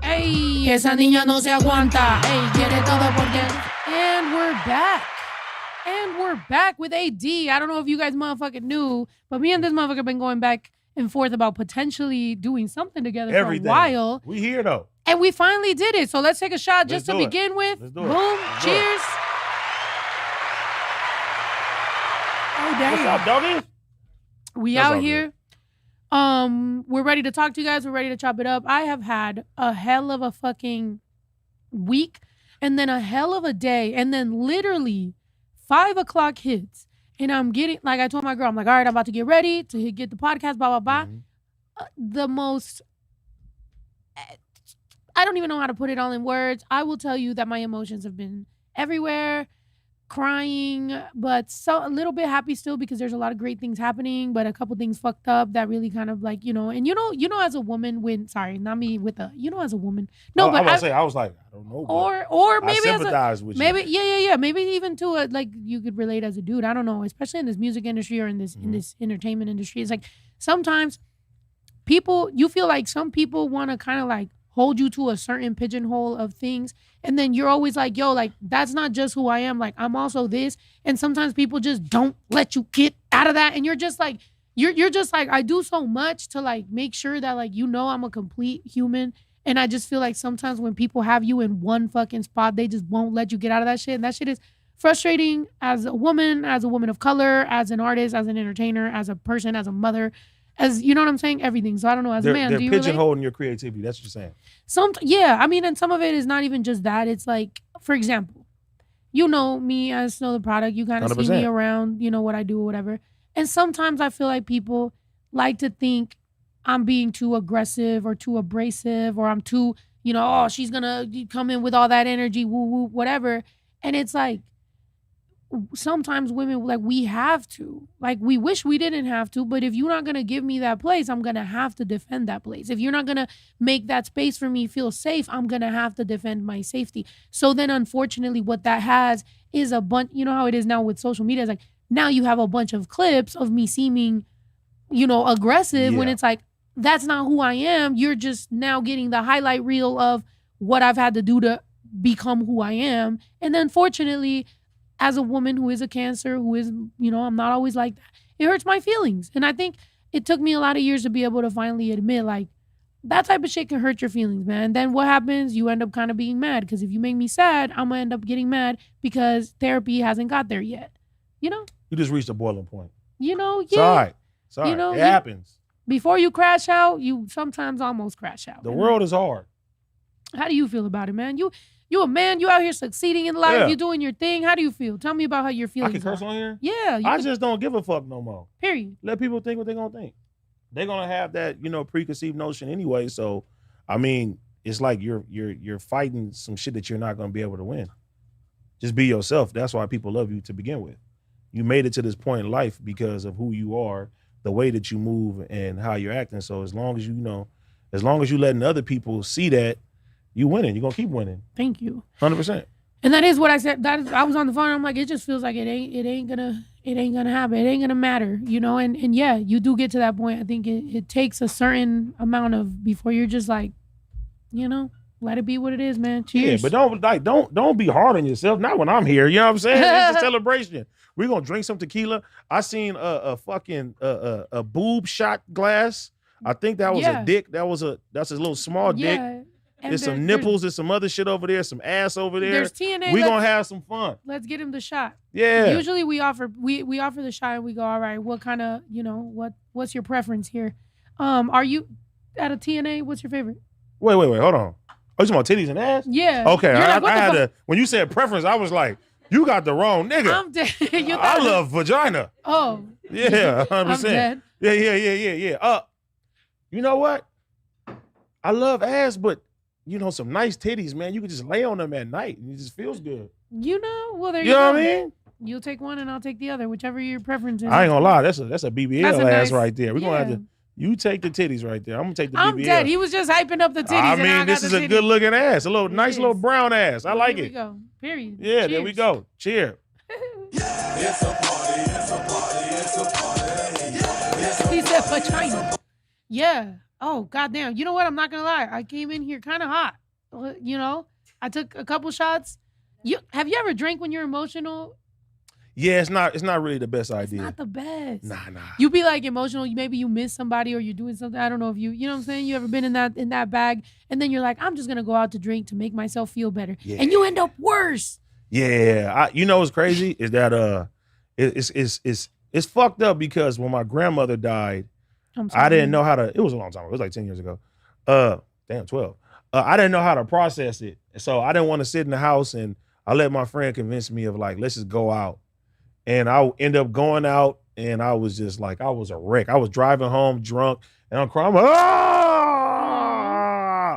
Hey, esa niña no se aguanta. Hey, quiere todo porque... And we're back. And we're back with AD. I don't know if you guys motherfucking knew, but me and this motherfucker been going back and forth about potentially doing something together for a while. We here, though. And we finally did it. So let's take a shot just to begin with. Let's do it. Boom. Cheers. Oh, damn. What's up, doggy? We out here. We're ready to talk to you guys. We're ready to chop it up. I have had a hell of a fucking week and then a hell of a day. And then literally 5 o'clock hits. And I'm getting, like I told my girl, I'm like, all right, I'm about to get ready to get the podcast, blah, blah, blah. The most, I don't even know how to put it all in words. I will tell you that my emotions have been everywhere. Crying, but a little bit happy still because there's a lot of great things happening, but a couple things fucked up that really kind of like, and as a woman as a woman. No, but I was like, I don't know. Or maybe I sympathize with you. Maybe, yeah. Maybe even to like you could relate as a dude. I don't know, especially in this music industry or in this entertainment industry. It's like sometimes you feel like some people want to kind of like hold you to a certain pigeonhole of things. And then you're always like, yo, like, that's not just who I am. Like, I'm also this. And sometimes people just don't let you get out of that. And you're just like, you're just like, I do so much to like make sure that like, I'm a complete human. And I just feel like sometimes when people have you in one fucking spot, they just won't let you get out of that shit. And that shit is frustrating as a woman of color, as an artist, as an entertainer, as a person, as a mother. As you know what I'm saying? Everything. So I don't know, as a man, do you relate? They're pigeonholing your creativity. That's what you're saying. And some of it is not even just that. It's like, for example, you know me as Know the Product. You kind of see me around, what I do or whatever. And sometimes I feel like people like to think I'm being too aggressive or too abrasive or I'm too, she's going to come in with all that energy, woo, woo, whatever. And it's like, sometimes women, like, we have to. Like, we wish we didn't have to, but if you're not going to give me that place, I'm going to have to defend that place. If you're not going to make that space for me feel safe, I'm going to have to defend my safety. So then, unfortunately, what that has is a bunch, you know how it is now with social media, it's like, now you have a bunch of clips of me seeming, aggressive when it's like, that's not who I am. You're just now getting the highlight reel of what I've had to do to become who I am. And then, fortunately, as a woman who is a Cancer, who is, I'm not always like that. It hurts my feelings. And I think it took me a lot of years to be able to finally admit, like, that type of shit can hurt your feelings, man. Then what happens? You end up kind of being mad. Because if you make me sad, I'm going to end up getting mad because therapy hasn't got there yet. You just reached a boiling point. Yeah. Sorry. It happens. Before you crash out, you sometimes almost crash out. The world is hard. How do you feel about it, man? You a man, you out here succeeding in life, you doing your thing. How do you feel? Tell me about how you're feeling. I can curse on here? Yeah. I just don't give a fuck no more. Period. Let people think what they're going to think. They're going to have that, preconceived notion anyway. So, I mean, it's like you're fighting some shit that you're not going to be able to win. Just be yourself. That's why people love you to begin with. You made it to this point in life because of who you are, the way that you move and how you're acting. So as long as you letting other people see that, you winning. You're going to keep winning. Thank you. 100%. And that is what I said. I was on the phone. I'm like, it just feels like it ain't gonna happen. It ain't gonna matter, and yeah, you do get to that point. I think it takes a certain amount of before you're just like, let it be what it is, man. Cheers. Yeah, but don't be hard on yourself. Not when I'm here. You know what I'm saying? It's a celebration. We're gonna drink some tequila. I seen a fucking a boob shot glass. I think that was a dick. That's a little small dick. And there's some nipples, there's some other shit over there, some ass over there. There's TNA. We're gonna have some fun. Let's get him the shot. Yeah. Usually we offer the shot and we go, all right, what kind of, what's your preference here? Are you at a TNA? What's your favorite? Wait, hold on. Oh, you talking about titties and ass? Yeah. Okay, I had to, when you said preference, I was like, you got the wrong nigga. I'm dead. I love vagina. Oh. Yeah, 100%. I'm dead. Yeah. You know what? I love ass, but some nice titties, man. You can just lay on them at night and it just feels good. Well, there you go. You know what I mean? You'll take one and I'll take the other, whichever your preference is. I ain't gonna lie, that's a BBL ass right there. We're gonna have to, you take the titties right there. I'm gonna take the BBL. I'm dead. He was just hyping up the titties. I mean, this is a good looking ass. A nice little brown ass. I like it. There we go. Period. Yeah, there we go. Cheers. It's a party. He said vagina. Yeah. Oh, goddamn. You know what? I'm not going to lie. I came in here kind of hot. You know, I took a couple shots. Have you ever drank when you're emotional? Yeah, it's not really the best idea. It's not the best. Nah. You be like emotional. Maybe you miss somebody or you're doing something. I don't know if you know what I'm saying? You ever been in that bag? And then you're like, I'm just going to go out to drink to make myself feel better. Yeah. And you end up worse. Yeah. You know what's crazy is that it's fucked up because when my grandmother died, I didn't know how to, it was a long time ago. It was like 10 years ago. 12. I didn't know how to process it. So I didn't want to sit in the house, and I let my friend convince me of like, let's just go out. And I end up going out, and I was just like, I was a wreck. I was driving home drunk, and I'm crying,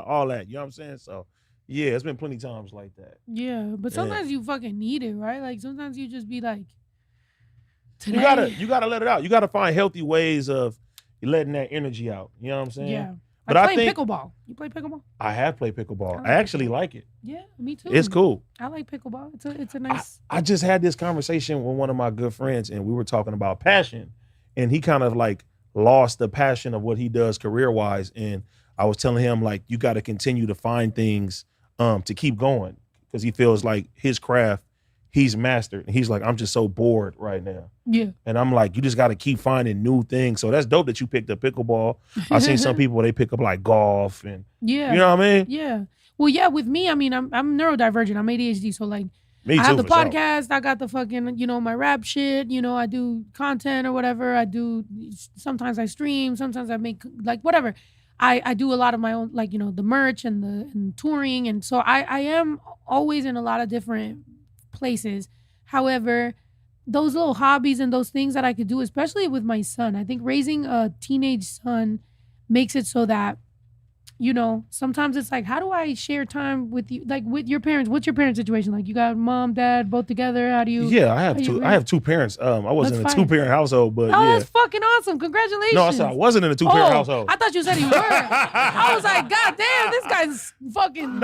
all that. You know what I'm saying? So yeah, it's been plenty times like that. Yeah, but sometimes you fucking need it, right? Like sometimes you just be like, today. You gotta let it out. You gotta find healthy ways of letting that energy out. You know what I'm saying? Yeah. But I think pickleball. You play pickleball? I have played pickleball. I actually like it. Yeah, me too. It's cool. I like pickleball. It's a nice. I just had this conversation with one of my good friends, and we were talking about passion, and he kind of like lost the passion of what he does career-wise. And I was telling him like, you got to continue to find things to keep going, because he feels like his craft, he's mastered. And he's like, I'm just so bored right now. Yeah. And I'm like, you just got to keep finding new things. So that's dope that you picked up pickleball. I've seen some people, they pick up like golf and, you know what I mean? Yeah. Well, yeah, with me, I mean, I'm neurodivergent. I'm ADHD. So like, me too, I have the podcast. Sure. I got the fucking, my rap shit. I do content or whatever. Sometimes I stream. Sometimes I make like whatever. I do a lot of my own, like, the merch and the touring. And so I am always in a lot of different places. However, those little hobbies and those things that I could do, especially with my son, I think raising a teenage son makes it so that, sometimes it's like, how do I share time with you, like with your parents? What's your parent situation? Like you got mom, dad, both together. How do you? Yeah, I have two parents. I wasn't in a 2-parent household, but that's fucking awesome. Congratulations. No, I said I wasn't in a 2-parent household. I thought you said you were. I was like, God damn, this guy's fucking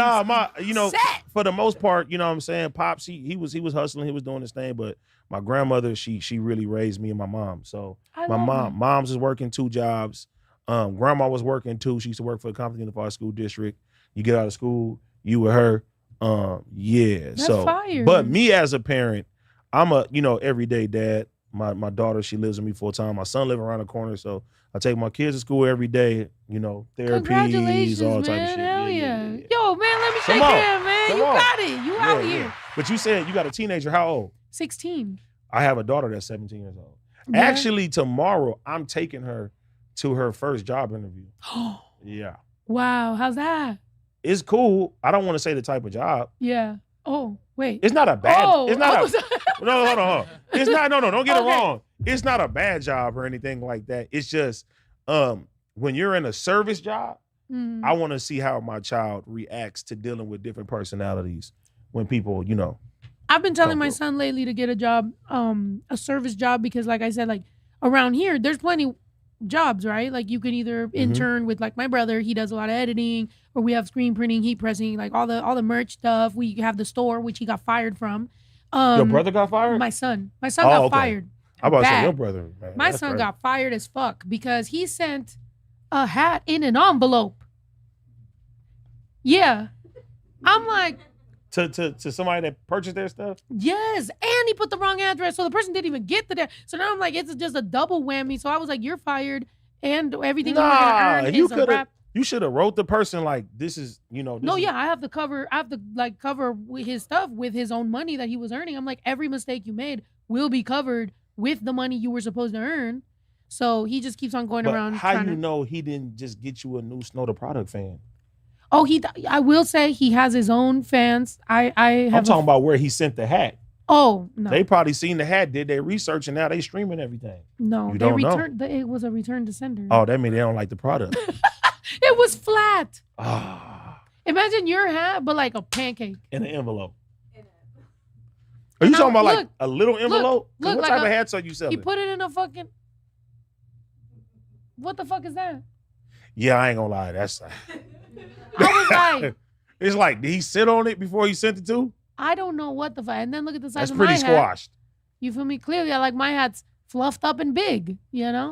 set. For the most part, you know what I'm saying? Pops, he was hustling, he was doing his thing, but my grandmother, she really raised me and my mom. So mom's is working 2 jobs. Grandma was working too. She used to work for the Compton Unified School District. You get out of school, you with her. That's fire. But me as a parent, I'm a, everyday dad. My daughter, she lives with me full time. My son lives around the corner, so I take my kids to school every day, therapies, all type of shit. Hell yeah. Yo, man, let me shake hands, man. You got it. You out here. Yeah. But you said you got a teenager. How old? 16. I have a daughter that's 17 years old. Yeah. Actually, tomorrow, I'm taking her to her first job interview. Yeah. Wow. How's that? It's cool. I don't want to say the type of job. Yeah. Oh, wait. It's not a bad. It's not no, hold on. It's not. No. Don't get it wrong. It's not a bad job or anything like that. It's just when you're in a service job, I want to see how my child reacts to dealing with different personalities when people, I've been telling my son lately to get a job, a service job, because like I said, like around here, there's plenty jobs, right? Like you can either intern with like my brother, he does a lot of editing, or we have screen printing, heat pressing, like all the merch stuff. We have the store, which he got fired from. Your brother got fired? My son got fired. I about to say your brother, man. My son got fired as fuck because he sent a hat in an envelope. Yeah. I'm like, to somebody that purchased their stuff? Yes, and he put the wrong address, so the person didn't even get the. So now I'm like, it's just a double whammy. So I was like, you're fired, and everything you were gonna earn is a wrap. You should have wrote the person like, this is, I have to cover. I have to like cover his stuff with his own money that he was earning. I'm like, every mistake you made will be covered with the money you were supposed to earn. So he just keeps on going around. How you know he didn't just get you a new Snow the Product fan? Oh, I will say he has his own fans. I'm talking about where he sent the hat. Oh, no. They probably seen the hat, did their research, and now they streaming everything. No, they returned. It was a return to sender. Oh, that means they don't like the product. It was flat. Ah. Imagine your hat, but like a pancake. In an envelope. Are you talking about like a little envelope? Look what like type of hats are you selling? He put it in a fucking... What the fuck is that? Yeah, I ain't gonna lie. That's... I was like... It's like, did he sit on it before he sent it to? I don't know what the fuck. And then look at the size of my hat. That's pretty squashed. You feel me? Clearly, I like my hats fluffed up and big,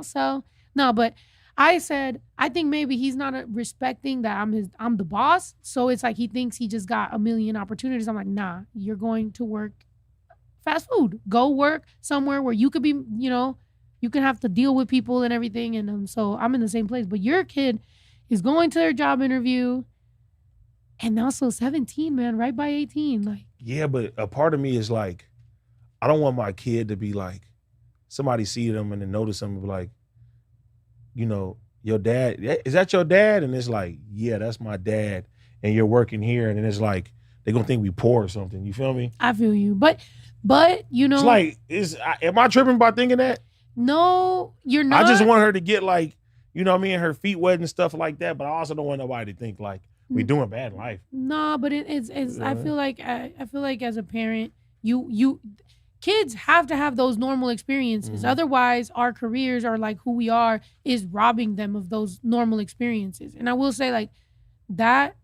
So, no, but I said, I think maybe he's not respecting that I'm the boss. So it's like he thinks he just got a million opportunities. I'm like, nah, you're going to work fast food. Go work somewhere where you could be, you can have to deal with people and everything. And so I'm in the same place. But your kid is going to their job interview and also 17, man, right by 18. Like, yeah, but a part of me is like, I don't want my kid to be like, somebody see them and then notice them and be like, your dad, is that your dad? And it's like, yeah, that's my dad. And you're working here. And then it's like, they're going to think we poor or something. You feel me? I feel you. But it's like, am I tripping by thinking that? No, you're not. I just want her to get like, her feet wet and stuff like that. But I also don't want nobody to think like we doing bad in life. No, but it's I feel like as a parent, you kids have to have those normal experiences. Mm-hmm. Otherwise, our careers are like who we are is robbing them of those normal experiences. And I will say like that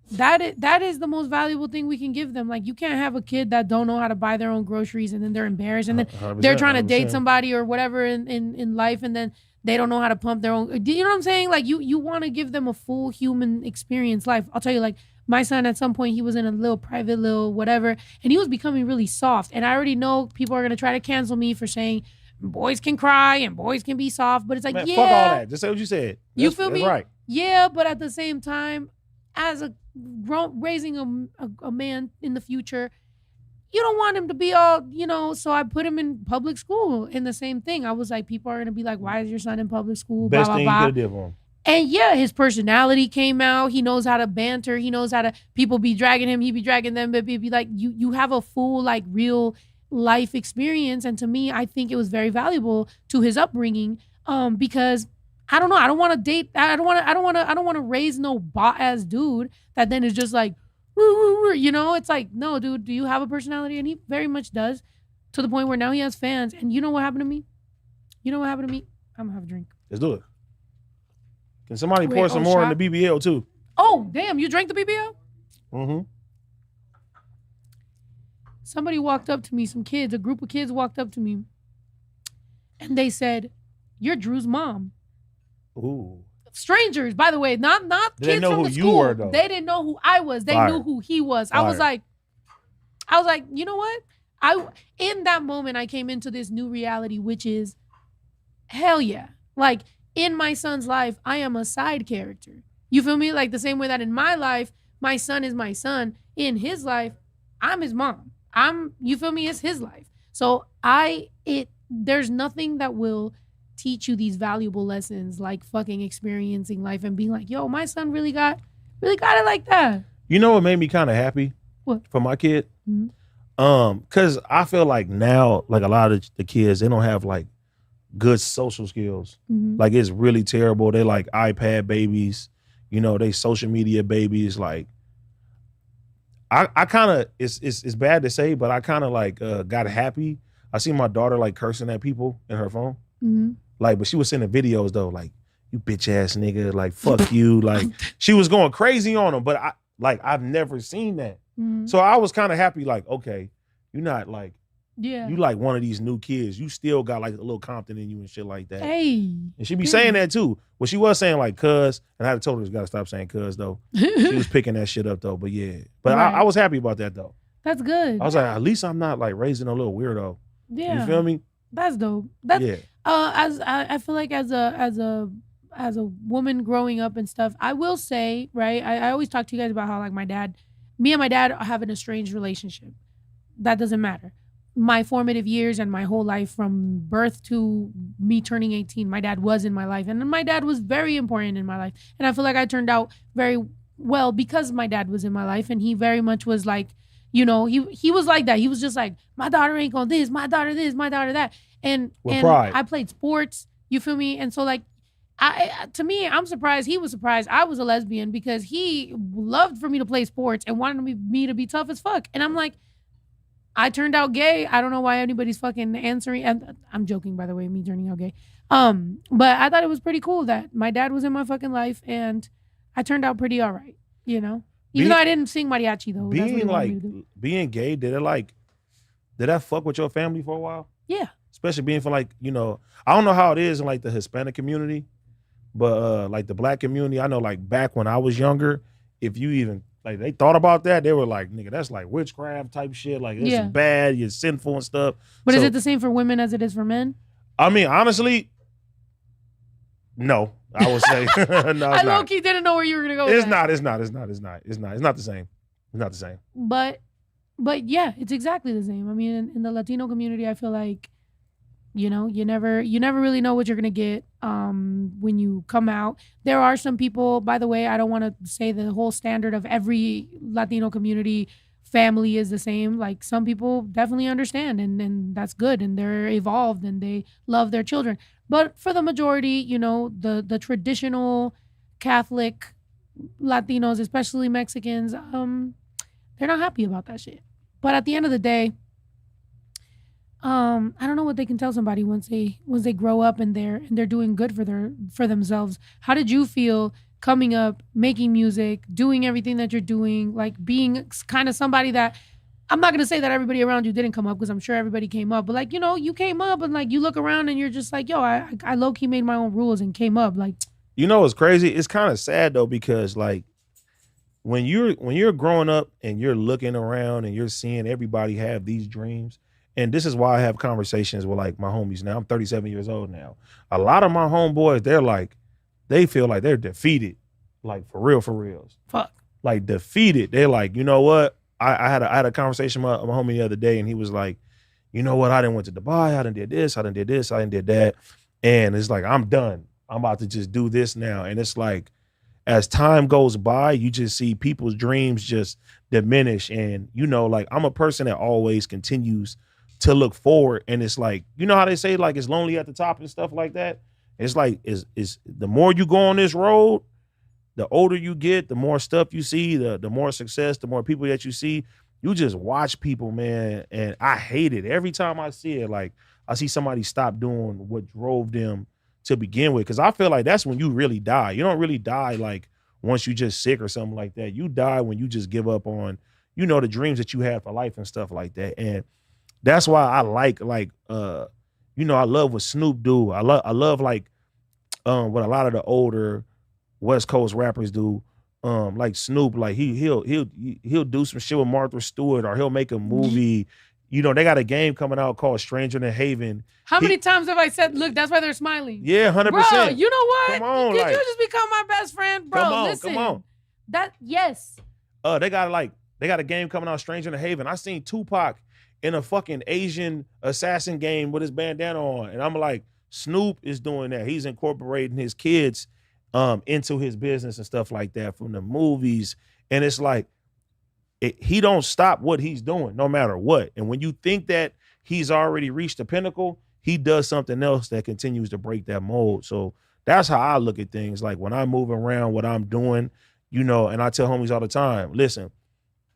is the most valuable thing we can give them. Like you can't have a kid that don't know how to buy their own groceries and then they're embarrassed and then they're trying to date somebody or whatever in life and then they don't know how to pump their own. You know what I'm saying? Like you want to give them a full human experience life. I'll tell you, like my son at some point, he was in a little private little whatever and he was becoming really soft. And I already know people are going to try to cancel me for saying boys can cry and boys can be soft. But it's like, man, yeah. Fuck all that. Just say what you said. You feel me? Right. Yeah, but at the same time, as raising a man in the future, you don't want him to be all, so I put him in public school in the same thing. I was like, people are going to be like, why is your son in public school? Best blah, thing blah, you blah. could have did for him. And yeah, his personality came out. He knows how to banter. He knows how to, people be dragging him. He be dragging them, but be like, you have a full, like real life experience. And to me, I think it was very valuable to his upbringing because I don't know. I don't want to date. I don't want to raise no bot-ass dude that then is just like, it's like, no, dude, do you have a personality? And he very much does to the point where now he has fans. And you know what happened to me? I'm going to have a drink. Let's do it. Can somebody pour some more in the BBL too? Oh, damn. You drank the BBL? Mm-hmm. Somebody walked up to me, a group of kids walked up to me and they said, you're Drew's mom. Ooh. Strangers, by the way, not kids from the school. They didn't know who you were, though. They didn't know who I was. They knew who he was. I was like, you know what? In that moment, I came into this new reality, which is, hell yeah. Like, in my son's life, I am a side character. You feel me? Like, the same way that in my life, my son is my son. In his life, I'm his mom. You feel me? It's his life. So, there's nothing that will teach you these valuable lessons like fucking experiencing life and being like, yo, my son really got it like that. You know what made me kind of happy? What? For my kid? Mm-hmm. Because I feel like now, like a lot of the kids, they don't have like good social skills. Mm-hmm. Like it's really terrible. They like iPad babies, they social media babies. Like I kind of, it's bad to say, but I kind of like got happy. I see my daughter like cursing at people in her phone. Mm-hmm. Like, but she was sending videos though, like, you bitch ass nigga, like, fuck you. Like, she was going crazy on him, but I've never seen that. Mm-hmm. So I was kind of happy, like, okay, you're not like, you like one of these new kids. You still got like a little Compton in you and shit like that. Hey. And she be saying that too. Well, she was saying like cuz, and I told her she got to stop saying cuz though. She was picking that shit up though, but yeah. But right. I was happy about that though. That's good. I was like, at least I'm not like raising a little weirdo. Yeah. You feel me? That's dope. I feel like as a woman growing up and stuff, I will say, right? I always talk to you guys about how like me and my dad are having a strange relationship. That doesn't matter. My formative years and my whole life from birth to me turning 18, my dad was in my life. And my dad was very important in my life. And I feel like I turned out very well because my dad was in my life. And he very much was like, he was like that. He was just like, my daughter ain't gonna this, my daughter that. And pride. I played sports, you feel me? And so like, to me, I'm surprised he was surprised I was a lesbian because he loved for me to play sports and wanted me to be tough as fuck. And I'm like, I turned out gay. I don't know why anybody's fucking answering. And I'm joking, by the way, me turning out gay. But I thought it was pretty cool that my dad was in my fucking life and I turned out pretty all right, Even though I didn't sing mariachi though. Being gay, did that fuck with your family for a while? Yeah. Especially being for like, I don't know how it is in like the Hispanic community, But like the black community, I know like back when I was younger, if you even like they thought about that, they were like, nigga, that's like witchcraft type shit. Like this is bad, you're sinful and stuff. But is it the same for women as it is for men? I mean, honestly, no. I would say no. I low-key didn't know where you were gonna go. It's not the same. It's not the same. But yeah, it's exactly the same. I mean, in the Latino community, I feel like, you know, you never really know what you're gonna get when you come out. There are some people, by the way, I don't want to say the whole standard of every Latino community family is the same. Like some people definitely understand and that's good and they're evolved and they love their children. But for the majority, you know, the traditional Catholic Latinos, especially Mexicans, they're not happy about that shit. But at the end of the day, I don't know what they can tell somebody once they grow up and they're doing good for themselves. How did you feel coming up, making music, doing everything that you're doing, like being kind of somebody that I'm not gonna say that everybody around you didn't come up because I'm sure everybody came up, but like, you know, you came up and like you look around and you're just like, yo, I low key made my own rules and came up. Like, you know, it's crazy. It's kind of sad though because like when you're growing up and you're looking around and you're seeing everybody have these dreams. And this is why I have conversations with like my homies now. I'm 37 years old now. A lot of my homeboys, they feel like they're defeated, like for reals. Fuck. Like defeated. They're like, you know what? I had a conversation with my homie the other day, and he was like, you know what? I done went to Dubai. I done did this. I done did this. I done did that. And it's like, I'm done. I'm about to just do this now. And it's like, as time goes by, you just see people's dreams just diminish. And, you know, like I'm a person that always continues to look forward. And it's like, you know how they say like it's lonely at the top and stuff like that? It's like, is the more you go on this road, the older you get, the more stuff you see, the more success, the more people that you see. You just watch people, man, and I hate it. Every time I see it, like I see somebody stop doing what drove them to begin with, because I feel like that's when you really die. You don't really die like once you just sick or something like that. You die when you just give up on, you know, the dreams that you had for life and stuff like that. And that's why I like, you know, I love what Snoop do. I love like what a lot of the older West Coast rappers do. Like Snoop, like he'll do some shit with Martha Stewart, or he'll make a movie. You know, they got a game coming out called Stranger in Haven. How many times have I said, look, that's why they're smiling? Yeah, 100%. Bro, you know what? Come on, Did like, you just become my best friend? Bro, listen. Come on. Yes. They got a game coming out, Stranger in Haven. I seen Tupac in a fucking Asian assassin game with his bandana on. And I'm like, Snoop is doing that. He's incorporating his kids into his business and stuff like that from the movies. And it's like, he don't stop what he's doing no matter what. And when you think that he's already reached the pinnacle, he does something else that continues to break that mold. So that's how I look at things. Like when I'm moving around, what I'm doing, you know, and I tell homies all the time, listen,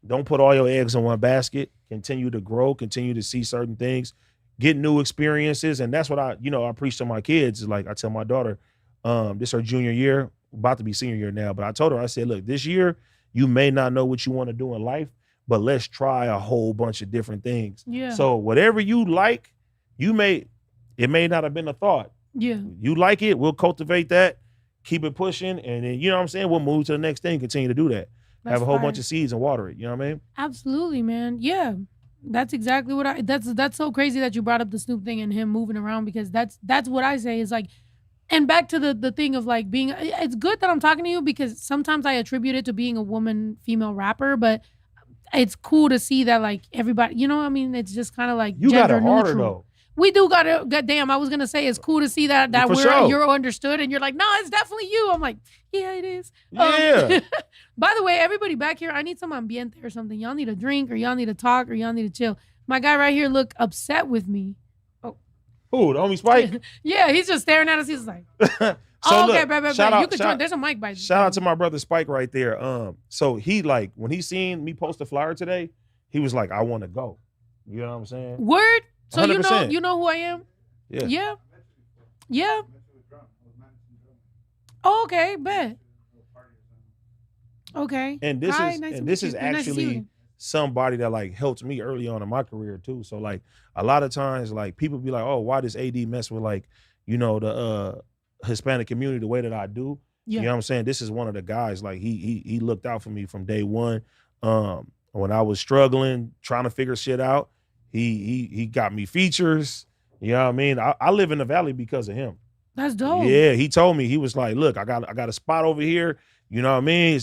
don't put all your eggs in one basket. Continue to grow, continue to see certain things, get new experiences. And that's what I preach to my kids. Like I tell my daughter, this is her junior year, about to be senior year now. But I told her, I said, look, this year, you may not know what you want to do in life, but let's try a whole bunch of different things. Yeah. So whatever you like, it may not have been a thought. Yeah. You like it, we'll cultivate that, keep it pushing, and then, you know what I'm saying, we'll move to the next thing, continue to do that. Have a whole bunch of seeds and water it, you know what I mean? Absolutely, man. Yeah. That's exactly what that's so crazy that you brought up the Snoop thing and him moving around, because that's what I say is like, and back to the thing of like being, it's good that I'm talking to you because sometimes I attribute it to being a woman, female rapper, but it's cool to see that like everybody, you know, I mean, it's just kind of like you gender got it harder neutral. though. We do got it. Goddamn, I was gonna say it's cool to see that you're understood, and you're like, no, it's definitely you. I'm like, yeah, it is. Yeah. By the way, everybody back here, I need some ambiente or something. Y'all need a drink, or y'all need to talk, or y'all need to chill. My guy right here look upset with me. Who, the homie Spike? Yeah, he's just staring at us. He's like, okay, you could join. There's a mic by you. Shout out to my brother Spike right there. So he like, when he seen me post a flyer today, he was like, I want to go. You know what I'm saying? Word. So 100%. you know who I am? Yeah. Yeah. Oh, okay, bet. Okay. And this is actually somebody that like helped me early on in my career too. So like a lot of times like people be like, oh, why does AD mess with like, you know, Hispanic community the way that I do. Yeah. You know what I'm saying? This is one of the guys, like he looked out for me from day one. When I was struggling, trying to figure shit out, he got me features. You know what I mean? I live in the valley because of him. That's dope. Yeah, he told me, he was like, look, I got a spot over here. You know what I mean?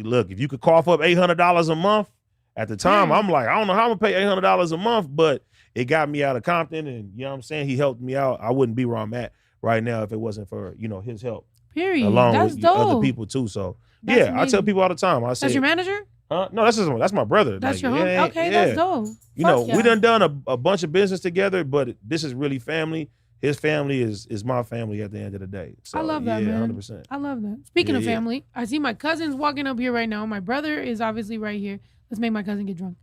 Look, if you could cough up $800 a month, at the time, I'm like, I don't know how I'm gonna pay $800 a month, but it got me out of Compton, and you know what I'm saying? He helped me out. I wouldn't be where I'm at right now if it wasn't for, his help. Period. Along That's with dope. other people too. So That's yeah, amazing. I tell people all the time. I say, that's your manager? Huh? No, that's my brother. That's like, your homie? Okay, that's dope. We done a bunch of business together, but this is really family. His family is my family at the end of the day. So, I love that, man. 100%. I love that. Speaking of family, I see my cousin's walking up here right now. My brother is obviously right here. Let's make my cousin get drunk.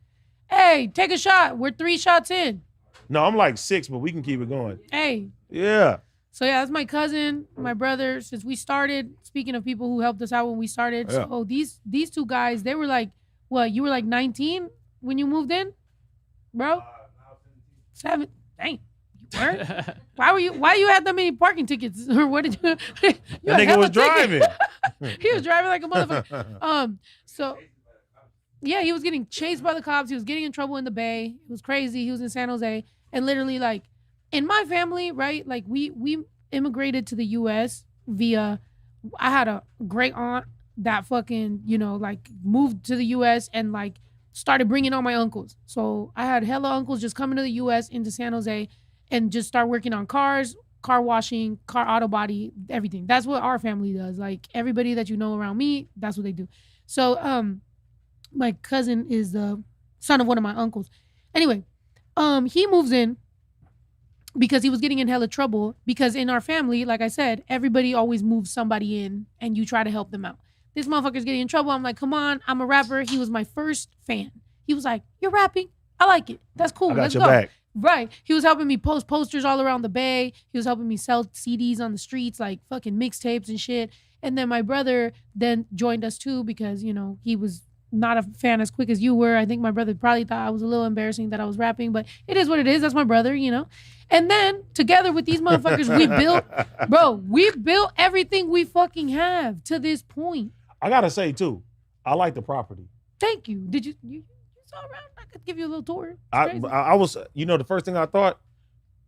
Hey, take a shot. We're 3 shots in. No, I'm like 6, but we can keep it going. Hey. Yeah. So yeah, that's my cousin, my brother. Since we started, speaking of people who helped us out when we started. Yeah. So these 2 guys, they were like, what? You were like 19 when you moved in, bro? 7. Dang. You weren't? Why you had that many parking tickets? Or what did you? That nigga was driving. He was driving like a motherfucker. So. Yeah, he was getting chased by the cops. He was getting in trouble in the Bay. It was crazy. He was in San Jose. And literally, like, in my family, right, like, we immigrated to the U.S. via, I had a great aunt that fucking, like, moved to the U.S. and, like, started bringing on my uncles. So I had hella uncles just coming to the U.S. into San Jose and just start working on cars, car washing, car auto body, everything. That's what our family does. Like, everybody that you know around me, that's what they do. So, my cousin is the son of one of my uncles. Anyway, he moves in because he was getting in hella trouble because in our family, like I said, everybody always moves somebody in and you try to help them out. This motherfucker's getting in trouble. I'm like, come on, I'm a rapper. He was my first fan. He was like, you're rapping? I like it. That's cool. Let's go. Back. Right. He was helping me post posters all around the Bay. He was helping me sell CDs on the streets, like fucking mixtapes and shit. And then my brother then joined us too because, he was not a fan as quick as you were. I think my brother probably thought I was a little embarrassing that I was rapping, but it is what it is. That's my brother, And then together with these motherfuckers, we built everything we fucking have to this point. I gotta say too, I like the property. Thank you. Did you saw around? I could give you a little tour. I was, the first thing I thought,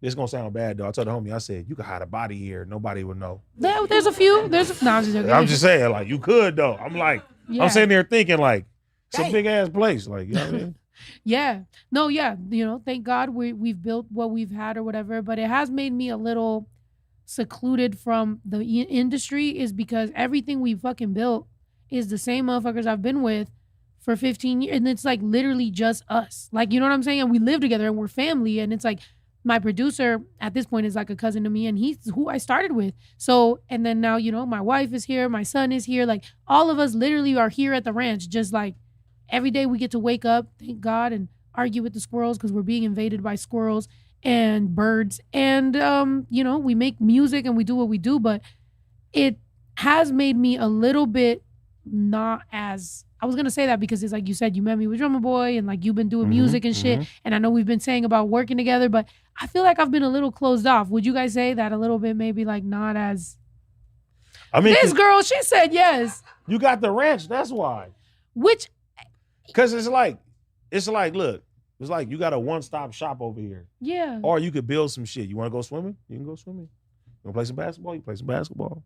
this gonna sound bad though. I told the homie, I said, you could hide a body here, nobody would know. There's a few. No, I'm just joking. I'm just saying, like, you could though. I'm like, I'm sitting there thinking like, it's a big ass place, like, you know what I mean? Yeah. No, yeah. Thank God we've built what we've had or whatever, but it has made me a little secluded from the industry is because everything we fucking built is the same motherfuckers I've been with for 15 years. And it's like literally just us. Like, you know what I'm saying? And we live together and we're family. And it's like my producer at this point is like a cousin to me and he's who I started with. So, and then now, my wife is here, my son is here. Like all of us literally are here at the ranch, just like, every day we get to wake up, thank God, and argue with the squirrels because we're being invaded by squirrels and birds. And, we make music and we do what we do, but it has made me a little bit not as, I was going to say that because it's like you said, you met me with Drummer Boy and like you've been doing music and shit. And I know we've been saying about working together, but I feel like I've been a little closed off. Would you guys say that a little bit, maybe like not as, this girl, she said yes. You got the ranch, that's why. Because it's like, look, it's like you got a one-stop shop over here. Yeah. Or you could build some shit. You want to go swimming? You can go swimming. You want to play some basketball? You play some basketball.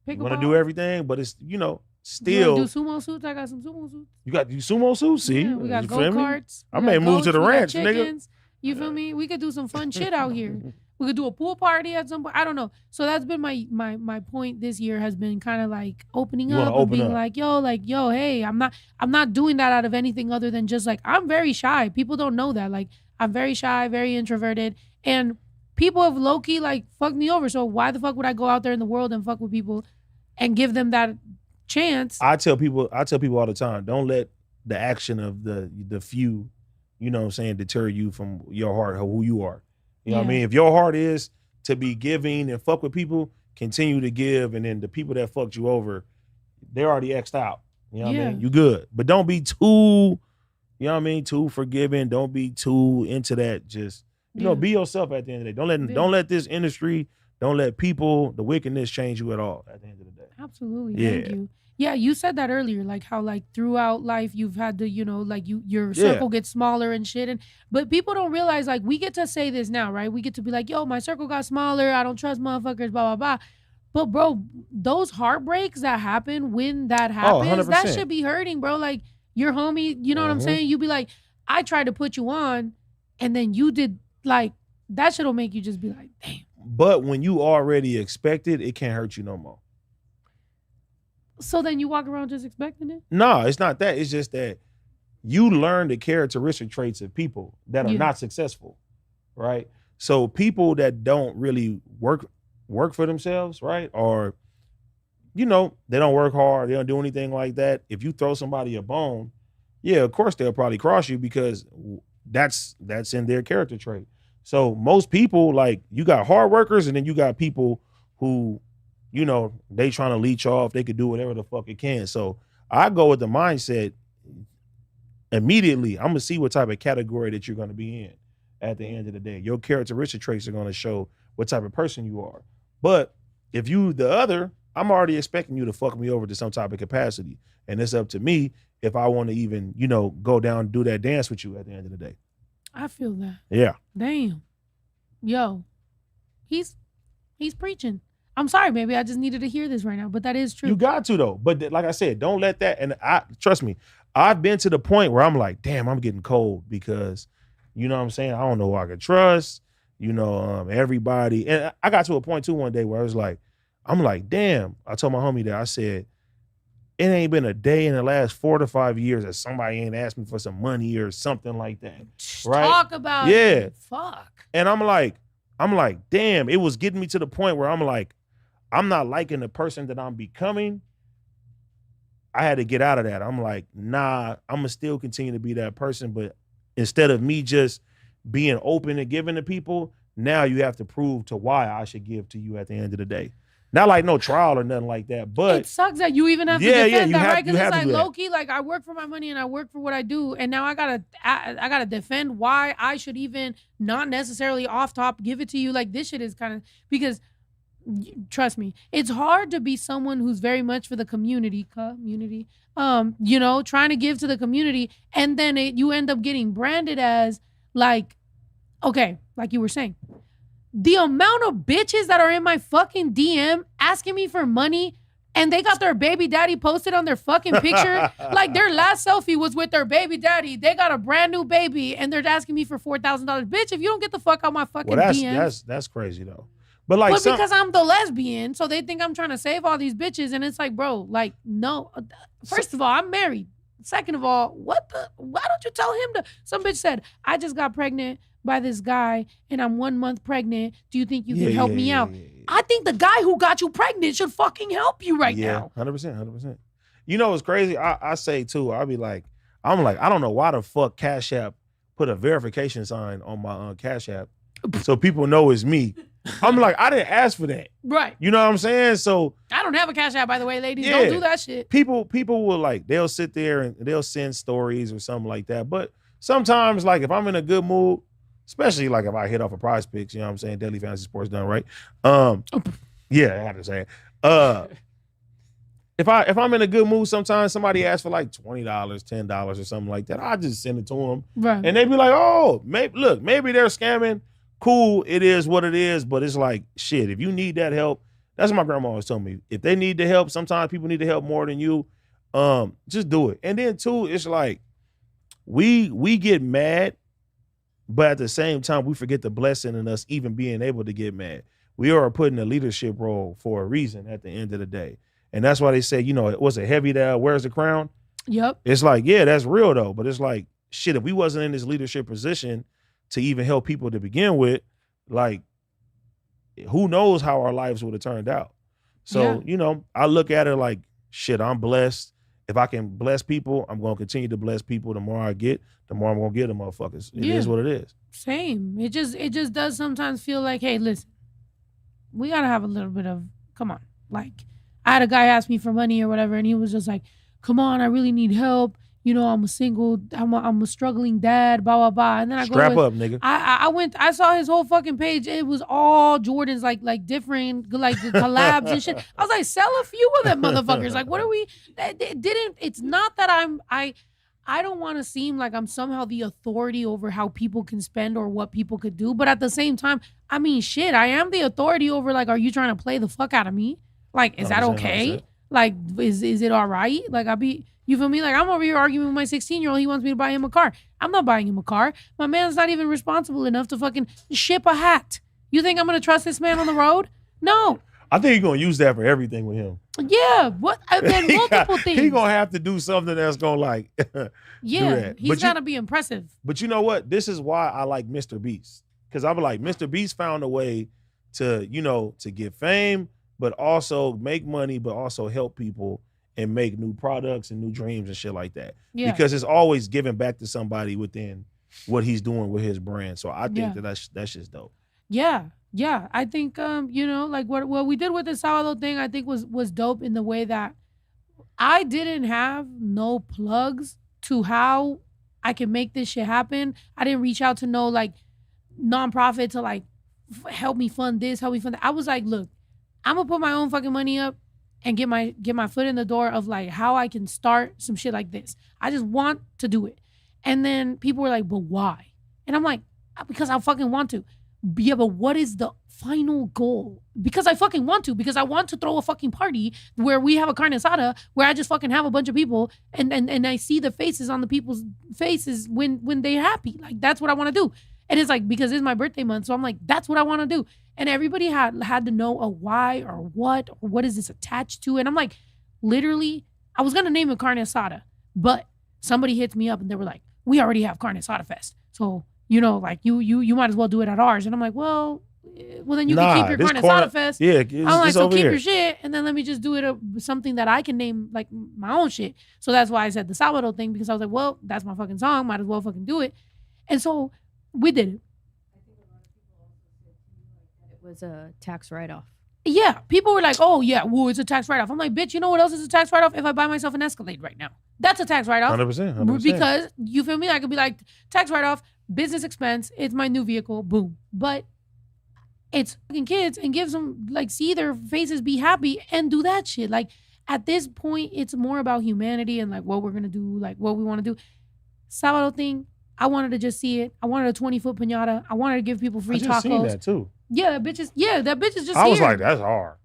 You want to do everything, but it's, still. You do sumo suits? I got some sumo suits. You got sumo suits? See? Yeah, we got go-karts. I may move to the ranch, nigga. You feel me? We could do some fun shit out here. We could do a pool party at some point. I don't know. So that's been my point this year has been kind of like opening up and being like, yo, hey, I'm not doing that out of anything other than just like, I'm very shy. People don't know that. Like, I'm very shy, very introverted. And people have low-key like fucked me over. So why the fuck would I go out there in the world and fuck with people and give them that chance? I tell people all the time, don't let the action of the few, deter you from your heart, who you are. You know what I mean? If your heart is to be giving and fuck with people, continue to give. And then the people that fucked you over, they're already X'd out. You know what I mean? You good. But don't be too, too forgiving. Don't be too into that. Just, be yourself at the end of the day. Don't let this industry Don't let people, the wickedness, change you at all. At the end of the day. Absolutely. Yeah. Thank you. Yeah, you said that earlier, like how like throughout life you've had to, like your circle gets smaller and shit. But people don't realize, like, we get to say this now, right? We get to be like, yo, my circle got smaller. I don't trust motherfuckers, blah, blah, blah. But bro, those heartbreaks that happen when that happens, that should be hurting, bro. Like your homie, you know what I'm saying? You be like, I tried to put you on, and then you did, like, that shit'll make you just be like, damn. But when you already expect it, it can't hurt you no more. So then you walk around just expecting it? No, it's not that. It's just that you learn the characteristic traits of people that are not successful, right? So people that don't really work for themselves, right? Or, they don't work hard. They don't do anything like that. If you throw somebody a bone, yeah, of course they'll probably cross you because that's in their character trait. So most people, like, you got hard workers and then you got people who, they trying to leech off. They could do whatever the fuck it can. So I go with the mindset immediately. I'm going to see what type of category that you're going to be in at the end of the day. Your characteristic traits are going to show what type of person you are. But if you the other, I'm already expecting you to fuck me over to some type of capacity. And it's up to me if I want to even, go down and do that dance with you at the end of the day. I feel that. Yeah. Damn. Yo, he's preaching. I'm sorry, baby. I just needed to hear this right now, but that is true. You got to, though. But like I said, don't let that. And trust me, I've been to the point where I'm like, damn, I'm getting cold because, you know what I'm saying? I don't know who I can trust, everybody. And I got to a point too one day where I was like, I'm like, damn. I told my homie that, I said, it ain't been a day in the last 4 to 5 years that somebody ain't asked me for some money or something like that. Right? Talk about it. Fuck. And I'm like, damn, it was getting me to the point where I'm like, I'm not liking the person that I'm becoming. I had to get out of that. I'm like, nah, I'm going to still continue to be that person. But instead of me just being open and giving to people, now you have to prove to why I should give to you at the end of the day. Not like no trial or nothing like that, but it sucks that you even have to defend that, right? Because it's like low key, like I work for my money and I work for what I do, and now I gotta defend why I should even not necessarily off top give it to you. Like this shit is kind of, because trust me, it's hard to be someone who's very much for the community, trying to give to the community, and then you end up getting branded as like, okay, like you were saying. The amount of bitches that are in my fucking DM asking me for money, and they got their baby daddy posted on their fucking picture. Like their last selfie was with their baby daddy. They got a brand new baby and they're asking me for $4,000. Bitch, if you don't get the fuck out my fucking DMs. That's crazy though. But like, because I'm the lesbian, so they think I'm trying to save all these bitches, and it's like, bro, like, no. First of all, I'm married. Second of all, why don't you tell him to? Some bitch said, I just got pregnant by this guy and I'm 1 month pregnant. Do you think you can help me out? Yeah. I think the guy who got you pregnant should fucking help you right now. 100%. You know what's crazy? I say too, I don't know why the fuck Cash App put a verification sign on my Cash App so people know it's me. I'm like, I didn't ask for that. Right. You know what I'm saying? So I don't have a Cash App, by the way, ladies. Yeah, don't do that shit. People will like, they'll sit there and they'll send stories or something like that. But sometimes, like, if I'm in a good mood, especially like if I hit off a Prize Picks, you know what I'm saying? Daily Fantasy Sports done right. Yeah, I have to say it. If I'm in a good mood, sometimes somebody asks for like $20, $10 or something like that. I just send it to them. Right. And they be like, oh, maybe they're scamming. Cool, it is what it is. But it's like, shit, if you need that help, that's what my grandma always told me. If they need the help, sometimes people need the help more than you. Just do it. And then too, it's like we get mad, but at the same time, we forget the blessing in us even being able to get mad. We are put in a leadership role for a reason at the end of the day. And that's why they say, it was a heavy that wears the crown. Yep. It's like, yeah, that's real though. But it's like, shit, if we wasn't in this leadership position to even help people to begin with, like, who knows how our lives would have turned out. So, I look at it like, shit, I'm blessed. If I can bless people, I'm going to continue to bless people. The more I get, the more I'm going to give them motherfuckers. It is what it is. Same. It just does sometimes feel like, hey, listen, we got to have a little bit of, come on. Like, I had a guy ask me for money or whatever, and he was just like, come on, I really need help. I'm a single, I'm a struggling dad, blah, blah, blah. And then I Strap up, nigga. I saw his whole fucking page. It was all Jordans, like different, like collabs and shit. I was like, sell a few of them motherfuckers. Like, what are we, it's not that I don't want to seem like I'm somehow the authority over how people can spend or what people could do. But at the same time, I mean, shit, I am the authority over, like, are you trying to play the fuck out of me? Like, is that okay? 100%. Like, is it all right? Like, you feel me? Like, I'm over here arguing with my 16-year-old. He wants me to buy him a car. I'm not buying him a car. My man's not even responsible enough to fucking ship a hat. You think I'm going to trust this man on the road? No. I think you're going to use that for everything with him. Yeah. What? Then multiple things. He's going to have to do something that's going to, like, yeah, do that. He's got to be impressive. But you know what? This is why I like Mr. Beast. Because I'm like, Mr. Beast found a way to, to get fame, but also make money, but also help people and make new products and new dreams and shit like that. Yeah. Because it's always giving back to somebody within what he's doing with his brand. So I think that's just dope. Yeah. Yeah. I think, like what we did with the sourdough thing, I think was dope in the way that I didn't have no plugs to how I can make this shit happen. I didn't reach out to no like nonprofit to like help me fund this, help me fund that. I was like, look, I'm gonna put my own fucking money up and get my foot in the door of like how I can start some shit like this. I just want to do it. And then people were like, but why? And I'm like, because I fucking want to. Yeah, but what is the final goal? Because I fucking want to. Because I want to throw a fucking party where we have a carne asada, where I just fucking have a bunch of people and I see the faces on the people's faces when they're happy. Like, that's what I want to do. And it's like, because it's my birthday month, so I'm like, that's what I want to do. And everybody had to know a why or what is this attached to? And I'm like, literally, I was going to name it carne asada, but somebody hits me up and they were like, we already have carne asada fest. So, like you might as well do it at ours. And I'm like, well then you can keep your carne asada fest. Yeah, I'm like, so keep your shit. And then let me just do it something that I can name like my own shit. So that's why I said the sourdough thing, because I was like, well, that's my fucking song. Might as well fucking do it. And so we did it. I think a lot of people also said to you like that it was a tax write-off. Yeah, people were like, oh yeah, well, it's a tax write-off. I'm like, bitch, you know what else is a tax write-off? If I buy myself an Escalade right now. That's a tax write-off. 100%. Because, you feel me? I could be like, tax write-off, business expense, it's my new vehicle, boom. But it's fucking kids and gives them, like, see their faces be happy and do that shit. Like, at this point, it's more about humanity and, like, what we're going to do, like, what we want to do. Sábado thing, I wanted to just see it. I wanted a 20-foot piñata. I wanted to give people free tacos. I just seen that too. Yeah, that bitch is just I was here. like, that's hard.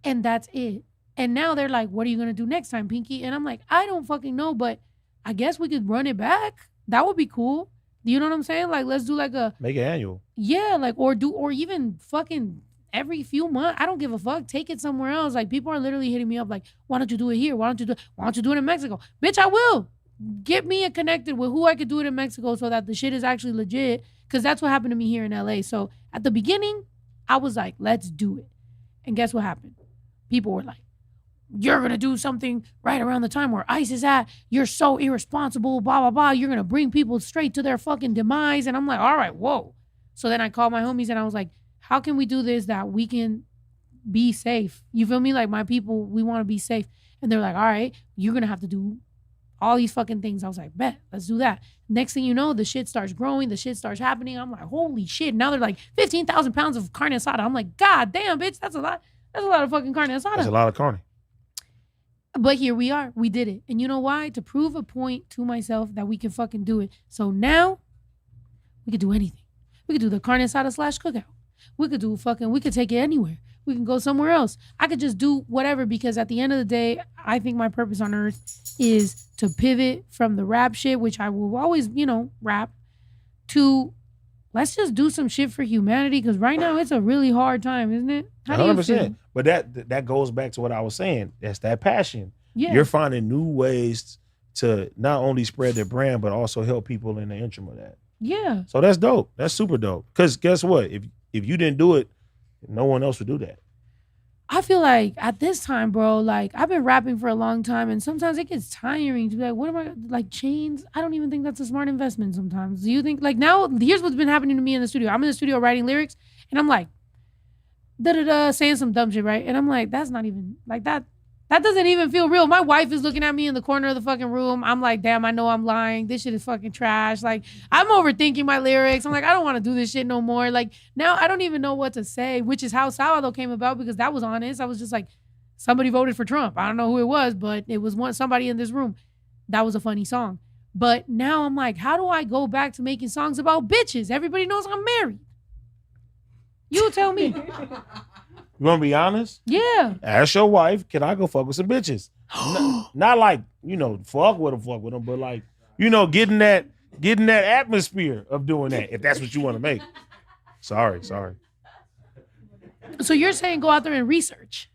And that's it. And now they're like, what are you going to do next time, Pinky? And I'm like, I don't fucking know, but I guess we could run it back. That would be cool. You know what I'm saying? Like, let's do like make it annual. Yeah, like, or even fucking every few months. I don't give a fuck. Take it somewhere else. Like, people are literally hitting me up like, why don't you do it here? Why don't you do it in Mexico? Bitch, I will. Get me connected with who I could do it in Mexico so that the shit is actually legit. Because that's what happened to me here in LA. So at the beginning, I was like, let's do it. And guess what happened? People were like, you're going to do something right around the time where ICE is at. You're so irresponsible, blah, blah, blah. You're going to bring people straight to their fucking demise. And I'm like, all right, whoa. So then I called my homies and I was like, how can we do this that we can be safe? You feel me? Like, my people, we want to be safe. And they're like, all right, you're going to have to do all these fucking things. I was like, bet, let's do that. Next thing you know, the shit starts growing. The shit starts happening. I'm like, holy shit. Now they're like 15,000 pounds of carne asada. I'm like, God damn, bitch, that's a lot. That's a lot of fucking carne asada. That's a lot of carne. But here we are. We did it. And you know why? To prove a point to myself that we can fucking do it. So now we could do anything. We could do the carne asada / cookout. We could take it anywhere. We can go somewhere else. I could just do whatever, because at the end of the day, I think my purpose on earth is to pivot from the rap shit, which I will always, rap, to let's just do some shit for humanity, because right now it's a really hard time, isn't it? How do 100%. You feel? But that goes back to what I was saying. That's that passion. Yeah. You're finding new ways to not only spread their brand, but also help people in the interim of that. Yeah. So that's dope. That's super dope. Because guess what? If you didn't do it, no one else would do that. I feel like at this time, bro, like, I've been rapping for a long time, and sometimes it gets tiring to be like, what am I, like, chains? I don't even think that's a smart investment sometimes. Do you think, like, now, here's what's been happening to me in the studio. I'm in the studio writing lyrics, and I'm like, saying some dumb shit, right? And I'm like, that's not even, like, that That doesn't even feel real. My wife is looking at me in the corner of the fucking room. I'm like, damn, I know I'm lying. This shit is fucking trash. Like, I'm overthinking my lyrics. I'm like, I don't want to do this shit no more. Like, now I don't even know what to say, which is how Sourdough came about because that was honest. I was just like, somebody voted for Trump. I don't know who it was, but it was somebody in this room. That was a funny song. But now I'm like, how do I go back to making songs about bitches? Everybody knows I'm married. You tell me. You want to be honest? Yeah. Ask your wife, can I go fuck with some bitches? not like, fuck with them, but like, getting that atmosphere of doing that, if that's what you want to make. Sorry. So you're saying go out there and research?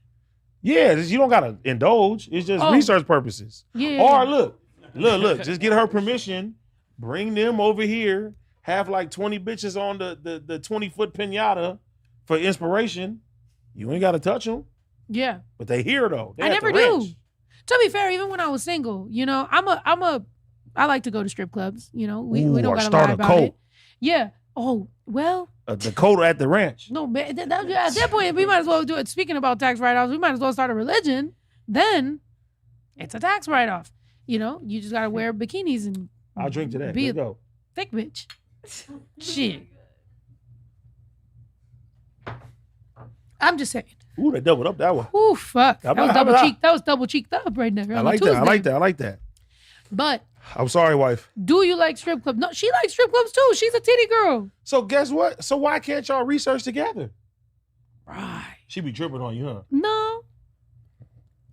Yeah, you don't got to indulge. It's just research purposes. Yeah. Or look, just get her permission, bring them over here, have like 20 bitches on the 20-foot pinata for inspiration. You ain't got to touch them. Yeah. But they here though. I never do. To be fair, even when I was single, I like to go to strip clubs. We don't got to lie about it. Yeah. Oh, well. The cult at the ranch. No, man. At that point, we might as well do it. Speaking about tax write-offs, we might as well start a religion. Then it's a tax write-off. You just got to wear bikinis and I'll drink to that. Be Let's go. Thick bitch. Shit. I'm just saying. Ooh, they doubled up that one. Ooh, fuck. That was double cheeked up right there. I like that. But I'm sorry, wife. Do you like strip clubs? No, she likes strip clubs too. She's a titty girl. So guess what? So why can't y'all research together? Right. She be tripping on you, huh? No.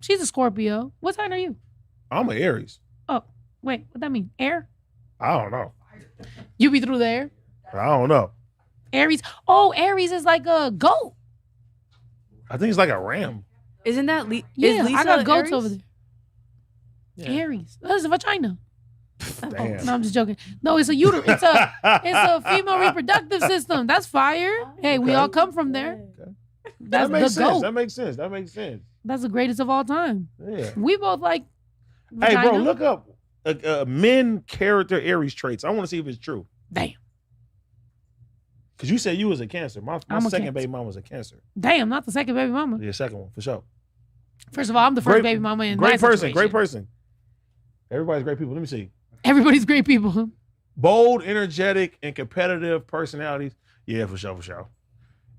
She's a Scorpio. What sign are you? I'm an Aries. Oh, wait. What that mean? Air? I don't know. You be through the air? I don't know. Aries. Oh, Aries is like a goat. I think it's like a ram. Isn't that Yeah, Lisa I got goats Aries? over there. Yeah. Aries. That's a vagina. Damn. Oh, no, I'm just joking. No, it's a uterus. It's a female reproductive system. That's fire. Hey, we all come from there. Okay. That's that makes the sense. goat. That makes sense. That's the greatest of all time. Yeah. We both like vagina. Hey, bro, look up men character Aries traits. I want to see if it's true. Damn. Because you said you was a Cancer. My second baby mama was a Cancer. Damn, not the second baby mama. Yeah, second one, for sure. First of all, I'm the first baby mama in great my person, situation. great person. Everybody's great people. Let me see. Everybody's great people. Bold, energetic, and competitive personalities. Yeah, for sure.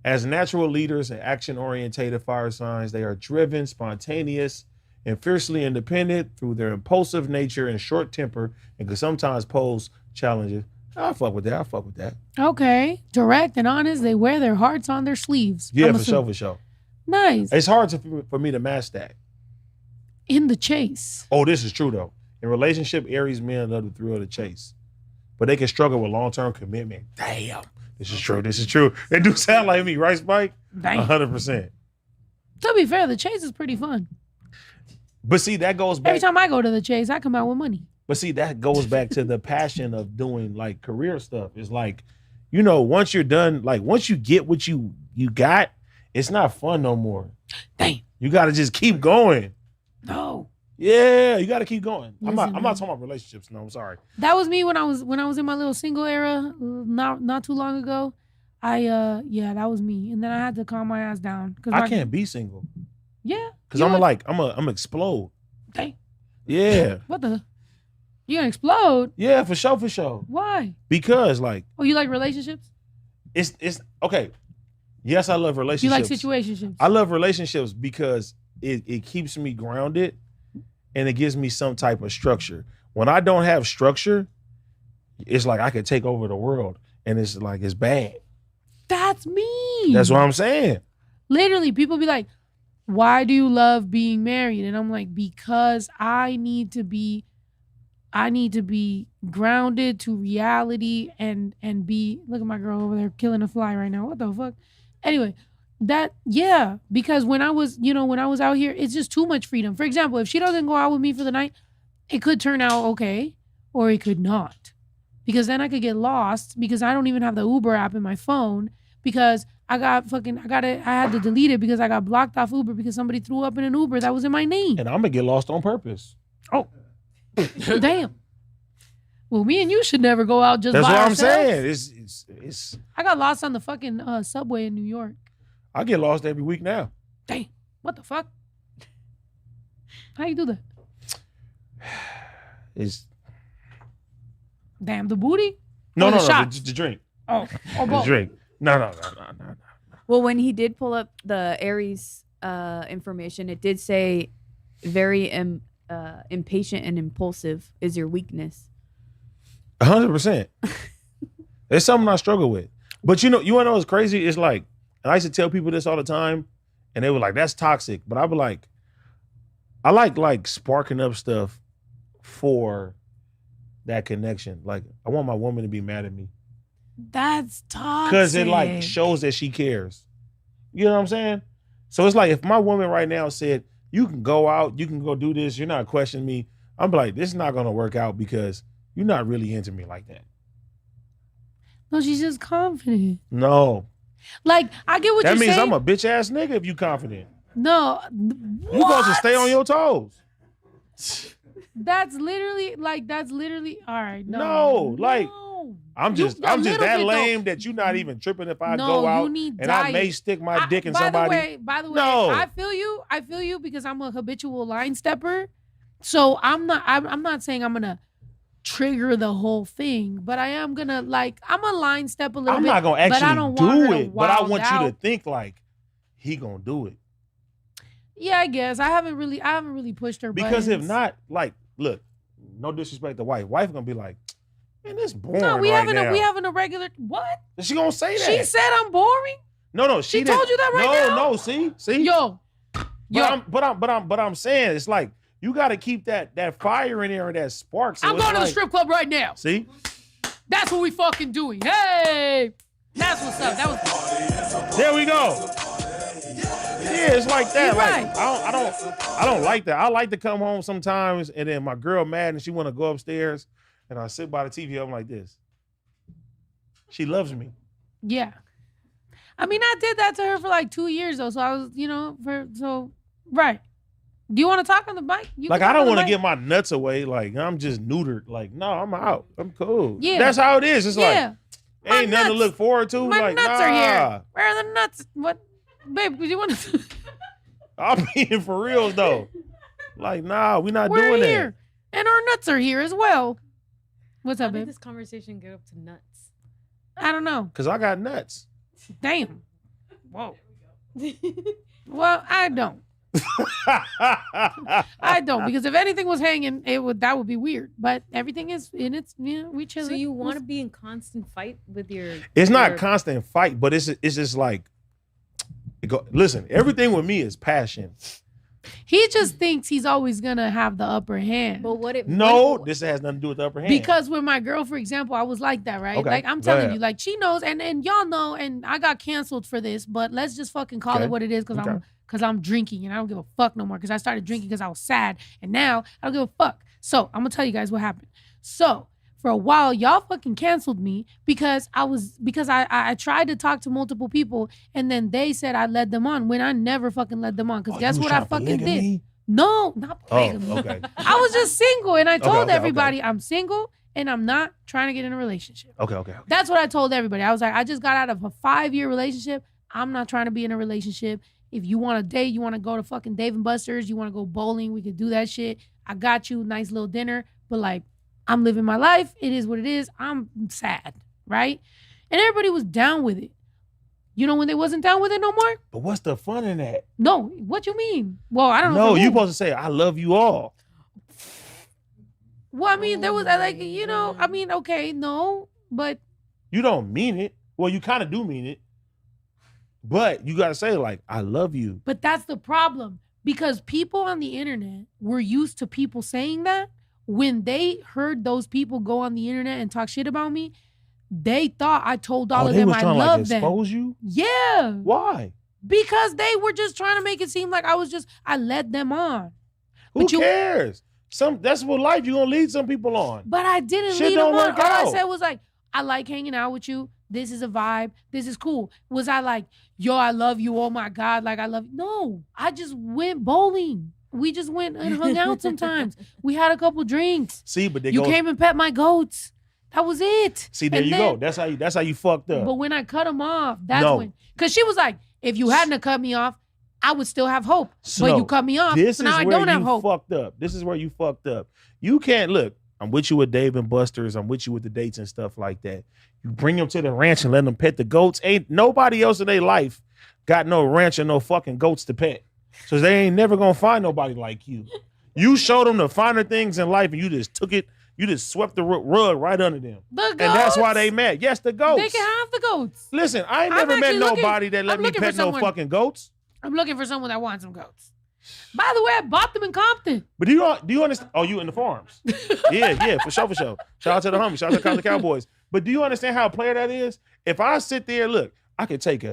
As natural leaders and action-orientated fire signs, they are driven, spontaneous, and fiercely independent through their impulsive nature and short temper, and can sometimes pose challenges. I fuck with that. Okay. Direct and honest. They wear their hearts on their sleeves. Yeah, for sure. Nice. It's hard for me to match that. In the chase. Oh, this is true, though. In relationship, Aries men love the thrill of the chase. But they can struggle with long-term commitment. Damn. This is true. They do sound like me, right, Spike? Damn. 100%. To be fair, the chase is pretty fun. But see, that goes back. Every time I go to the chase, I come out with money. But see, that goes back to the passion of doing like career stuff. It's like, once you're done, like once you get what you got, it's not fun no more. Damn. You got to just keep going. No. Yeah, you got to keep going. Listen, I'm not talking about relationships. No, I'm sorry. That was me when I was in my little single era, not too long ago. That was me, and then I had to calm my ass down because I can't be single. Yeah, because I'm explode. Dang. Yeah. What the? You gonna explode? Yeah, for sure. Why? Because like. Oh, you like relationships? It's okay. Yes, I love relationships. You like situationships? I love relationships because it keeps me grounded and it gives me some type of structure. When I don't have structure, it's like I could take over the world and it's like it's bad. That's me. That's what I'm saying. Literally, people be like, why do you love being married? And I'm like, because I need to be grounded to reality and be, look at my girl over there killing a fly right now. What the fuck? Anyway, because when I was out here, it's just too much freedom. For example, if she doesn't go out with me for the night, it could turn out okay, or it could not. Because then I could get lost because I don't even have the Uber app in my phone because I had to delete it because I got blocked off Uber because somebody threw up in an Uber that was in my name. And I'm gonna get lost on purpose. Oh. Damn. Well, me and you should never go out just by ourselves. That's what I'm saying. It's. I got lost on the fucking subway in New York. I get lost every week now. Damn. What the fuck? How you do that? It's Damn, the booty? no, the the drink. Oh, The both. drink. No. Well, when he did pull up the Aries information, it did say very impatient and impulsive is your weakness. 100%. It's something I struggle with. But you wanna know what's crazy? It's like, and I used to tell people this all the time, and they were like, that's toxic. But I be like, I like sparking up stuff for that connection. Like, I want my woman to be mad at me. That's toxic. Because it like shows that she cares. You know what I'm saying? So it's like, if my woman right now said, you can go out, you can go do this, you're not questioning me, I'm like, this is not gonna work out because you're not really into me like that. No, she's just confident. No. Like, I get what you're saying. That means I'm a bitch ass nigga if you confident. No. You supposed to stay on your toes. That's literally, all right. No, like, no. I'm just that lame that you're not even tripping if I go out and I may stick my dick in somebody. By the way, No. I feel you because I'm a habitual line stepper. So I'm not saying I'm gonna trigger the whole thing, but I am gonna I'm a line step a little bit. I'm not gonna actually but I don't want her do to it, but I wild want out. you to think like he gonna do it. Yeah, I guess I haven't really pushed her Because buttons. if not, like, look, no disrespect to wife gonna be like, man, this boring. No, we right now. having a regular what? She gonna say that? She said I'm boring. No, She told you that right now. No, see, Yo. But I'm saying it's like you got to keep that fire in there and that spark. So I'm going to the strip club right now. See, that's what we fucking doing. Hey, that's what's up. That was. There we go. Yeah, it's like that. You're Like right. I don't like that. I like to come home sometimes and then my girl mad and she want to go upstairs and I sit by the TV. I'm like this. She loves me. Yeah. I mean, I did that to her for like 2 years though. So I was, right. Do you want to talk on the mic? Like, I don't want to get my nuts away. Like, I'm just neutered. Like, no, I'm out. I'm cool. Yeah. That's how it is. It's like, My ain't nothing to look forward to. My like, nuts nah. are here. Where are the nuts? What? Babe, do you want to? I'm being for real, though. Like, nah, we're not We're doing here. that. And our nuts are here as well. What's How up, did babe? this conversation get up to nuts? I don't know. Because I got nuts. Damn. Whoa. Well, I don't. I don't, because if anything was hanging, that would be weird. But everything is in its, we chill. So you want to be in constant fight with your? It's not constant fight, but it's just like, listen, everything with me is passion. He just thinks he's always gonna have the upper hand. But what if? No, this has nothing to do with the upper hand. Because with my girl, for example, I was like that, right? Okay, Like, I'm telling you, like, she knows, and y'all know, and I got canceled for this, but let's just fucking call it what it is, because I'm drinking and I don't give a fuck no more, because I started drinking because I was sad, and now I don't give a fuck. So I'm gonna tell you guys what happened. So for a while, y'all fucking canceled me because I tried to talk to multiple people, and then they said I led them on when I never fucking led them on. Because guess what I fucking did? No, not polygamy. Oh, okay. I was just single, and I told okay. everybody I'm single and I'm not trying to get in a relationship. Okay. That's what I told everybody. I was like, I just got out of a 5-year relationship. I'm not trying to be in a relationship. If you want to date, you want to go to fucking Dave & Buster's, you want to go bowling, we could do that shit. I got you, nice little dinner. But like, I'm living my life. It is what it is. I'm sad, right? And everybody was down with it. You know when they wasn't down with it no more? But what's the fun in that? No, what you mean? Well, I don't know. No, you supposed to say, I love you all. Well, I mean, there was like, I mean, okay, no, but. You don't mean it. Well, you kind of do mean it. But you got to say, like, I love you. But that's the problem. Because people on the internet were used to people saying that. When they heard those people go on the internet and talk shit about me, they thought I told all of them I love them. Expose you? Yeah. Why? Because they were just trying to make it seem like I led them on. Who cares? That's what life you're gonna lead some people on. But I didn't lead them on. All I said was like, I like hanging out with you. This is a vibe. This is cool. Was I like, yo, I love you. Oh my God, like I love you. No, I just went bowling. We just went and hung out sometimes. We had a couple drinks. See, but you came and pet my goats. That was it. See, there you go. That's how you fucked up. But when I cut him off, that's when. Because she was like, if you hadn't have cut me off, I would still have hope. So, but you cut me off, this so now is I where don't have you hope. fucked up. This is where you fucked up. You can't look. I'm with you with Dave and Buster's. I'm with you with the dates and stuff like that. You bring them to the ranch and let them pet the goats. Ain't nobody else in their life got no ranch or no fucking goats to pet. So they ain't never gonna find nobody like you. You showed them the finer things in life and you just took it, you just swept the rug right under them. The goats? And that's why they mad. Yes, the goats. They can have the goats. Listen, I ain't I'm never met actually looking- nobody that let I'm me looking for pet no someone- fucking goats. I'm looking for someone that wants some goats. By the way, I bought them in Compton. But do you understand? Oh, you in the farms? Yeah, for sure. Shout out to the homies. Shout out to the Cowboys. But do you understand how a player that is? If I sit there, look, I could take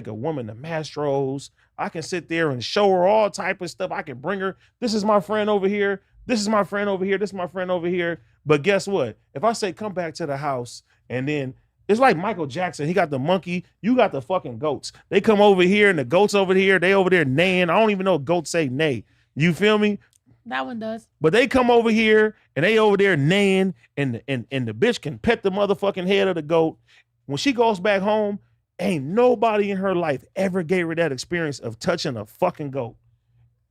a woman to Mastro's. I can sit there and show her all type of stuff. I can bring her. This is my friend over here. This is my friend over here. This is my friend over here. But guess what? If I say come back to the house and then it's like Michael Jackson. He got the monkey. You got the fucking goats. They come over here and the goats over here. They over there neighing. I don't even know if goats say neigh. You feel me? That one does. But they come over here and they over there neighing and the bitch can pet the motherfucking head of the goat. When she goes back home, ain't nobody in her life ever gave her that experience of touching a fucking goat.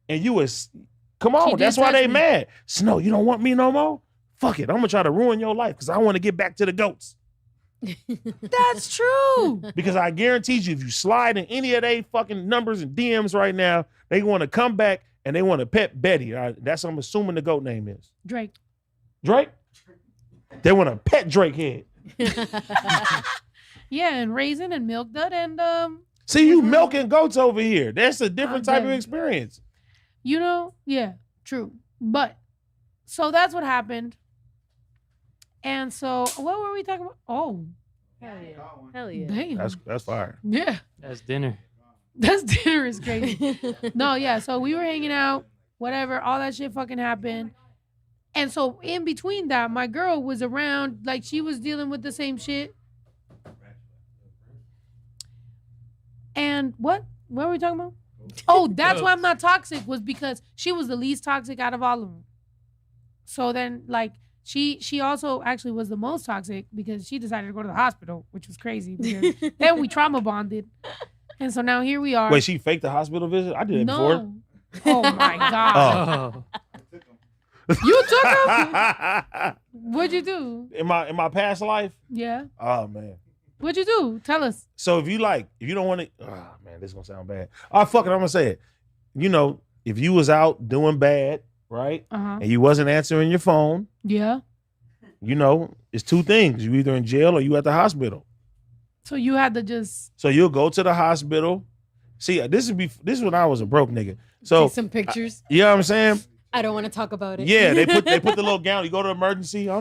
And you was, come on, that's why they mad. Snow, you don't want me no more? Fuck it. I'm gonna try to ruin your life because I want to get back to the goats. That's true. Because I guarantee you, if you slide in any of they fucking numbers and DMs right now, they want to come back and they want to pet Betty. That's what I'm assuming the goat name is. Drake. Drake? They want to pet Drake head. Yeah, and raisin and milk dud and See, you milking goats over here. That's a different type of bet. experience. You know, yeah, true. But so that's what happened. And so what were we talking about? Oh, Hell yeah. Hell yeah. damn. That's fire. Yeah. That's dinner. That's dinner is crazy. No, yeah. So we were hanging out, whatever, all that shit fucking happened. And so in between that, my girl was around, like she was dealing with the same shit. And what were we talking about? Oh, that's why I'm not toxic, was because she was the least toxic out of all of them. So then, like, she also actually was the most toxic because she decided to go to the hospital, which was crazy because then we trauma bonded. And so now here we are. Wait, she faked the hospital visit? I did it before. Oh my God. Oh. You took him? What'd you do? In my past life? Yeah. Oh man. What'd you do? Tell us. So if you don't want to, oh man, this is gonna sound bad. Oh fuck it, I'm gonna say it. You know, if you was out doing bad, right? Uh-huh. And you wasn't answering your phone, Yeah. you know, it's two things. You either in jail or you at the hospital. So you had to just So you'll go to the hospital. See, this is when I was a broke nigga. So Take some pictures. you know what I'm saying? I don't want to talk about it. Yeah, they put the little gown. You go to emergency. I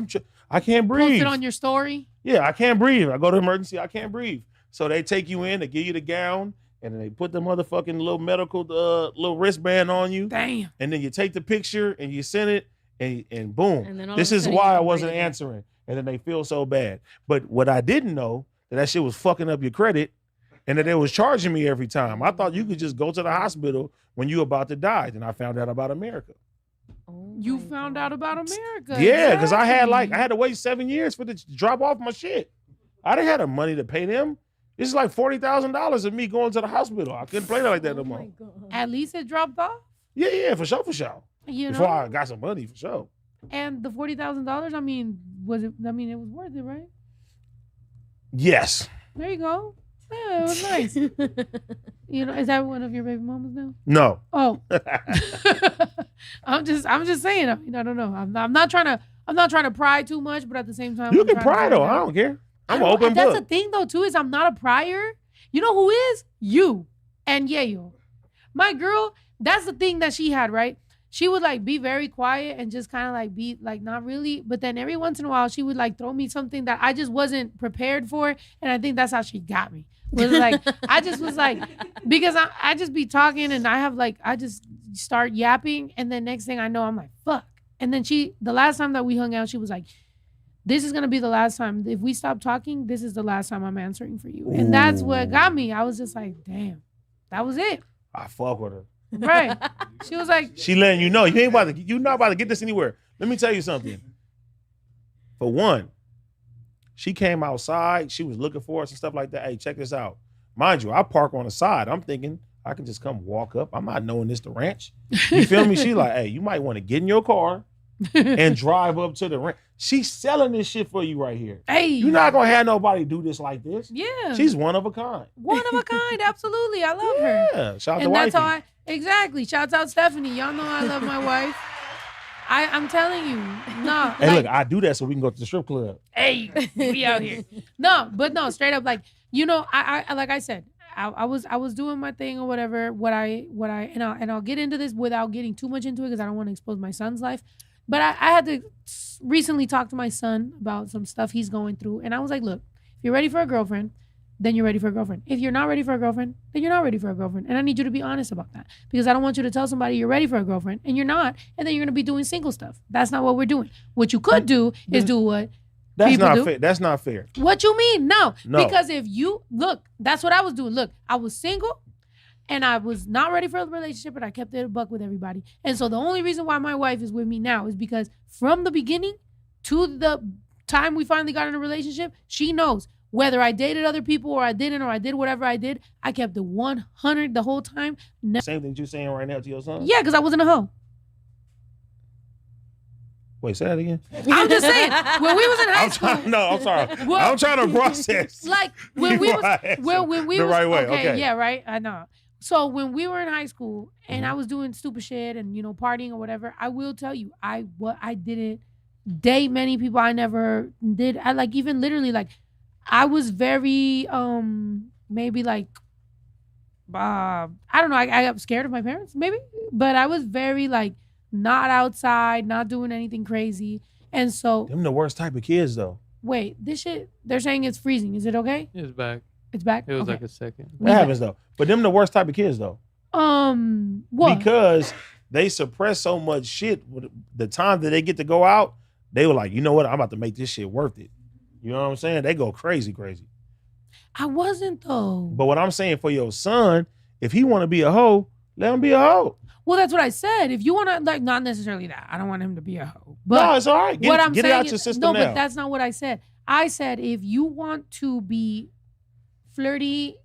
can't post breathe. it on your story. Yeah, I can't breathe. I go to emergency. I can't breathe. So they take you in. They give you the gown, and then they put the motherfucking little medical little wristband on you. Damn. And then you take the picture and you send it, and boom. And then all This of a is sudden why you I can wasn't breathe. answering. And then they feel so bad. But what I didn't know that shit was fucking up your credit, and that they was charging me every time. I thought you could just go to the hospital when you about to die. Then I found out about America. Oh You my found God. out about America. Yeah, because I Exactly. had to wait 7 years for the to drop off my shit. I didn't have the money to pay them. This is like $40,000 of me going to the hospital. I couldn't play like that no Oh more. my God. At least it dropped off. Yeah, for sure. You Before know. I got some money, for sure. And the $40,000. I mean, was it? I mean, it was worth it, right? Yes. There you go. Yeah, it was nice. You know, is that one of your baby mamas now? No. Oh, I'm just saying. I mean, I don't know. I'm not trying to pry too much, but at the same time, You I'm can trying to pry find though. out. I don't care. I'm an I don't- open That's book. the thing though too, is I'm not a prior. You know who is? You and Yayo. My girl, that's the thing that she had, right? She would like be very quiet and just kind of like be like not really, but then every once in a while she would like throw me something that I just wasn't prepared for, and I think that's how she got me. Was like I just was like, because I just be talking and I have like I just start yapping, and then next thing I know I'm like fuck, and then the last time that we hung out she was like, this is gonna be the last time. If we stop talking, this is the last time I'm answering for you. And that's what got me. I was just like, damn, that was it. I fuck with her. Right. She was like, She letting you know you're not about to get this anywhere. Let me tell you something. For one, she came outside. She was looking for us and stuff like that. Hey, check this out. Mind you, I park on the side. I'm thinking, I can just come walk up. I'm not knowing this the ranch. You feel me? She like, hey, you might want to get in your car and drive up to the ranch. She's selling this shit for you right here. Hey, you're not gonna have nobody do this like this. Yeah, she's one of a kind. One of a kind, absolutely. I love her. Yeah, shout out and to that's wifey. how exactly. Shouts out Stephanie. Y'all know I love my wife. I'm telling you, no. Hey, look, I do that so we can go to the strip club. Hey, we out here. No, straight up, like, you know, I like I said, I was doing my thing or whatever. And I'll get into this without getting too much into it because I don't want to expose my son's life. But I had to recently talk to my son about some stuff he's going through, and I was like, look, if you're ready for a girlfriend, then you're ready for a girlfriend. If you're not ready for a girlfriend, then you're not ready for a girlfriend. And I need you to be honest about that because I don't want you to tell somebody you're ready for a girlfriend and you're not, and then you're gonna be doing single stuff. That's not what we're doing. What you could do is do what that's people not do. fair. That's not fair. What you mean? No. No. Because if you look, that's what I was doing. Look, I was single and I was not ready for a relationship, and I kept it a buck with everybody. And so the only reason why my wife is with me now is because from the beginning to the time we finally got in a relationship, she knows whether I dated other people or I didn't, or I did whatever I did, I kept it 100 the whole time. Same thing you're saying right now to your son? Yeah, because I wasn't a hoe. Wait, say that again. I'm just saying, when we was in high school. I'm sorry. Well, I'm trying to process. Like when we was, when we the was, right way. okay, yeah, right. I know. So when we were in high school and I was doing stupid shit and partying or whatever, I will tell you, I didn't date many people. I never did. I like even literally like I was very maybe like I don't know. I got scared of my parents maybe, but I was very like not outside, not doing anything crazy, and so them the worst type of kids though. Wait, this shit they're saying it's freezing. Is it okay? It's back. It's back. It was okay. like a second. That happens though. But them the worst type of kids though. What? Because they suppress so much shit. The time that they get to go out, they were like, you know what? I'm about to make this shit worth it. You know what I'm saying? They go crazy. I wasn't though. But what I'm saying for your son, if he want to be a hoe, let him be a hoe. Well, that's what I said. If you want to, like, not necessarily that. I don't want him to be a hoe. But no, it's all right. Get it out your system no, now. but that's not what I said. I said if you want to be flirty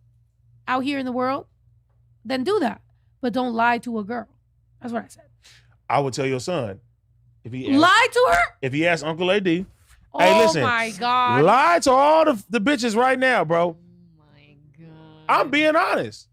out here in the world, then do that. But don't lie to a girl. That's what I said. I would tell your son, if he lie to her? If he asks Uncle AD, hey, oh listen, my God. lie to all the bitches right now, bro. Oh my God. I'm being honest.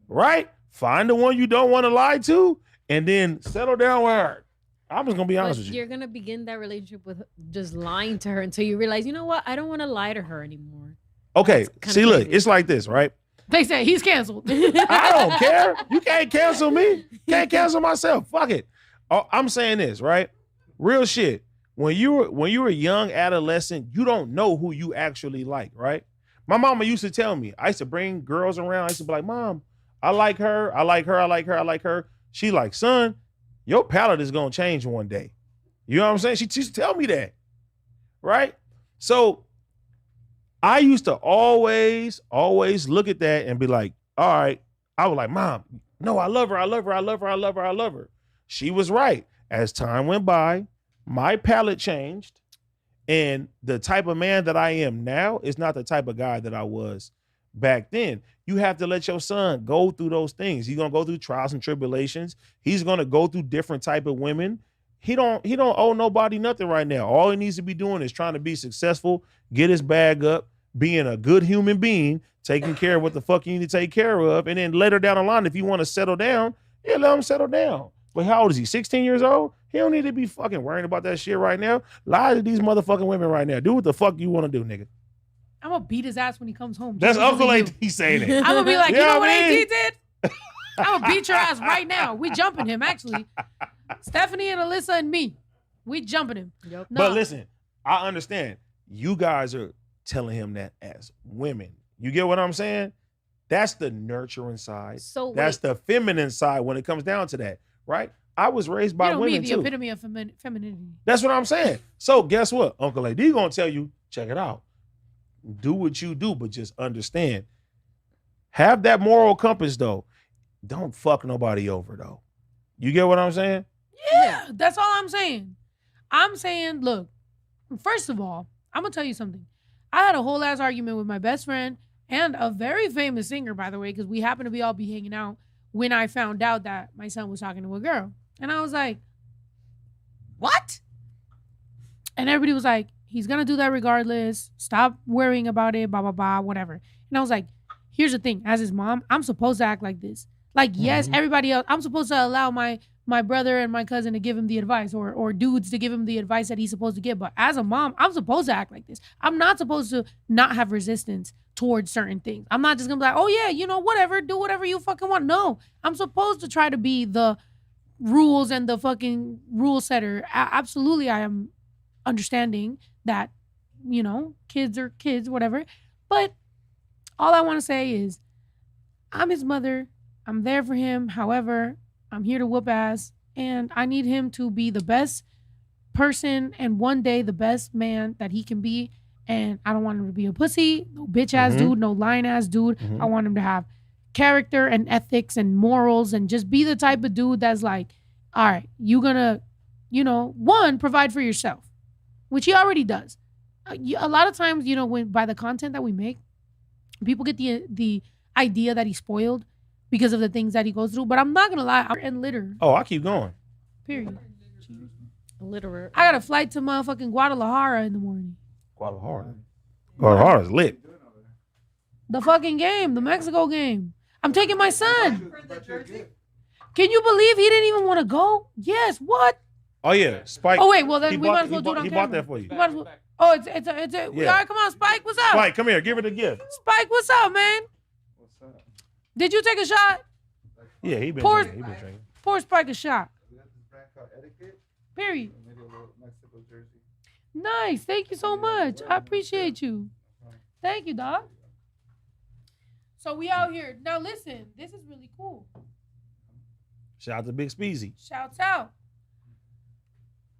Right? Find the one you don't want to lie to and then settle down with her. I'm just going to be honest with you. You're going to begin that relationship with just lying to her until you realize, you know what? I don't want to lie to her anymore. Okay, see, look, it's like this, right? They say he's canceled. I don't care. You can't cancel me. Can't cancel myself. Fuck it. I'm saying this, right? Real shit. When you were a young adolescent, you don't know who you actually like, right? My mama used to tell me, I used to bring girls around. I used to be like, Mom, I like her. I like her. I like her. I like her. She like, son, your palate is going to change one day. You know what I'm saying? She used to tell me that, right? So I used to always look at that and be like, all right. I was like, Mom, no, I love her. I love her. I love her. I love her. I love her. She was right. As time went by, my palate changed. And the type of man that I am now is not the type of guy that I was back then. You have to let your son go through those things. He's going to go through trials and tribulations. He's going to go through different type of women. He don't owe nobody nothing right now. All he needs to be doing is trying to be successful, get his bag up, being a good human being, taking care of what the fuck you need to take care of. And then later down the line, if you want to settle down, yeah, let him settle down. But how old is he? 16 years old? He don't need to be fucking worrying about that shit right now. Lie to these motherfucking women right now. Do what the fuck you want to do, nigga. I'm going to beat his ass when he comes home. That's Uncle AD saying it. I'm going to be like, you know what I mean? AD did? I'm going to beat your ass right now. We jumping him, actually. Stephanie and Alyssa and me. We jumping him. Yep. No. But listen, I understand. You guys are telling him that as women. You get what I'm saying? That's the nurturing side. So that's the feminine side when it comes down to that, right? I was raised by women the too. epitome of femininity. That's what I'm saying. So guess what? Uncle AD gonna tell you, check it out. Do what you do, but just understand. Have that moral compass though. Don't fuck nobody over though. You get what I'm saying? Yeah, that's all I'm saying. I'm saying, look, first of all, I'm gonna tell you something. I had a whole ass argument with my best friend and a very famous singer, by the way, because we happened to be all hanging out when I found out that my son was talking to a girl. And I was like, what? And everybody was like, he's going to do that regardless. Stop worrying about it, blah, blah, blah, whatever. And I was like, here's the thing. As his mom, I'm supposed to act like this. Like, yes, everybody else, I'm supposed to allow my brother and my cousin to give him the advice or dudes to give him the advice that he's supposed to give. But as a mom, I'm supposed to act like this. I'm not supposed to not have resistance towards certain things. I'm not just going to be like, oh, yeah, you know, whatever, do whatever you fucking want. No, I'm supposed to try to be the rules and the fucking rule setter. Absolutely, I am understanding that, you know, kids are kids, whatever. But all I want to say is I'm his mother. I'm there for him. However, I'm here to whoop ass, and I need him to be the best person and one day the best man that he can be. And I don't want him to be a pussy, no bitch ass dude, no lying ass dude. I want him to have character and ethics and morals and just be the type of dude that's like, all right, you gonna, you know, one, provide for yourself, which he already does. A lot of times, you know, when by the content that we make, people get the idea that he's spoiled because of the things that he goes through. But I'm not gonna lie, and litter. Oh, I keep going. Period. Literal. I got a flight to motherfucking Guadalajara in the morning. Guadalajara's lit. The fucking game, the Mexico game. I'm taking my son. Can you believe he didn't even want to go? Yes. What? Oh yeah, Spike. Oh wait, well then we might as well do it on He camera. bought that for you. We might as well. Oh, it's a. Yeah. All right, come on, Spike. What's up? Spike, come here. Give her the gift. Spike, what's up, man? What's up? Did you take a shot? Yeah, he been Pour- drinking. He been drinking. Pour Spike a shot. We got this brand called Etiquette. Period. I made a little Mexico jersey. Nice. Thank you so much. I appreciate you. Thank you, dog. So we out here. Now listen, this is really cool. Shout out to Big Speezy. Shouts out.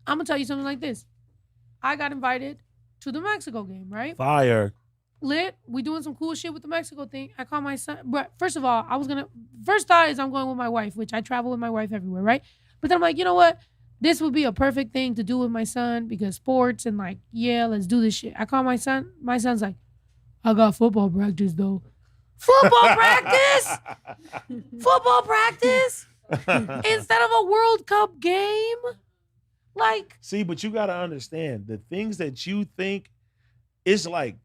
I'm going to tell you something like this. I got invited to the Mexico game, right? Fire. Lit. We doing some cool shit with the Mexico thing. I called my son. But first of all, first thought is I'm going with my wife, which I travel with my wife everywhere, right? But then I'm like, you know what? This would be a perfect thing to do with my son because sports and like, yeah, let's do this shit. I call my son. My son's like, I got football practice though. Football practice? Football practice? Instead of a World Cup game? Like. See, but you got to understand the things that you think is like,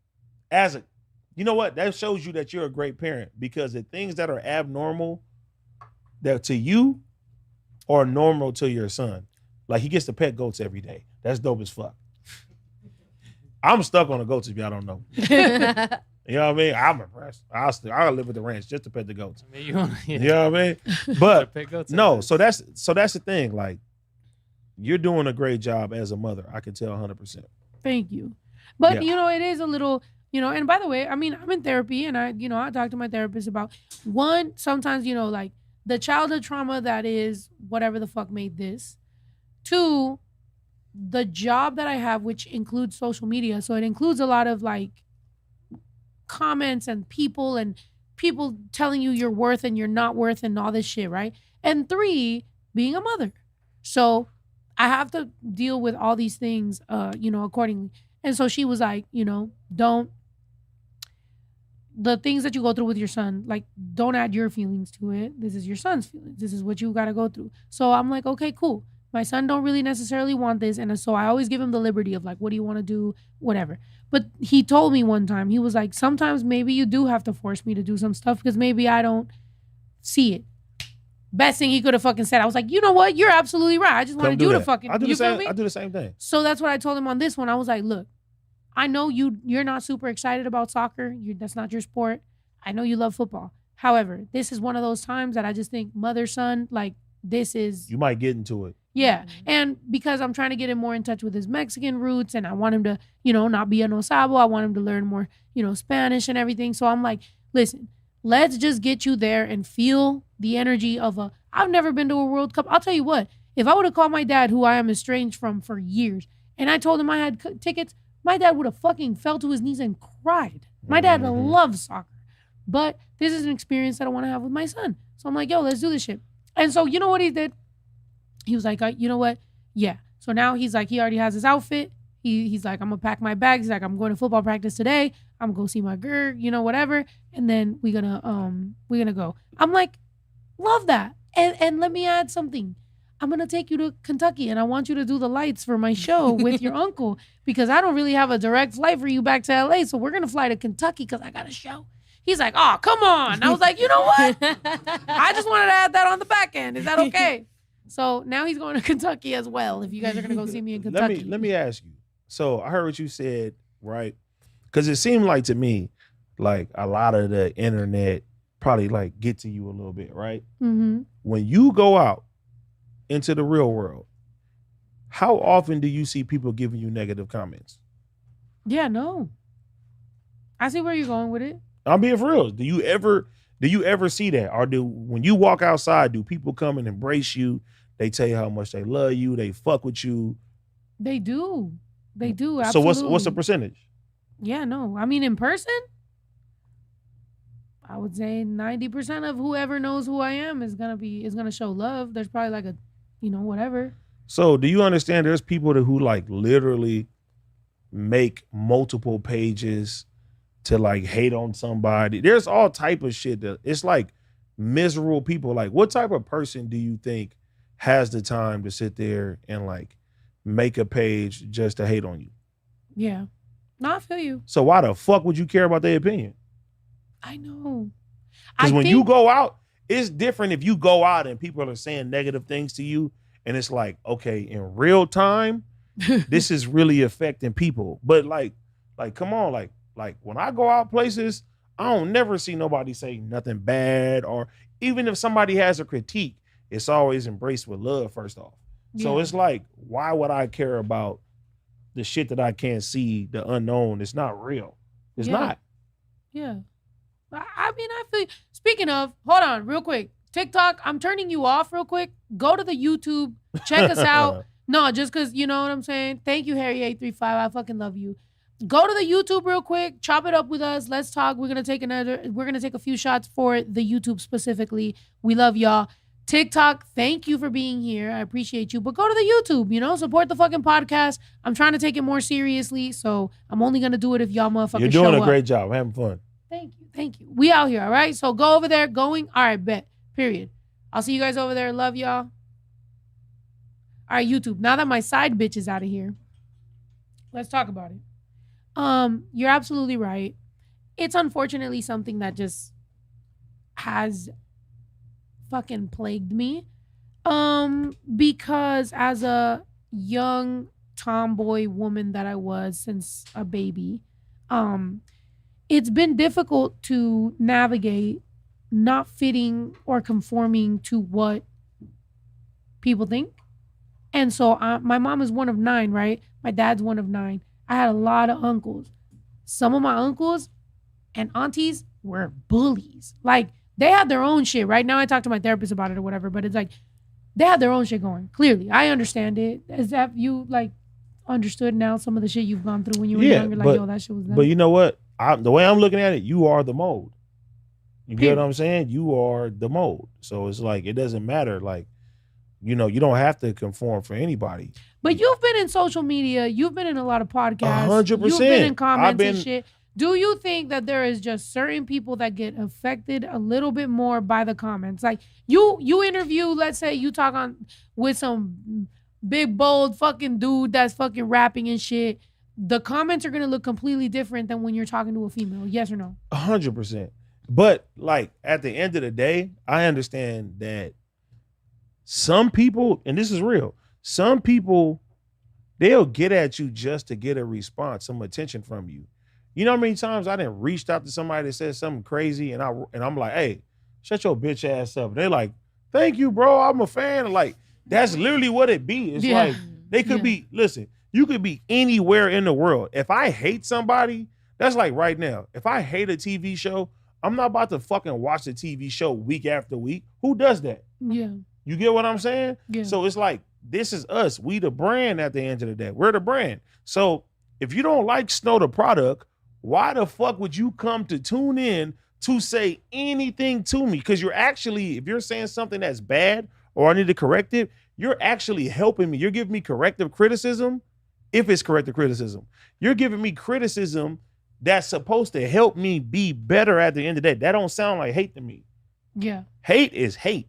you know what? That shows you that you're a great parent because the things that are abnormal that to you are normal to your son. Like he gets to pet goats every day. That's dope as fuck. I'm stuck on the goats if y'all don't know. You know what I mean? I'm impressed. I'll live with the ranch just to pet the goats. I mean, You know what I mean? But Pet goats no, are- so that's the thing. Like you're doing a great job as a mother. I can tell 100%. Thank you. But, Yeah. you know, it is a little, you know, and by the way, I mean, I'm in therapy and I talk to my therapist about one, sometimes, you know, like the childhood trauma that is whatever the fuck made this. Two, the job that I have, which includes social media. So it includes a lot of like comments and people telling you you're worth and you're not worth and all this shit, right? And three, being a mother. So I have to deal with all these things, you know, accordingly. And so she was like, you know, the things that you go through with your son, like, don't add your feelings to it. This is your son's feelings. This is what you got to go through. So I'm like, okay, cool. My son don't really necessarily want this. And so I always give him the liberty of like, what do you want to do? Whatever. But he told me one time, he was like, sometimes maybe you do have to force me to do some stuff because maybe I don't see it. Best thing he could have fucking said. I was like, you know what? You're absolutely right. I just wanted you to fucking, I do you the feel same. me? I do the same thing. So that's what I told him on this one. I was like, look, I know you're not super excited about soccer. That's not your sport. I know you love football. However, this is one of those times that I just think mother, son, like this is. You might get into it. Yeah. And because I'm trying to get him more in touch with his Mexican roots and I want him to, you know, not be a no sabo. I want him to learn more, you know, Spanish and everything. So I'm like, listen, let's just get you there and feel the energy of I've never been to a World Cup. I'll tell you what, if I would have called my dad, who I am estranged from for years, and I told him I had tickets, my dad would have fucking fell to his knees and cried. My dad loves soccer. But this is an experience that I want to have with my son. So I'm like, yo, let's do this shit. And so you know what he did? He was like, you know what? Yeah. So now he's like, he already has his outfit. He's like, I'm gonna pack my bags. He's like, I'm going to football practice today. I'm gonna go see my girl, whatever. And then we're gonna go. I'm like, love that. And let me add something. I'm gonna take you to Kentucky and I want you to do the lights for my show with your uncle because I don't really have a direct flight for you back to LA. So we're gonna fly to Kentucky because I got a show. He's like, oh, come on. I was like, you know what? I just wanted to add that on the back end. Is that okay? So now he's going to Kentucky as well. If you guys are gonna go see me in Kentucky. Let me ask you. So I heard what you said, right? Because it seemed like to me, like a lot of the internet probably like get to you a little bit, right? Mm-hmm. When you go out into the real world, how often do you see people giving you negative comments? Yeah, no. I see where you're going with it. I'm being for real. Do you ever see that? Or when you walk outside, do people come and embrace you? They tell you how much they love you. They fuck with you. They do. They do. Absolutely. So what's the percentage? Yeah, no. I mean, in person, I would say 90% of whoever knows who I am is gonna show love. There's probably like a, whatever. So do you understand? There's people who like literally make multiple pages to like hate on somebody. There's all type of shit that it's like miserable people. Like, what type of person do you think has the time to sit there and like make a page just to hate on you? Yeah. No, I feel you. So why the fuck would you care about their opinion? I know. Because when you go out, it's different if you go out and people are saying negative things to you and it's like, okay, in real time, this is really affecting people. But like, come on, like when I go out places, I don't never see nobody say nothing bad, or even if somebody has a critique, it's always embraced with love first off. So it's like, why would I care about the shit that I can't see, the unknown? It's not real. It's not. Yeah. I mean, I feel. Speaking of, hold on, real quick. TikTok, I'm turning you off real quick. Go to the YouTube, check us out. No, just because, you know what I'm saying? Thank you, Harry835. I fucking love you. Go to the YouTube real quick. Chop it up with us. Let's talk. We're gonna take a few shots for the YouTube specifically. We love y'all. TikTok, thank you for being here. I appreciate you. But go to the YouTube, support the fucking podcast. I'm trying to take it more seriously, so I'm only gonna do it if y'all motherfuckers show up. You're doing a great job. I'm having fun. Thank you. We out here, all right? So go over there, all right, bet. Period. I'll see you guys over there. Love y'all. All right, YouTube. Now that my side bitch is out of here, let's talk about it. You're absolutely right. It's unfortunately something that just has fucking plagued me. Because as a young tomboy woman that I was since a baby, it's been difficult to navigate not fitting or conforming to what people think. And so my mom is one of 9, right? My dad's one of 9. I had a lot of uncles. Some of my uncles and aunties were bullies. Like, they had their own shit. Right now I talk to my therapist about it or whatever, but it's like they had their own shit going. Clearly, I understand it. Is that you like understood now some of the shit you've gone through when you were younger? Like, yo, that shit was done. But you know what? The way I'm looking at it, you are the mold. You get what I'm saying? You are the mold. So it's like, it doesn't matter. Like, you don't have to conform for anybody. But you've been in social media. You've been in a lot of podcasts. 100%. You've been in comments and shit. Do you think that there is just certain people that get affected a little bit more by the comments? Like, you interview, let's say you talk with some big, bold fucking dude that's fucking rapping and shit. The comments are going to look completely different than when you're talking to a female. Yes or no? 100%. But like, at the end of the day, I understand that some people, and this is real, some people, they'll get at you just to get a response, some attention from you. You know how many times I done reached out to somebody that said something crazy and I'm like, hey, shut your bitch ass up. And they're like, thank you, bro. I'm a fan. Like, that's literally what it be. It's like, they could be, listen, you could be anywhere in the world. If I hate somebody, that's like right now. If I hate a TV show, I'm not about to fucking watch the TV show week after week. Who does that? Yeah. You get what I'm saying? Yeah. So it's like, this is us. We the brand at the end of the day. We're the brand. So if you don't like Snow the product, why the fuck would you come to tune in to say anything to me? Because you're actually, if you're saying something that's bad or I need to correct it, you're actually helping me. You're giving me corrective criticism. if it's corrective criticism. You're giving me criticism that's supposed to help me be better at the end of the day. That don't sound like hate to me. Yeah. Hate is hate.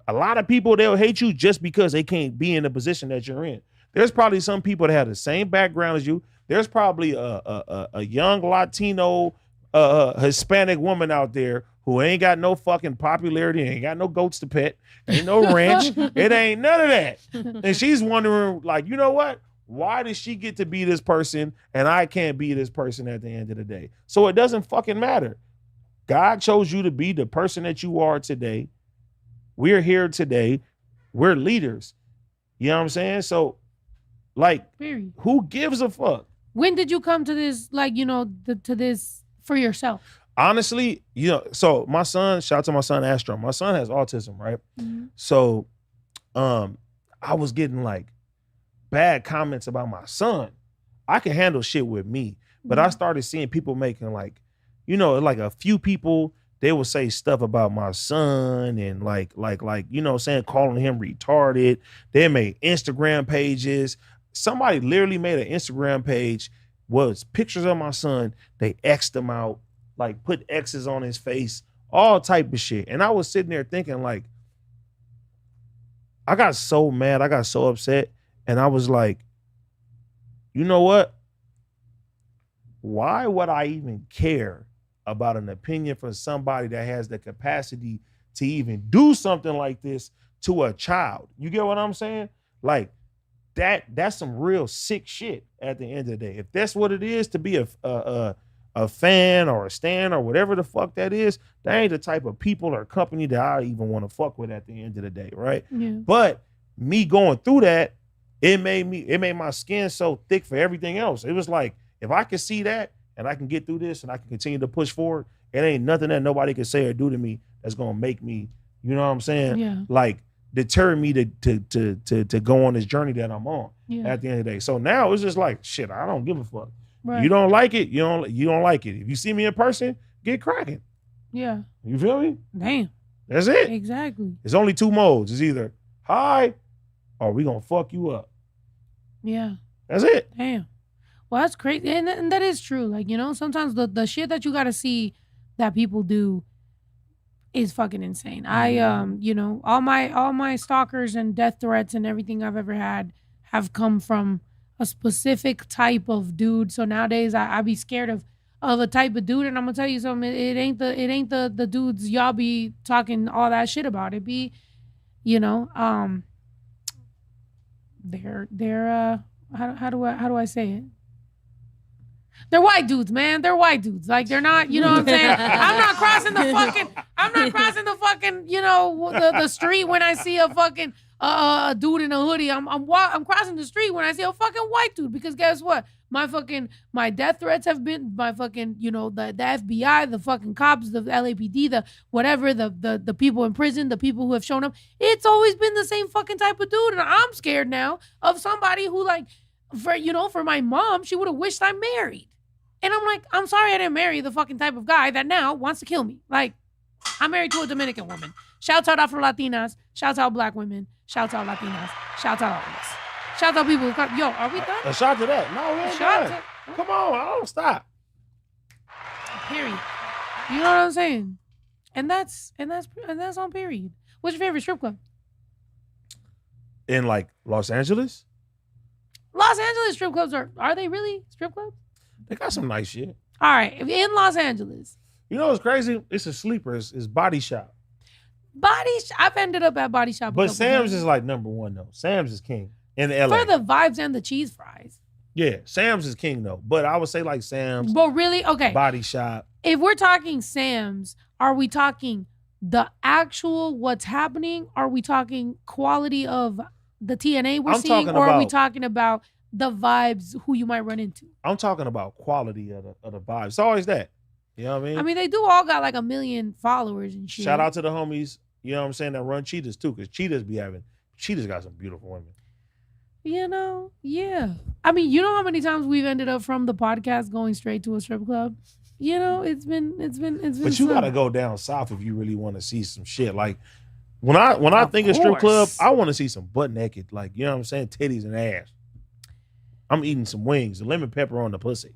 A lot of people, they'll hate you just because they can't be in the position that you're in. There's probably some people that have the same background as you. There's probably a young Latino, Hispanic woman out there who ain't got no fucking popularity, ain't got no goats to pet, ain't no ranch. It ain't none of that. And she's wondering, like, you know what? Why does she get to be this person and I can't be this person at the end of the day? So it doesn't fucking matter. God chose you to be the person that you are today. We're here today. We're leaders. You know what I'm saying? So, like, Period. Who gives a fuck? When did you come to this, like, you know, to this for yourself? Honestly, you know, so my son, shout out to my son Astro. My son has autism, right? Mm-hmm. So I was getting like bad comments about my son. I can handle shit with me, but I started seeing people making like, you know, like a few people, they would say stuff about my son and like, you know, saying, calling him retarded. They made Instagram pages. Somebody literally made an Instagram page, was pictures of my son. They X'd him out, like put X's on his face, all type of shit. And I was sitting there thinking like, I got so mad. I got so upset. And I was like, you know what? Why would I even care about an opinion from somebody that has the capacity to even do something like this to a child? You get what I'm saying? Like, that's some real sick shit at the end of the day. If that's what it is to be a fan or a stan or whatever the fuck that is, that ain't the type of people or company that I even want to fuck with at the end of the day, right? Yeah. But me going through that, it made my skin so thick for everything else. It was like, if I can see that and I can get through this and I can continue to push forward, it ain't nothing that nobody can say or do to me that's gonna make me, you know what I'm saying? Yeah. Like, deter me to go on this journey that I'm on at the end of the day. So now it's just like, shit, I don't give a fuck. Right. You don't like it, you don't like it. If you see me in person, get cracking. Yeah. You feel me? Damn. That's it. Exactly. It's only two modes. It's either hi or we gonna fuck you up. Yeah. That's it. Damn. Well, that's crazy. And that is true. Like, you know, sometimes the shit that you gotta see that people do is fucking insane. I you know, all my stalkers and death threats and everything I've ever had have come from a specific type of dude. So nowadays I be scared of a type of dude, and I'm gonna tell you something, it ain't the dudes y'all be talking all that shit about. It be, you know, they're how do I say it? They're white dudes, man. They're white dudes. Like, they're not, you know what I'm saying? I'm not crossing the fucking, you know, the street when I see a fucking dude in a hoodie. I'm crossing the street when I see a fucking white dude, because guess what? My death threats have been my fucking, you know, the FBI, the fucking cops, the LAPD, the whatever, the people in prison, the people who have shown up. It's always been the same fucking type of dude. And I'm scared now of somebody who, like, for my mom, she would have wished I married. And I'm like, I'm sorry I didn't marry the fucking type of guy that now wants to kill me. Like, I'm married to a Dominican woman. Shouts out Afro Latinas. Shouts out Black women. Shouts out Latinas. Shouts out all of us. Shouts out people who come. Yo, are we done? A shot to that. No, we ain't done. Come on, I don't stop. Period. You know what I'm saying? And that's on period. What's your favorite strip club? In like Los Angeles? Los Angeles strip clubs are they really strip clubs? They got some nice shit. All right, in Los Angeles. You know what's crazy? It's a sleeper. It's Body Shop. I've ended up at Body Shop. But Sam's is like number one though. Sam's is king in LA. For the vibes and the cheese fries. Yeah, Sam's is king though. But I would say like Sam's. But really, okay. Body Shop. If we're talking Sam's, are we talking the actual what's happening? Are we talking quality of the TNA we're seeing? Or are we talking about the vibes, who you might run into? I'm talking about quality of the vibes. It's always that. You know what I mean? I mean, they do all got like 1 million followers and shit. Shout out to the homies, you know what I'm saying, that run Cheetahs too, because Cheetahs got some beautiful women. You know, yeah. I mean, you know how many times we've ended up from the podcast going straight to a strip club? You know, it's been. But you gotta go down south if you really want to see some shit. Like when I think of strip club, I want to see some butt naked, like, you know what I'm saying, titties and ass. I'm eating some wings. The lemon pepper on the pussy.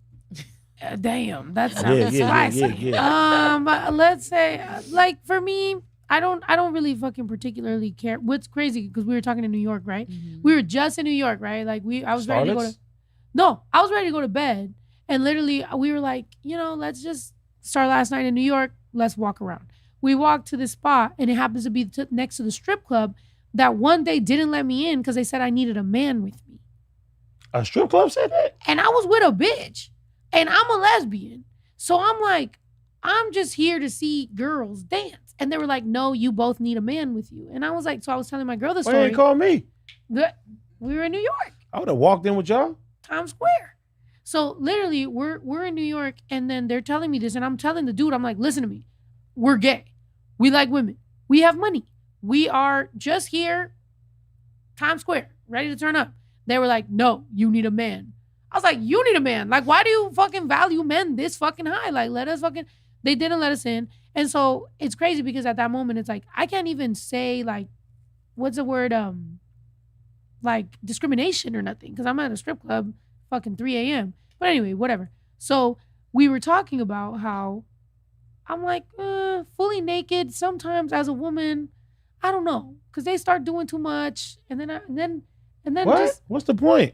Damn, that sounds Yeah. spicy. But let's say, like for me, I don't really fucking particularly care. What's crazy because we were talking in New York, right? Mhm. We were just in New York, right? Like I was ready to go to. Starlets? No, I was ready to go to bed, and literally we were like, let's just start last night in New York. Let's walk around. We walked to this spot, and it happens to be next to the strip club. That one day didn't let me in because they said I needed a man with me. A strip club said that? And I was with a bitch. And I'm a lesbian. So I'm like, I'm just here to see girls dance. And they were like, no, you both need a man with you. And I was like, so I was telling my girl the Why story. you ain't call me? We were in New York, I would have walked in with y'all. Times Square. So literally, we're in New York, and then they're telling me this, and I'm telling the dude, I'm like, listen to me. We're gay. We like women. We have money. We are just here, Times Square, ready to turn up. They were like, no, you need a man. I was like, you need a man. Like, why do you fucking value men this fucking high? Like, they didn't let us in. And so it's crazy because at that moment, it's like, I can't even say like, what's the word? Like discrimination or nothing. Cause I'm at a strip club, fucking 3 a.m. But anyway, whatever. So we were talking about how I'm like, fully naked sometimes as a woman, I don't know. Cause they start doing too much. And then What? just What's the point?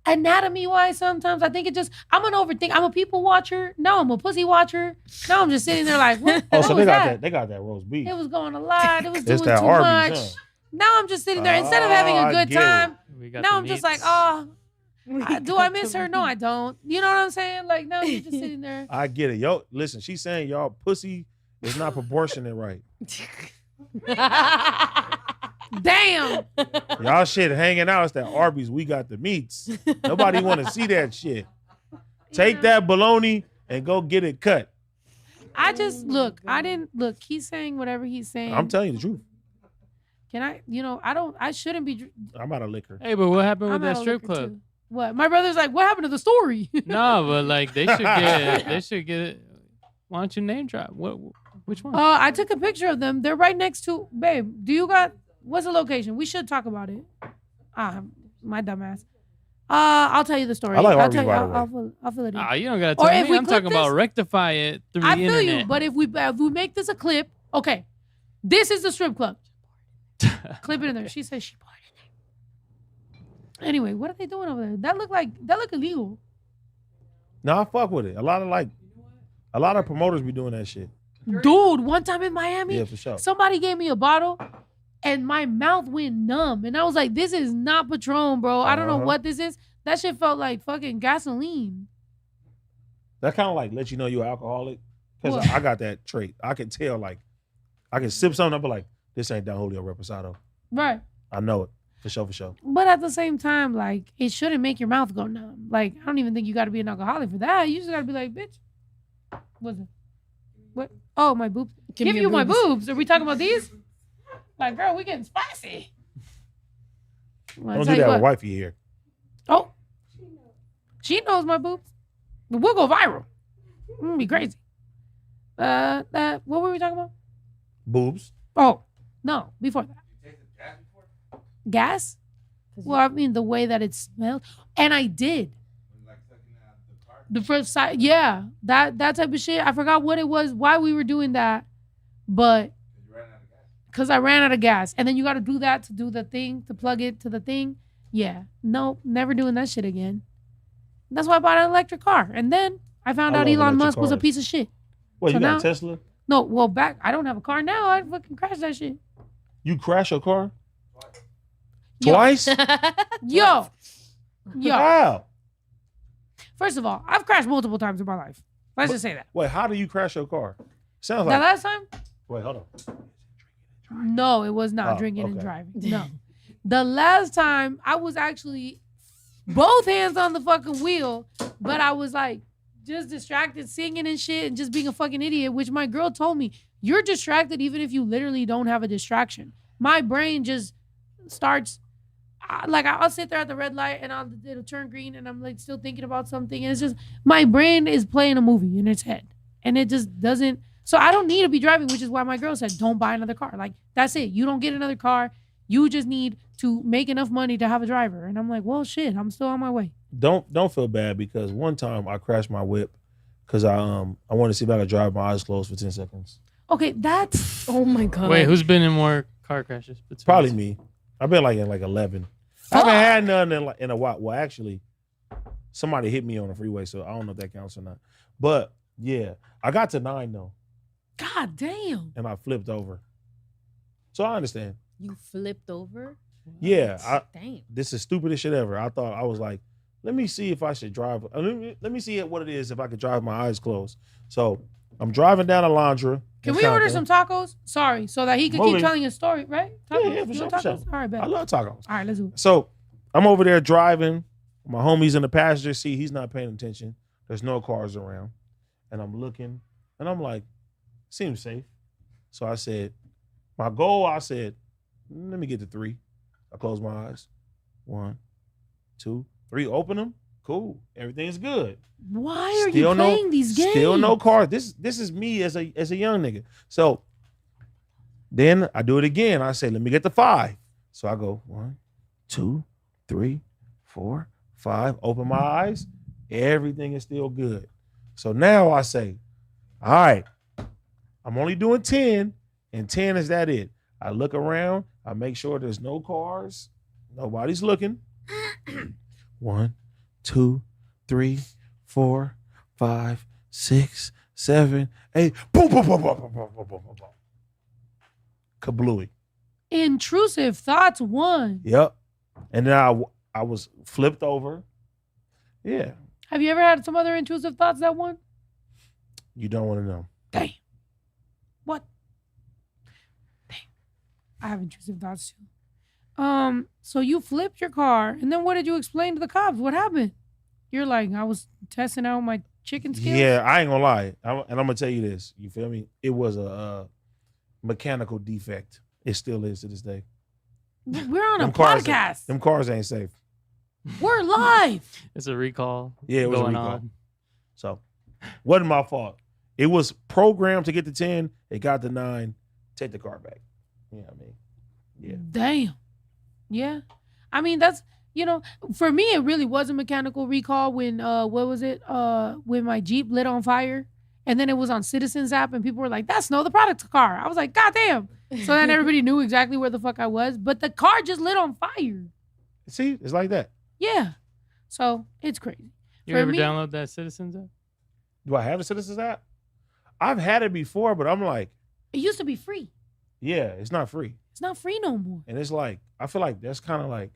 anatomy wise, sometimes I think I'm an overthink. I'm a people watcher. No, I'm a pussy watcher. No, I'm just sitting there like, what? Oh, what so was they got that? that. They got that roast beef. It was going a lot. It was It's doing that too Arby's, much. huh? Now I'm just sitting there instead of having a I good get it. time. We got Now the I'm just like, meats. oh, do I miss her? No, I don't. You know what I'm saying? Like now you're just sitting there. I get it. Yo, listen, she's saying y'all pussy is not proportionate right. Damn. Y'all shit hanging out. It's that Arby's. We got the meats. Nobody want to see that shit. Take that bologna and go get it cut. I just look. I didn't look. He's saying whatever he's saying. I'm telling you the truth. Can I? I shouldn't be. I'm out of liquor. Hey, but what happened with I'm out that of strip liquor, club? too. What? My brother's like, what happened to the story? No, but like they should get. They should get it. Why don't you name drop? Which one? I took a picture of them. They're right next to. Babe, do you got? What's the location? We should talk about it. My dumbass. I'll tell you the story. I like I'll Arby's, tell you. by the way. I'll fill it in. You don't gotta Or tell if me. we I'm clip talking about this- rectify it through I the feel internet. you, but if we make this a clip, okay. This is the strip club. Clip it in there. She says she bought it in there. Anyway, what are they doing over there? That look illegal. No, I fuck with it. A lot of promoters be doing that shit. Dude, one time in Miami, Yeah, for sure. somebody gave me a bottle and my mouth went numb. And I was like, this is not Patron, bro. I don't know what this is. That shit felt like fucking gasoline. That kind of like let you know you're alcoholic. Because What? I got that trait. I can tell, like, I can sip something, I'll be like, this ain't Don Julio Reposado. Right. I know it. For sure, for sure. But at the same time, like, it shouldn't make your mouth go numb. Like, I don't even think you got to be an alcoholic for that. You just got to be like, bitch, what's it? What? Oh, my boobs. Give me you your my boobs. boobs. Are we talking about these? Like, girl, we getting spicy. Well, I'll Don't tell do you that what. with wifey here. Oh, she knows my boobs. We'll go viral. Be crazy. What were we talking about? Boobs. Oh, no, before that. Gas? Well, I mean, the way that it smells. And I did. The first side, yeah, that type of shit. I forgot what it was, why we were doing that, but because I ran out of gas. And then you got to do that to do the thing, to plug it to the thing. Yeah, nope, never doing that shit again. That's why I bought an electric car. And then I found I out love Elon electric Musk was a cars. piece of shit. What, So you got now- a Tesla? No, well, I don't have a car now. I fucking crashed that shit. You crash your car? Yo. Twice? Yo. How? First of all, I've crashed multiple times in my life. Let's just say that. Wait, how do you crash your car? Sounds The like. last time? Wait, hold on. No, it was not Oh, drinking and okay. driving. No. The last time I was actually both hands on the fucking wheel, but I was like just distracted singing and shit and just being a fucking idiot, which my girl told me, you're distracted even if you literally don't have a distraction. My brain just starts, I'll sit there at the red light and it'll turn green and I'm like still thinking about something. And it's just, my brain is playing a movie in its head and it just doesn't. So I don't need to be driving, which is why my girl said, don't buy another car. Like, that's it. You don't get another car. You just need to make enough money to have a driver. And I'm like, well, shit, I'm still on my way. don't feel bad because one time I crashed my whip because I wanted to see if I could drive my eyes closed for 10 seconds. Okay, that's Oh my god. Wait, who's been in more car crashes? Between Probably us? me. I've been like in like 11. I haven't had none in a while. Well, actually, somebody hit me on the freeway, so I don't know if that counts or not. But yeah, I got to 9 though, God damn. and I flipped over. So I understand. You flipped over? Yeah, Damn. this is stupidest shit ever. I thought I was like, let me see if I should drive. Let me see what it is if I could drive my eyes closed. So I'm driving down Alondra. Can in we order Compton. some tacos? Sorry, so that he can Moving. keep telling his story, right? Yeah, Tacos? yeah, for You sure, want for tacos? sure. All right, bet. I love tacos. All right, let's do it. So I'm over there driving. My homie's in the passenger seat. He's not paying attention. There's no cars around. And I'm looking, and I'm like, seems safe. So I said, my goal, I said, let me get to 3. I close my eyes. 1, 2, 3. Open them. Cool. Everything's good. Why are Still you playing these games? Still no cars. This is me as a young nigga. So then I do it again. I say, let me get to 5. So I go 1, 2, 3, 4, 5. Open my eyes. Everything is still good. So now I say, all right, I'm only doing 10, and 10 is that it. I look around. I make sure there's no cars. Nobody's looking. 1, 2, 3, 4, 5, 6, 7, 8. Boom, boom, boom, boom, boom, boom, boom, boom, boom, boom. Kablooey. Intrusive thoughts 1. Yep. And then I was flipped over. Yeah. Have you ever had some other intrusive thoughts that 1? You don't want to know. Damn. What? Damn. I have intrusive thoughts too. So you flipped your car, and then what did you explain to the cops? What happened? You're like, I was testing out my chicken skills. Yeah, I ain't gonna lie. And I'm gonna tell you this. You feel me? It was a mechanical defect. It still is to this day. We're on a Them cars- podcast. Them cars ain't safe. We're live. It's a recall. Yeah, it was a going recall. on. So, wasn't my fault. It was programmed to get to 10. It got to 9. Take the car back. You know what I mean? Yeah. Damn. Yeah. I mean, that's, for me, it really was a mechanical recall when, what was it? When my Jeep lit on fire. And then it was on Citizens app and people were like, that's Snow the Product car. I was like, God damn. So then everybody knew exactly where the fuck I was. But the car just lit on fire. See, it's like that. Yeah. So it's crazy. You For ever me- download that Citizens app? Do I have a Citizens app? I've had it before, but I'm like, It used to be free. yeah, it's not free. It's not free no more. And it's like, I feel like that's kind of like,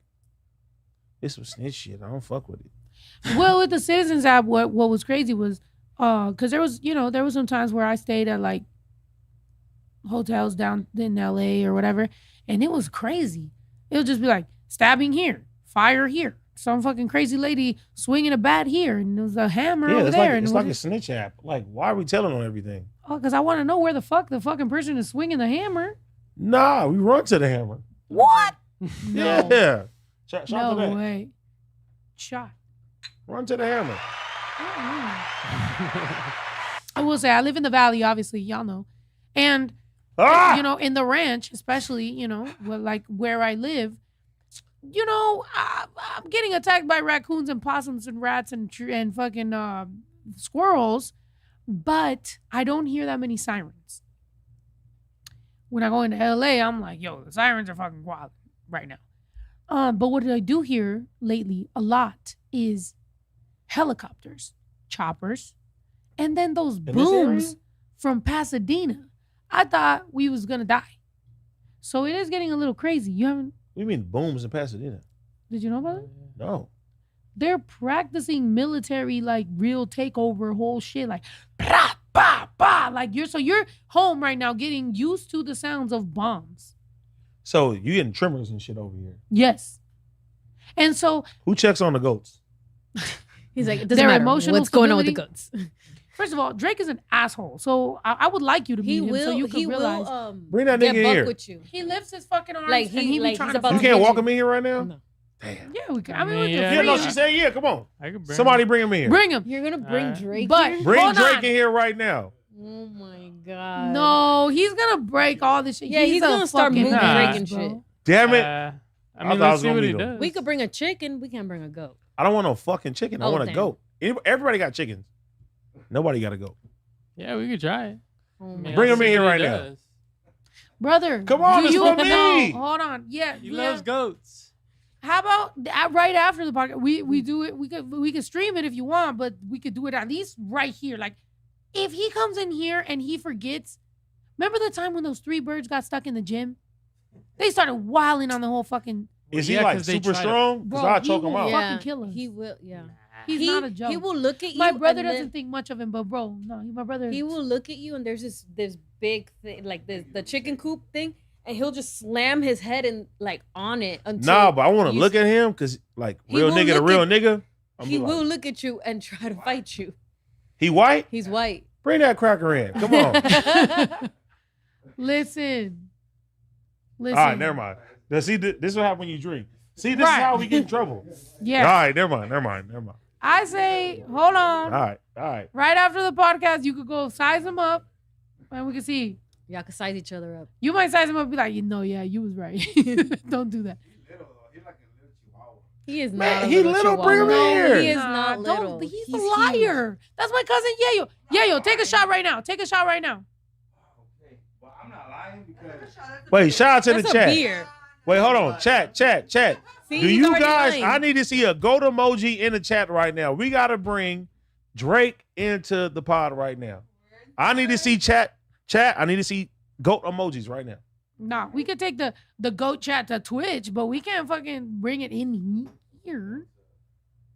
it's some snitch shit. I don't fuck with it. Well, with the Citizens app, what was crazy was, because there was some times where I stayed at like hotels down in LA or whatever, and it was crazy. It would just be like stabbing here, fire here, some fucking crazy lady swinging a bat here, and there was a hammer Yeah, over it's there. like, and it's it like a was snitch app. Like, why are we telling on everything? because I want to know where the fucking person is swinging the hammer. Nah, we run to the hammer. What? Yeah. No, Shout to no that. way. Shot. Run to the hammer. I will say I live in the valley, obviously, y'all know, and Ah! in the ranch, especially, like where I live, I'm getting attacked by raccoons and possums and rats and fucking squirrels, but I don't hear that many sirens. When I go into LA, I'm like, yo, the sirens are fucking wild right now. But what I do hear lately a lot is helicopters, choppers, and then those this booms area? from Pasadena. I thought we was gonna die. So it is getting a little crazy. What do you mean booms in Pasadena? Did you know about it? No. They're practicing military, like real takeover whole shit, like bah, bah, bah. Like you're home right now getting used to the sounds of bombs. So you getting tremors and shit over here. Yes. And so Who checks on the goats? He's like, it doesn't Their matter emotional what's going on with the stability? goats. first of all, Drake is an asshole. So I would like you to meet him so you can realize. Bring that get nigga in buck here. with you. He lifts his fucking arms Like, and he be like, trying he's to about You to can't hit walk you. him in here right now? No. Damn. Yeah, we can. I I mean, mean, we can yeah. Yeah, free no, him. she said yeah. Come on. I could bring Somebody bring him in here. Bring him. You're gonna bring Alright. Drake But here? Bring hold Drake on. in here right now. Oh my god. No, he's gonna break all this shit. Yeah, he's a gonna start fucking moving Drake ass, and bro. shit. Damn it. I I mean, thought I let's was see gonna what he meet him. does. We could bring a chicken. We can't bring a goat. I don't want no fucking chicken. I Oh, want a damn. goat. Everybody got chickens. Nobody got a goat. Yeah, we could try it. Oh I my mean, Bring I'll him see in here what right he now. does. Brother, Come on, do it's you for me. No, hold on. Yeah, He yeah. loves goats. How about right after the podcast? We do it. We could stream it if you want, but we could do it at least right here. Like, if he comes in here and he forgets, remember the time when those 3 birds got stuck in the gym? They started wilding on the whole fucking. Is he Yeah, like 'cause they super try to- strong? Because Bro, I'll he choke him will- out. Yeah. fucking kill us. He will. Yeah. He's not a joke. He will look at you. My brother and doesn't then think much of him, but bro, no, my brother. He will look at you, and there's this big thing, like the chicken coop thing, and he'll just slam his head and like on it until. Nah, but I want to you look s- at him because like He real will nigga to look real at- nigga. I'm He be like, will look at you and try to fight you. He white? He's white. Bring that cracker in. Come on. Listen. All right, never mind. Now, see, this is what happens when you drink. See, this Right. is how we get in trouble. Yeah. All right, never mind. I say, hold on. All right. Right after the podcast, you could go size him up, and we can see. Y'all can size each other up. You might size him up and be like, yeah, you was right. Don't do that. He is Man, not. A he little, chihuahua. bring him No, here. He is Nah, not little. He's a huge. liar. That's my cousin Yayo. Yayo, take a shot right now. Take a shot right now. Okay. Well, I'm not lying because Wait, shout out to That's the a chat. beer. Wait, hold on. Chat. See, Do he's you already guys, lying. I need to see a goat emoji in the chat right now. We got to bring Drake into the pod right now. I need to see chat. I need to see goat emojis right now. Nah, we could take the goat chat to Twitch, but we can't fucking bring it in here.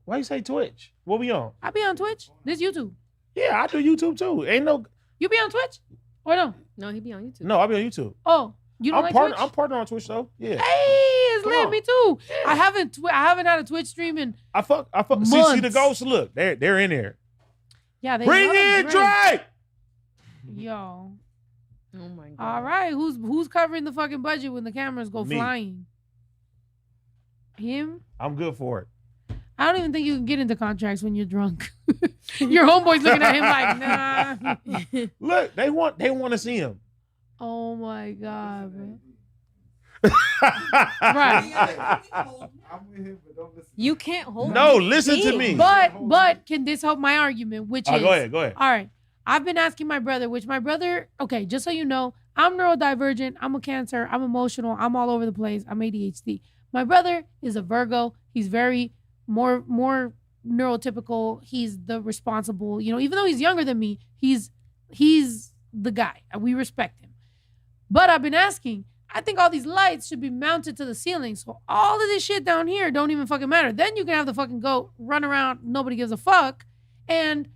Why you say Twitch? What we on? I be on Twitch. This YouTube. Yeah, I do YouTube too. Ain't no, You be on Twitch? Or no? No, he be on YouTube. no, I be on YouTube. Oh, you don't like Twitch? I'm partner on Twitch though. Yeah. Hey, it's Come lit. on. Me too. Yeah. I haven't had a Twitch stream in. I fuck. See the Months. ghosts. Look, they're in there. Yeah, they Bring love in Drake. Drake. Yo. Oh my god. All right, who's covering the fucking budget when the cameras go Me. flying? Him? I'm good for it. I don't even think you can get into contracts when you're drunk. Your homeboy's looking at him like, nah. Look, they want to see him. Oh my god, bro. Right. I'm with him, but don't listen. You can't hold. No, him. listen to Big. me. But can this help my argument? Which is Go ahead. all right. I've been asking my brother, okay, just so you know, I'm neurodivergent. I'm a Cancer. I'm emotional. I'm all over the place. I'm ADHD. My brother is a Virgo. He's very more neurotypical. He's the responsible, even though he's younger than me, he's the guy. We respect him. But I've been asking, I think all these lights should be mounted to the ceiling. So all of this shit down here don't even fucking matter. Then you can have the fucking goat run around. Nobody gives a fuck. And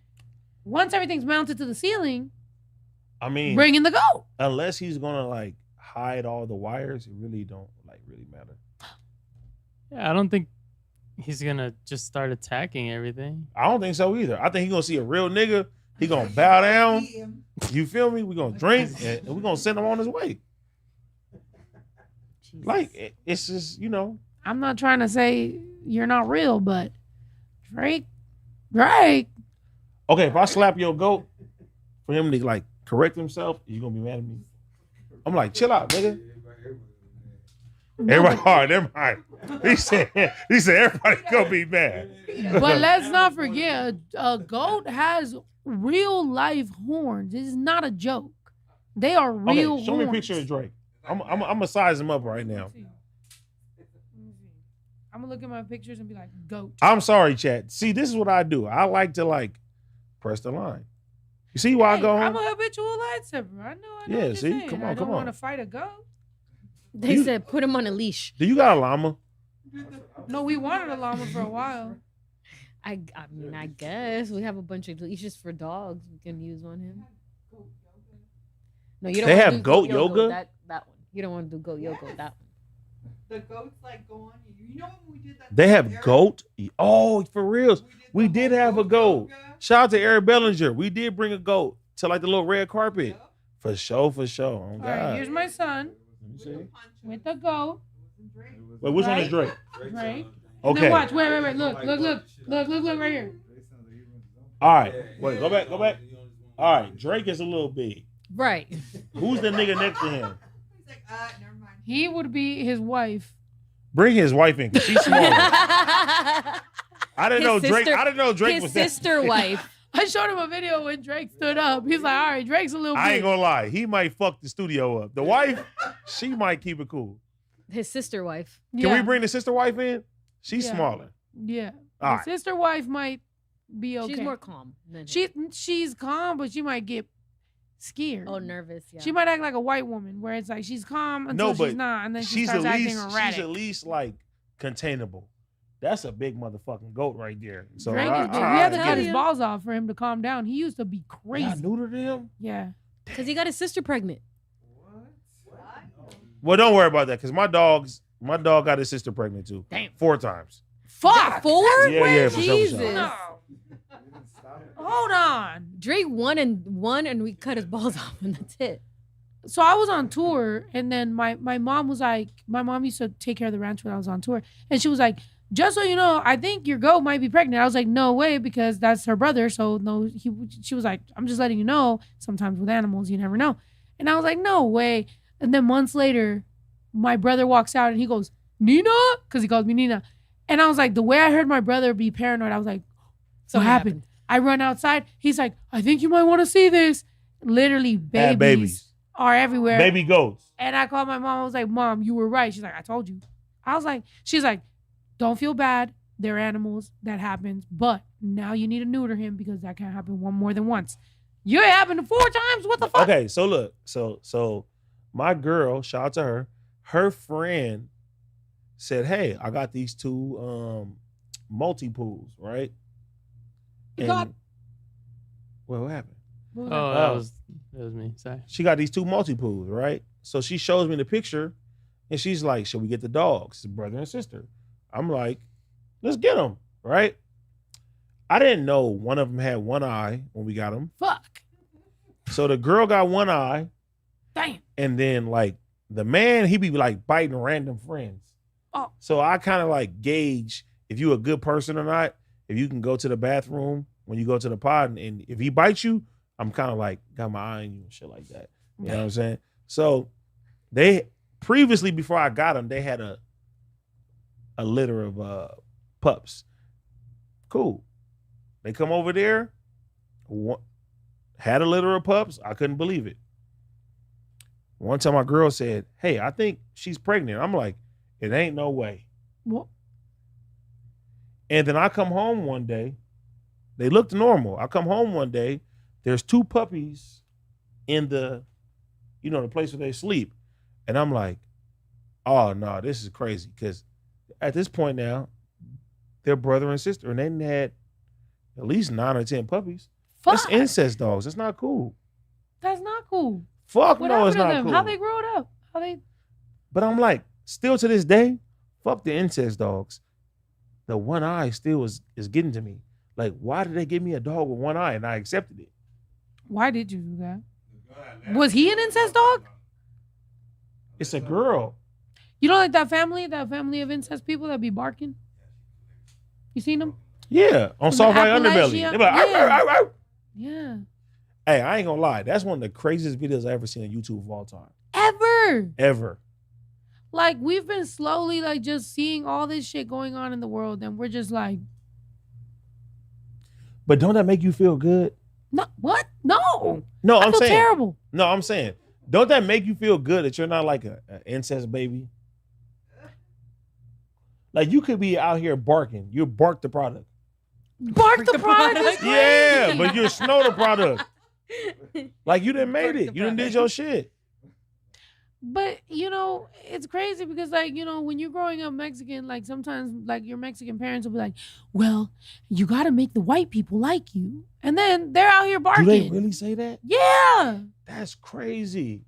once everything's mounted to the ceiling, I mean, bring in the goat. unless he's gonna like hide all the wires, it really don't really matter. Yeah, I don't think he's gonna just start attacking everything. I don't think so either. I think he's gonna see a real nigga. He gonna bow down. You feel me? We gonna drink and we gonna send him on his way. Jesus. Like it's just I'm not trying to say you're not real, but Drake. Okay, if I slap your goat for him to like correct himself, you gonna be mad at me? I'm like, chill out, nigga. Everybody, all right, never mind. He said everybody gonna be mad. But let's not forget, a goat has real life horns. This is not a joke. They are real Okay, show me a horns. picture of Drake. I'm gonna size him up right now. I'm gonna look at my pictures and be like, goat. I'm sorry, chat. See, this is what I do. I like to like press the line. You see why I go I'm home? a habitual lightsaber. I know. Yeah, what you're see? saying. Come I on, don't come want to on. fight a goat. They said put him on a leash. Do you got a llama? No, we wanted a llama for a while. I mean, I guess we have a bunch of leashes for dogs we can use on him. No, you don't. They wanna have do goat yoga? That one. You don't want to do goat yoga. That one. The goats like go on you. You know when we did that? They thing have with Eric? goat. Oh, for reals. We the did whole have a goat. yoga. Shout out to Eric Bellinger. We did bring a goat to like the little red carpet. Yep. For sure. Oh, All right, God. here's my son Let me see. with the goat. Wait, which one is Drake? Drake. And Okay. then watch. Wait. Look right here. All right. Wait, go back. All right. Drake is a little big. Right. Who's the nigga next to him? He's like, never mind. He would be his wife. Bring his wife in, 'cause she's smaller. I didn't know Drake. I didn't know Drake his was that. sister wife. I showed him a video when Drake stood up. He's like, all right, Drake's a little I ain't big. gonna lie. He might fuck the studio up. The wife, she might keep it cool. His sister wife. Can we bring the sister wife in? She's Yeah. smaller. Yeah. All The right. sister wife might be okay. She's more calm than him. She's calm, but she might get scared. Oh, nervous. Yeah. She might act like a white woman, where it's like she's calm until she's not, and then she starts acting erratic. She's at least like containable. That's a big motherfucking goat right there. So Drake is big. We had to cut his balls off for him to calm down. He used to be crazy. Y'all neutered him? Yeah. Because he got his sister pregnant. Well, don't worry about that, because my dog got his sister pregnant too. Damn. 4 times. Fuck. 4? Yeah, for sure. Jesus. No. Hold on. Drake won and we cut his balls off and that's it. So I was on tour, and then my mom was like, my mom used to take care of the ranch when I was on tour, and she was like, just so you know, I think your goat might be pregnant. I was like, no way, because that's her brother. So no, she was like, I'm just letting you know. Sometimes with animals, you never know. And I was like, no way. And then months later, my brother walks out and he goes, Nina, because he calls me Nina. And I was like, the way I heard my brother be paranoid, I was like, what happened? I run outside. He's like, I think you might want to see this. Literally, babies are everywhere. Baby goats. And I called my mom. I was like, Mom, you were right. She's like, I told you. I was like, she's like, don't feel bad. They're animals. That happens. But now you need to neuter him because that can't happen more than once. You ain't happened 4 times? What the fuck? Okay, so look. So my girl, shout out to her friend said, hey, I got these 2 multi-pools, right? You got... Well, what happened? Oh, that was me. Sorry. She got these 2 multi-pools, right? So she shows me the picture, and she's like, should we get the dogs? It's brother and sister. I'm like, let's get them, right? I didn't know one of them had 1 eye when we got them. Fuck. So the girl got 1 eye. Damn. And then, like, the man, he be, like, biting random friends. Oh. So I kind of, like, gauge if you a good person or not, if you can go to the bathroom when you go to the pod, and if he bites you, I'm kind of, like, got my eye on you and shit like that. You know what I'm saying? So they, previously, before I got them, they had a litter of pups. Cool. They come over there, had a litter of pups. I couldn't believe it. One time my girl said, hey, I think she's pregnant. I'm like, it ain't no way. What? And then I come home one day. They looked normal. I come home one day. There's 2 puppies in the place where they sleep. And I'm like, oh, no, this is crazy. Because at this point now, they're brother and sister. And they had at least 9 or 10 puppies. Fuck. That's incest dogs. That's not cool. That's not cool. Fuck What no, it's happened to not them? cool. How they grow it up? How they... But I'm like, still to this day, fuck the incest dogs. The 1 eye still is getting to me. Like, why did they give me a dog with 1 eye and I accepted it? Why did you do that? Was he an incest dog? It's a girl. You know, like that family of incest people that be barking? You seen them? Yeah, on From soft the white underbelly. They Appalachia? be like, Yeah. "Arr, arr, arr." Yeah. Hey, I ain't gonna lie. That's one of the craziest videos I ever seen on YouTube of all time. Ever. Ever. Like, we've been slowly, like, just seeing all this shit going on in the world, and we're just like, But don't that make you feel good? no, what? No. No, I I'm feel saying. terrible. No, I'm saying. Don't that make you feel good that you're not like an incest baby? Like, you could be out here barking. You bark the product. Bark the product is crazy. Yeah, but you snow the product. Like, you done made it. You done did your shit. But, you know, it's crazy because, like, you know, when you're growing up Mexican, like, sometimes, like, your Mexican parents will be like, well, you got to make the white people like you. And then they're out here barking. Do they really say that? Yeah. That's crazy.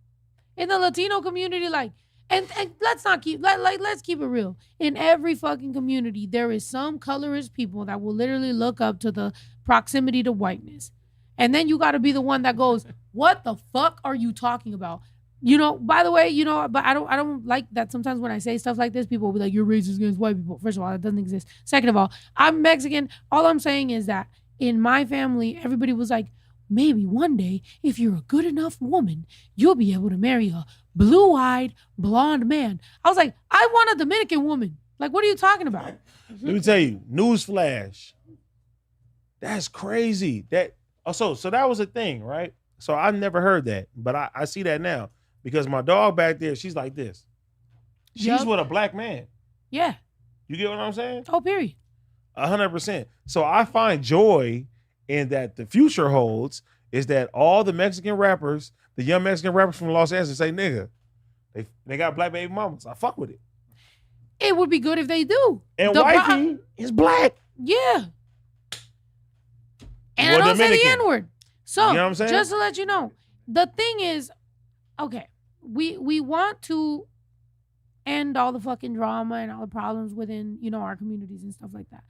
In the Latino community, like, and let's not keep, let's keep it real. In every fucking community, there is some colorist people that will literally look up to the proximity to whiteness. And then you got to be the one that goes, what the fuck are you talking about? You know, by the way, you know, but I don't like that sometimes when I say stuff like this, people will be like, you're racist against white people. First of all, that doesn't exist. Second of all, I'm Mexican. All I'm saying is that in my family, everybody was like, maybe one day, if you're a good enough woman, you'll be able to marry a blue-eyed, blonde man. I was like, I want a Dominican woman. Like, what are you talking about? Let me tell you, newsflash. That's crazy. So that was a thing, right? So I never heard that, but I see that now because my dog back there, she's like this. She's Yup. with a black man. Yeah. You get what I'm saying? Oh, period. 100%. So I find joy in that the future holds is that all the Mexican rappers, the young Mexican rappers from Los Angeles say, nigga, they got black baby mamas. I fuck with it. It would be good if they do. And The wifey is black. Yeah. And Or I don't say the Dominican. N-word. So, You know what I'm saying? just to let you know, the thing is, okay, we want to end all the fucking drama and all the problems within, our communities and stuff like that.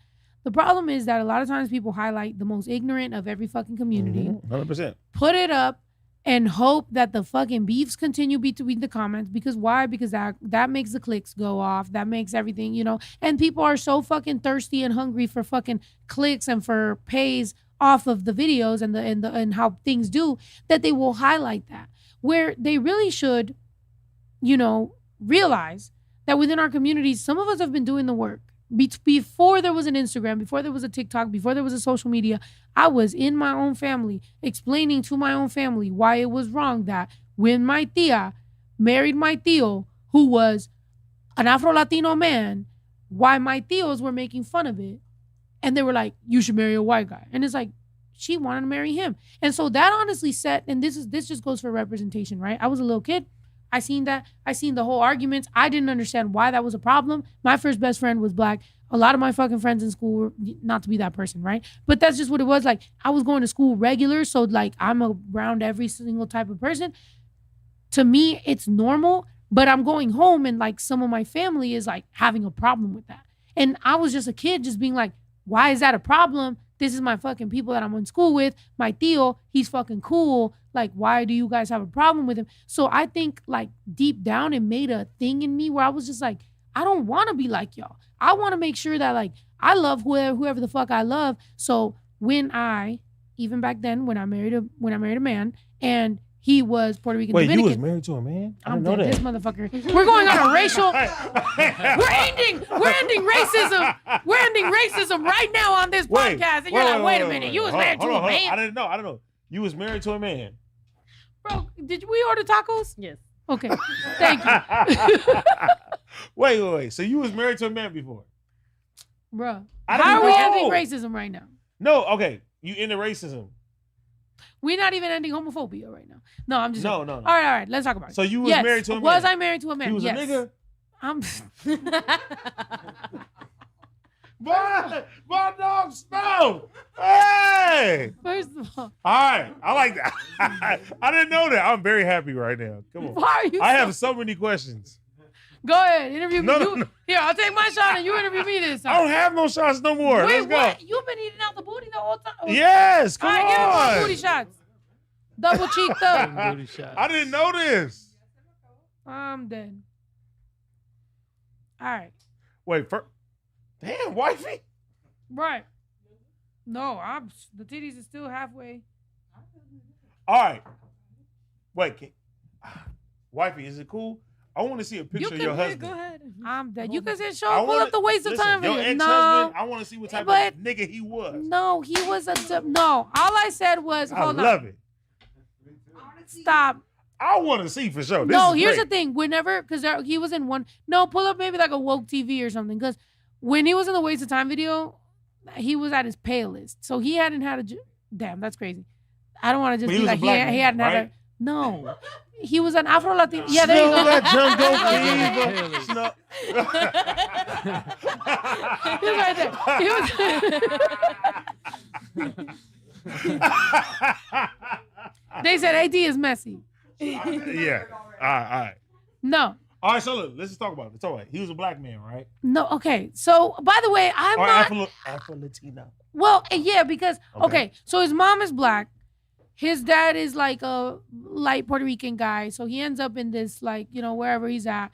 The problem is that a lot of times people highlight the most ignorant of every fucking community, 100%. put it up, and hope that the fucking beefs continue between the comments. Because why? Because that makes the clicks go off. That makes everything, And people are so fucking thirsty and hungry for fucking clicks and for pays off of the videos and how things do, that they will highlight that. Where they really should, realize that within our communities, some of us have been doing the work. Before there was an Instagram, before there was a TikTok, before there was a social media, I was in my own family explaining to my own family why it was wrong that when my tia married my tío, who was an Afro-Latino man, why my tíos were making fun of it. And they were like, you should marry a white guy. And it's like, she wanted to marry him. And so that honestly set, and this just goes for representation, right? I was a little kid. I seen that. I seen the whole arguments. I didn't understand why that was a problem. My first best friend was black. A lot of my fucking friends in school were, not to be that person, right? But that's just what it was. Like, I was going to school regular, so like I'm around every single type of person. To me, it's normal, but I'm going home and like some of my family is like having a problem with that. And I was just a kid just being like, why is that a problem? This is my fucking people that I'm in school with. My tío, he's fucking cool. Like, why do you guys have a problem with him? So I think like deep down it made a thing in me where I was just like, I don't want to be like y'all. I want to make sure that like I love whoever the fuck I love. So when even back then when I married a man and he was Puerto Rican Wait, Dominican. you was married to a man? I didn't know This that. motherfucker. We're going on a racial. We're ending racism. We're ending racism right now on this podcast. And you're like, wait a minute, you was married to a man? I didn't know. You was married to a man. Bro, did we order tacos? Yes. Okay, thank you. Wait. So you was married to a man before? Bro, I how are we didn't ending know. racism right now? No, okay. You into racism. We're not even ending homophobia right now. No, I'm just No. All right, let's talk about it. So you was Yes. married to a man? Was I married to a man? He was Yes. a nigga? I'm My dog Snow. Hey. First of all, All right. I like that. I didn't know that. I'm very happy right now. Come on. why are you I have so many questions. Go ahead, interview me. No. Here, I'll take my shot and you interview me this time. I don't have no shots no more. Wait, Let's go. what? You've been eating out the booty the whole time? Yes, All come right, give me on. more booty shots. Double cheeked up. Booty shot. I didn't know this. I'm dead. All right. Wait, damn, wifey. Right. No, the titties are still halfway. All right. Wait, wifey, is it cool? I want to see a picture of your husband. Go ahead. I'm dead. You can say, I show, pull wanna- up the waste of listen, time your video. ex-husband, No. I want to see what type But- of nigga he was. No, he was no. All I said was, I hold on. love it. Stop. I want to see for sure. This No, is here's great. the thing. Whenever, because he was in one. No, pull up maybe like a woke TV or something. Because when he was in the waste of time video, he was at his palest. So he hadn't had a. Damn, that's crazy. I don't want to But just he be was a like black he man, hadn't had right? a. No, he was an Afro Latino. Yeah, there you Smell go. that jungle fever. Smell- He was right there. They said AD is messy. Yeah. All right. No. All right, so look, let's just talk about it. It's all right. He was a black man, right? No, okay. So, by the way, I'm Or not. Afro-Latino. Well, yeah, because Okay. okay, so his mom is black, his dad is like a light Puerto Rican guy, so he ends up in this like wherever he's at.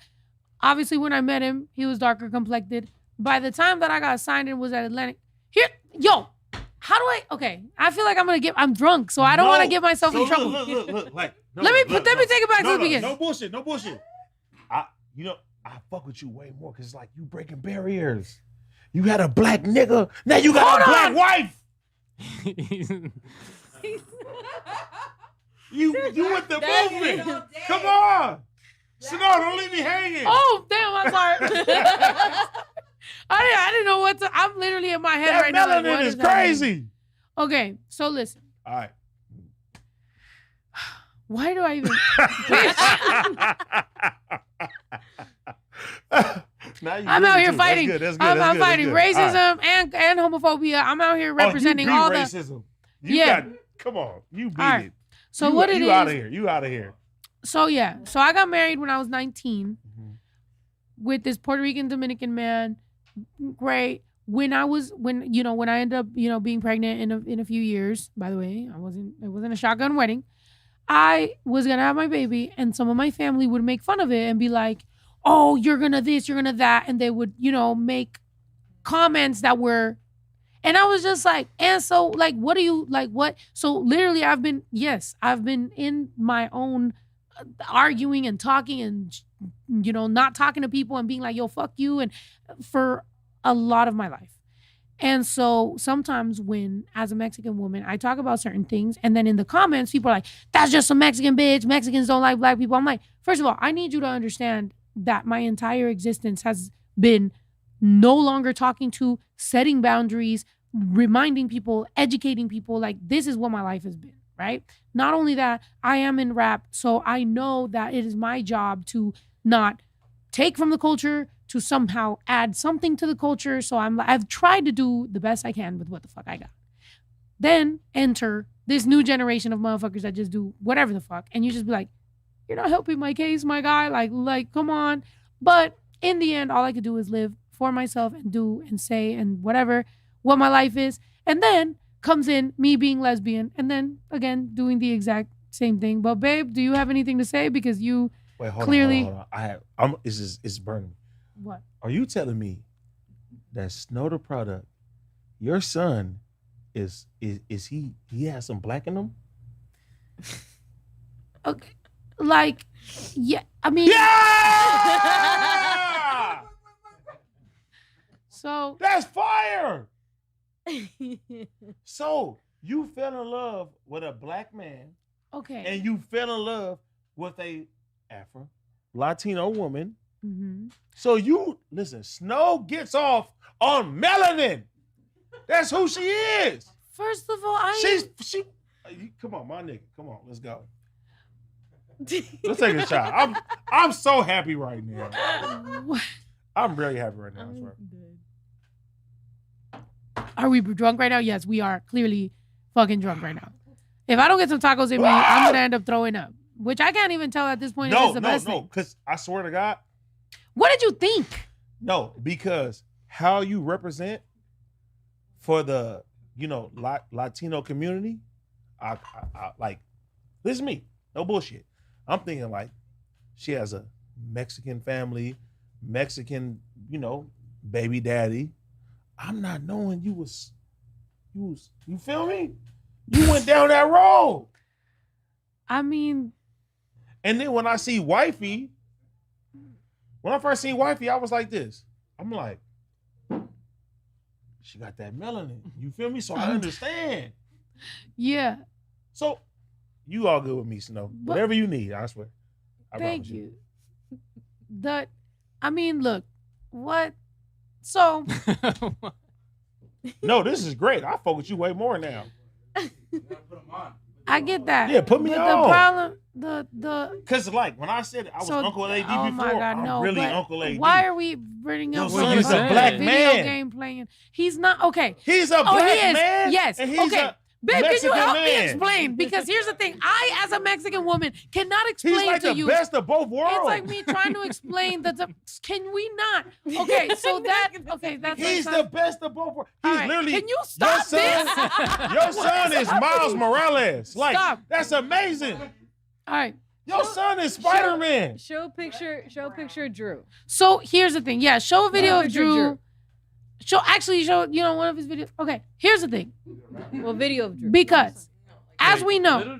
Obviously, when I met him, he was darker complected. By the time that I got signed and was at Atlantic, how do I? Okay, I feel like I'm drunk, so I don't want to get myself in trouble. Look. Let me take it back to the beginning. No bullshit. I fuck with you way more because like you breaking barriers. You had a black nigga, now you got a black wife. You with the movement. Come on. Chanel, don't leave me hanging. Oh, damn, I'm sorry. I didn't know what to. I'm literally in my head That right now. Like, melanin what is does that mean? crazy. Okay, so listen. All right. Why do I even? I'm out here fighting. I'm fighting racism and homophobia. I'm out here representing all the racism. Come on, you beat it. So what it is? You out of here. You out of here. So yeah, so I got married when I was 19 with this Puerto Rican Dominican man. Great. When I ended up, being pregnant in a few years. By the way, it wasn't a shotgun wedding. I was gonna have my baby, and some of my family would make fun of it and be like, "Oh, you're gonna this, you're gonna that," and they would, make comments that were, and I was just like, and so like, what do you like? What? So literally, I've been in my own arguing and talking and not talking to people and being like, "Yo, fuck you," and for a lot of my life. And so sometimes when, as a Mexican woman, I talk about certain things, and then in the comments, people are like, "That's just a Mexican bitch. Mexicans don't like black people." I'm like, first of all, I need you to understand that my entire existence has been no longer talking to, setting boundaries, reminding people, educating people. Like, this is what my life has been, right? Not only that, I am in rap, so I know that it is my job to not take from the culture, to somehow add something to the culture. So I've tried to do the best I can with what the fuck I got. Then enter this new generation of motherfuckers that just do whatever the fuck. And you just be like, "You're not helping my case, my guy. Like, come on." But in the end, all I could do is live for myself and do and say and whatever, what my life is. And then comes in me being lesbian. And then again, doing the exact same thing. But babe, do you have anything to say? Because you clearly. Hold on. It's burning me. What? Are you telling me that Snow the product, your son, is he has some black in him? Okay. Like, yeah, I mean. Yeah! So. That's fire! So, you fell in love with a black man. Okay. And you fell in love with a Afro-Latino woman. Mm-hmm. So listen, Snow gets off on melanin. That's who she is. First of all, come on, my nigga. Come on, let's go. Let's take a shot. I'm so happy right now. What? I'm really happy right now. I swear. Are we drunk right now? Yes, we are clearly fucking drunk right now. If I don't get some tacos in me, I'm gonna end up throwing up. Which I can't even tell at this point if it's the best thing. Because I swear to God. What did you think? No, because how you represent for the, Latino community, I like, this is me. No bullshit. I'm thinking like, she has a Mexican family, Mexican, baby daddy. I'm not knowing you feel me? You went down that road. I mean. And then when I see wifey, when I first seen wifey, I was like this. I'm like, she got that melanin. You feel me? So I understand. Yeah. So you all good with me, Snow. Whatever you need, I swear. Thank you. Look, what? So. No, this is great. I fuck with you way more now. I get that. Yeah, put me on. The problem, because like when I said I was Uncle AD before, my God, no, I'm really Uncle AD. Why are we bringing up son is a black video man? Game playing? He's not okay. He's a black man. Yes. And he's okay. Babe, can you help me man. explain? Because here's the thing. I, as a Mexican woman, cannot explain he's like to the you. Best of both worlds. It's like me trying to explain that. Can we not? Okay, so that's. He's the best of both worlds. He's literally. Can you stop this? Your son is Miles Morales. Like, stop. That's amazing. All right. Your son is Spider-Man. Show a picture of Drew. So here's the thing. Yeah, show a video of Drew. Show one of his videos. Okay, here's the thing. Well, video of Drew. Because, as we know,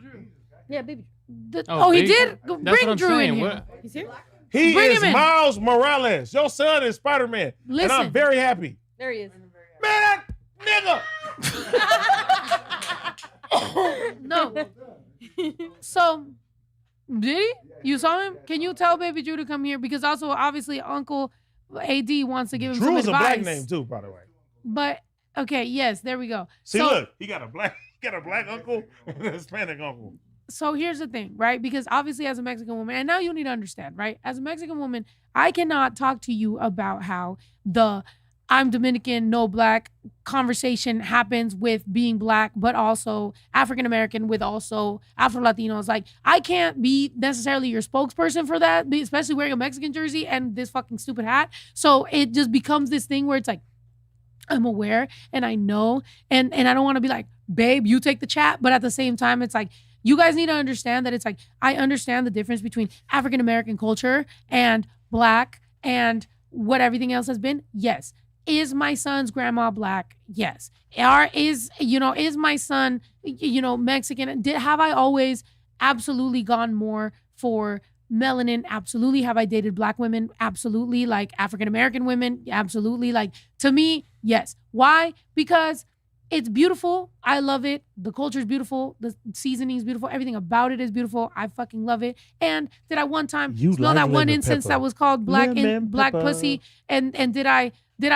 yeah, baby. he did bring Drew in here. He's here. He Bring is him in. Miles Morales. Your son is Spider-Man. And I'm Listen. very happy. There he is. Man, that nigga. No. So, did he? You saw him? Can you tell Baby Drew to come here? Because also, obviously, Uncle AD wants to give him Drew's some a advice. black name too, by the way. But okay, yes, there we go. See, So, look, he got a black uncle and a Hispanic uncle. So here's the thing, right? Because obviously, as a Mexican woman, and now you need to understand, right? As a Mexican woman, I cannot talk to you about how the I'm Dominican, no black conversation happens with being black, but also African American with also Afro Latinos. Like, I can't be necessarily your spokesperson for that, especially wearing a Mexican jersey and this fucking stupid hat. So it just becomes this thing where it's like, I'm aware and I know, and I don't want to be like, babe, you take the chat. But at the same time, it's like, you guys need to understand that it's like, I understand the difference between African American culture and black and what everything else has been. Yes. Is my son's grandma black? Yes. Is my son, Mexican? Have I always absolutely gone more for melanin? Absolutely. Have I dated black women? Absolutely. Like African American women? Absolutely. Like, to me, yes. Why? Because it's beautiful. I love it. The culture is beautiful. The seasoning is beautiful. Everything about it is beautiful. I fucking love it. And did I one time smell that one incense that was called black pussy? And did I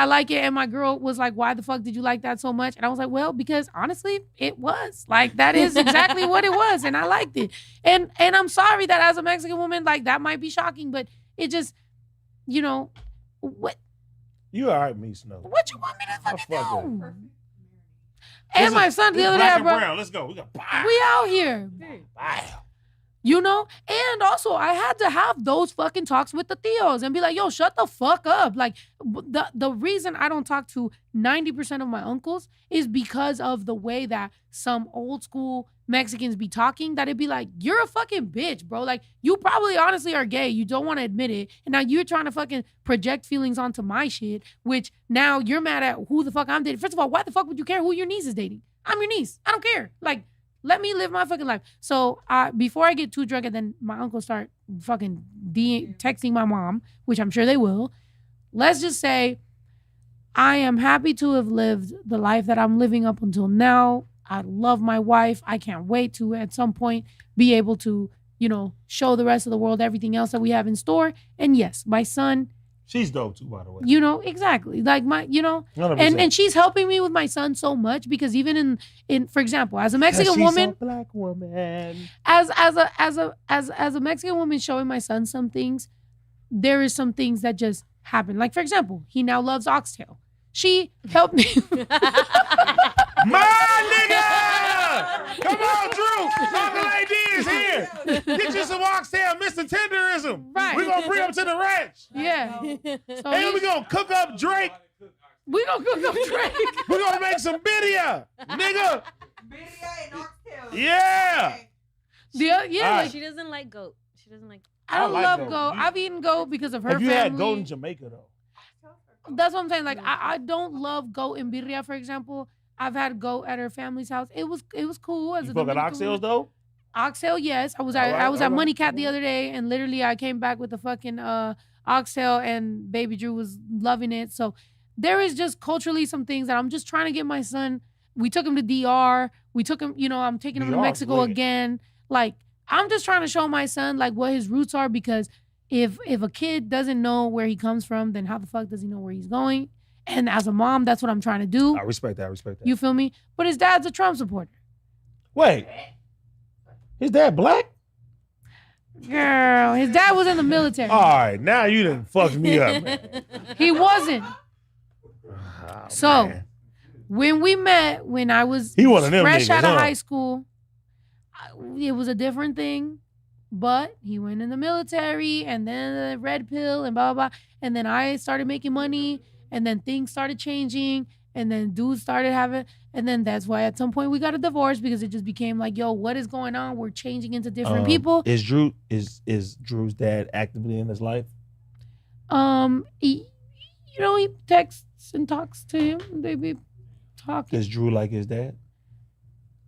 like it? And my girl was like, why the fuck did you like that so much? And I was like, well, because honestly, it was. Like, that is exactly what it was. And I liked it. And I'm sorry that as a Mexican woman, like, that might be shocking, but it just, what You all right, me, Snow. you want me to fucking fuck do? with And my son the other black day, and bro. brown. Let's go. We got We out here. And also I had to have those fucking talks with the Theos and be like, yo, shut the fuck up. Like, the reason I don't talk to 90% of my uncles is because of the way that some old school Mexicans be talking, that it'd be like, you're a fucking bitch, bro. Like, you probably honestly are gay. You don't want to admit it. And now you're trying to fucking project feelings onto my shit, which now you're mad at who the fuck I'm dating. First of all, why the fuck would you care who your niece is dating? I'm your niece. I don't care. Like, let me live my fucking life. So before I get too drunk and then my uncle start fucking texting my mom, which I'm sure they will, let's just say I am happy to have lived the life that I'm living up until now. I love my wife. I can't wait to at some point be able to, show the rest of the world everything else that we have in store. And yes, my son, she's dope too, by the way. Exactly. Like 100%. and she's helping me with my son so much because even in for example, as a Mexican woman, a black woman, as a Mexican woman showing my son some things, there is some things that just happen. Like, for example, he now loves oxtail. She helped me. My nigga! Come on, Drew! Uncle AD is here! Get you some oxtail, Mr. Tenderism! Right. We're gonna bring him to the ranch! Yeah. So And we're gonna cook up Drake! we gonna cook up Drake. We're gonna make some birria! Nigga! Birria and oxtail. Yeah! Like, She doesn't like goat. She doesn't like. I don't like love goat. goat. I've eaten goat because of her Have you family. had goat in Jamaica, though? That's what I'm saying. Like, I don't love goat in birria, for example. I've had goat at her family's house. It was cool. As You a fuck at Dominican oxtails, woman. though? Oxtail, yes. I was All at right. Money Cat the other day, and literally I came back with the fucking oxtail, and Baby Drew was loving it. So there is just culturally some things that I'm just trying to get my son. We took him to DR. We took him, I'm taking him to DR 's Mexico lit. again. Like, I'm just trying to show my son like what his roots are, because if a kid doesn't know where he comes from, then how the fuck does he know where he's going? And as a mom, that's what I'm trying to do. I respect that. You feel me? But his dad's a Trump supporter. Wait. His dad black? Girl, his dad was in the military. All right, now you done fucked me up, man. He wasn't. Oh, So, man. when we met, when I was He one of them fresh niggas, out of huh? high school, it was a different thing. But he went in the military, and then the red pill, and blah, blah, blah. And then I started making money, and then things started changing, and then dudes started having, and then that's why at some point we got a divorce, because it just became like, yo, what is going on? We're changing into different people. Is Drew's dad actively in his life? He texts and talks to him. They be talking. Does Drew like his dad?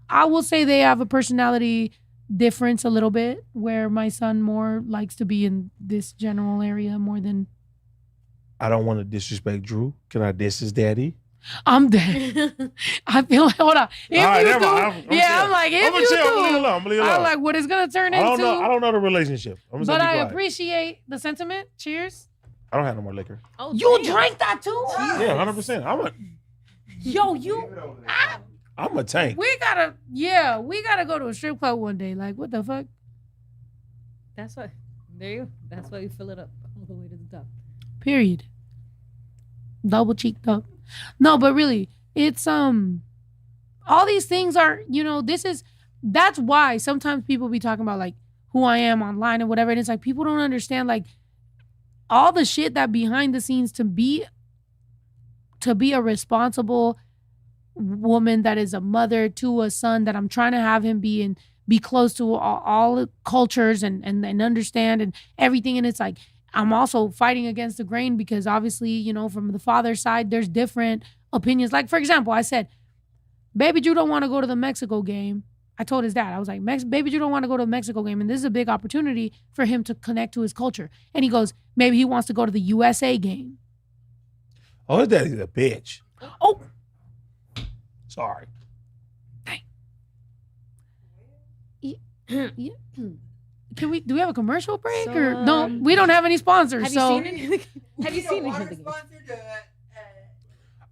I will say they have a personality difference a little bit where my son more likes to be in this general area more than I don't want to disrespect Drew. Can I diss his daddy? I'm dead. I feel like, hold on. If All right, you never do, mind. I'm like, if I'm you chill. I'm do, gonna leave it alone. I'm gonna leave it I'm alone. like, what it's gonna turn I don't into. know. I don't know the relationship. I'm just But gonna be I quiet. appreciate the sentiment. Cheers. I don't have no more liquor. Oh, You damn. drank that too? Yeah, 100%. Yo, you. I'm a tank. We gotta go to a strip club one day. Like, what the fuck? That's why. There you go. That's why you fill it up all the way to the top. Period. Double cheeked up. No, but really, it's all these things are, that's why sometimes people be talking about like who I am online and whatever. And it's like people don't understand like all the shit that behind the scenes to be a responsible woman that is a mother to a son that I'm trying to have him be and be close to all cultures and understand and everything. And it's like I'm also fighting against the grain because obviously, from the father's side, there's different opinions. Like, for example, I said, Baby Drew don't want to go to the Mexico game. I told his dad, I was like, Baby Drew don't want to go to the Mexico game. And this is a big opportunity for him to connect to his culture. And he goes, maybe he wants to go to the USA game. Oh, his daddy's a bitch. Oh, Sorry. yeah. Do we have a commercial break So, or no? We don't have any sponsors. Have So you seen it? Have you seen Water it? sponsored,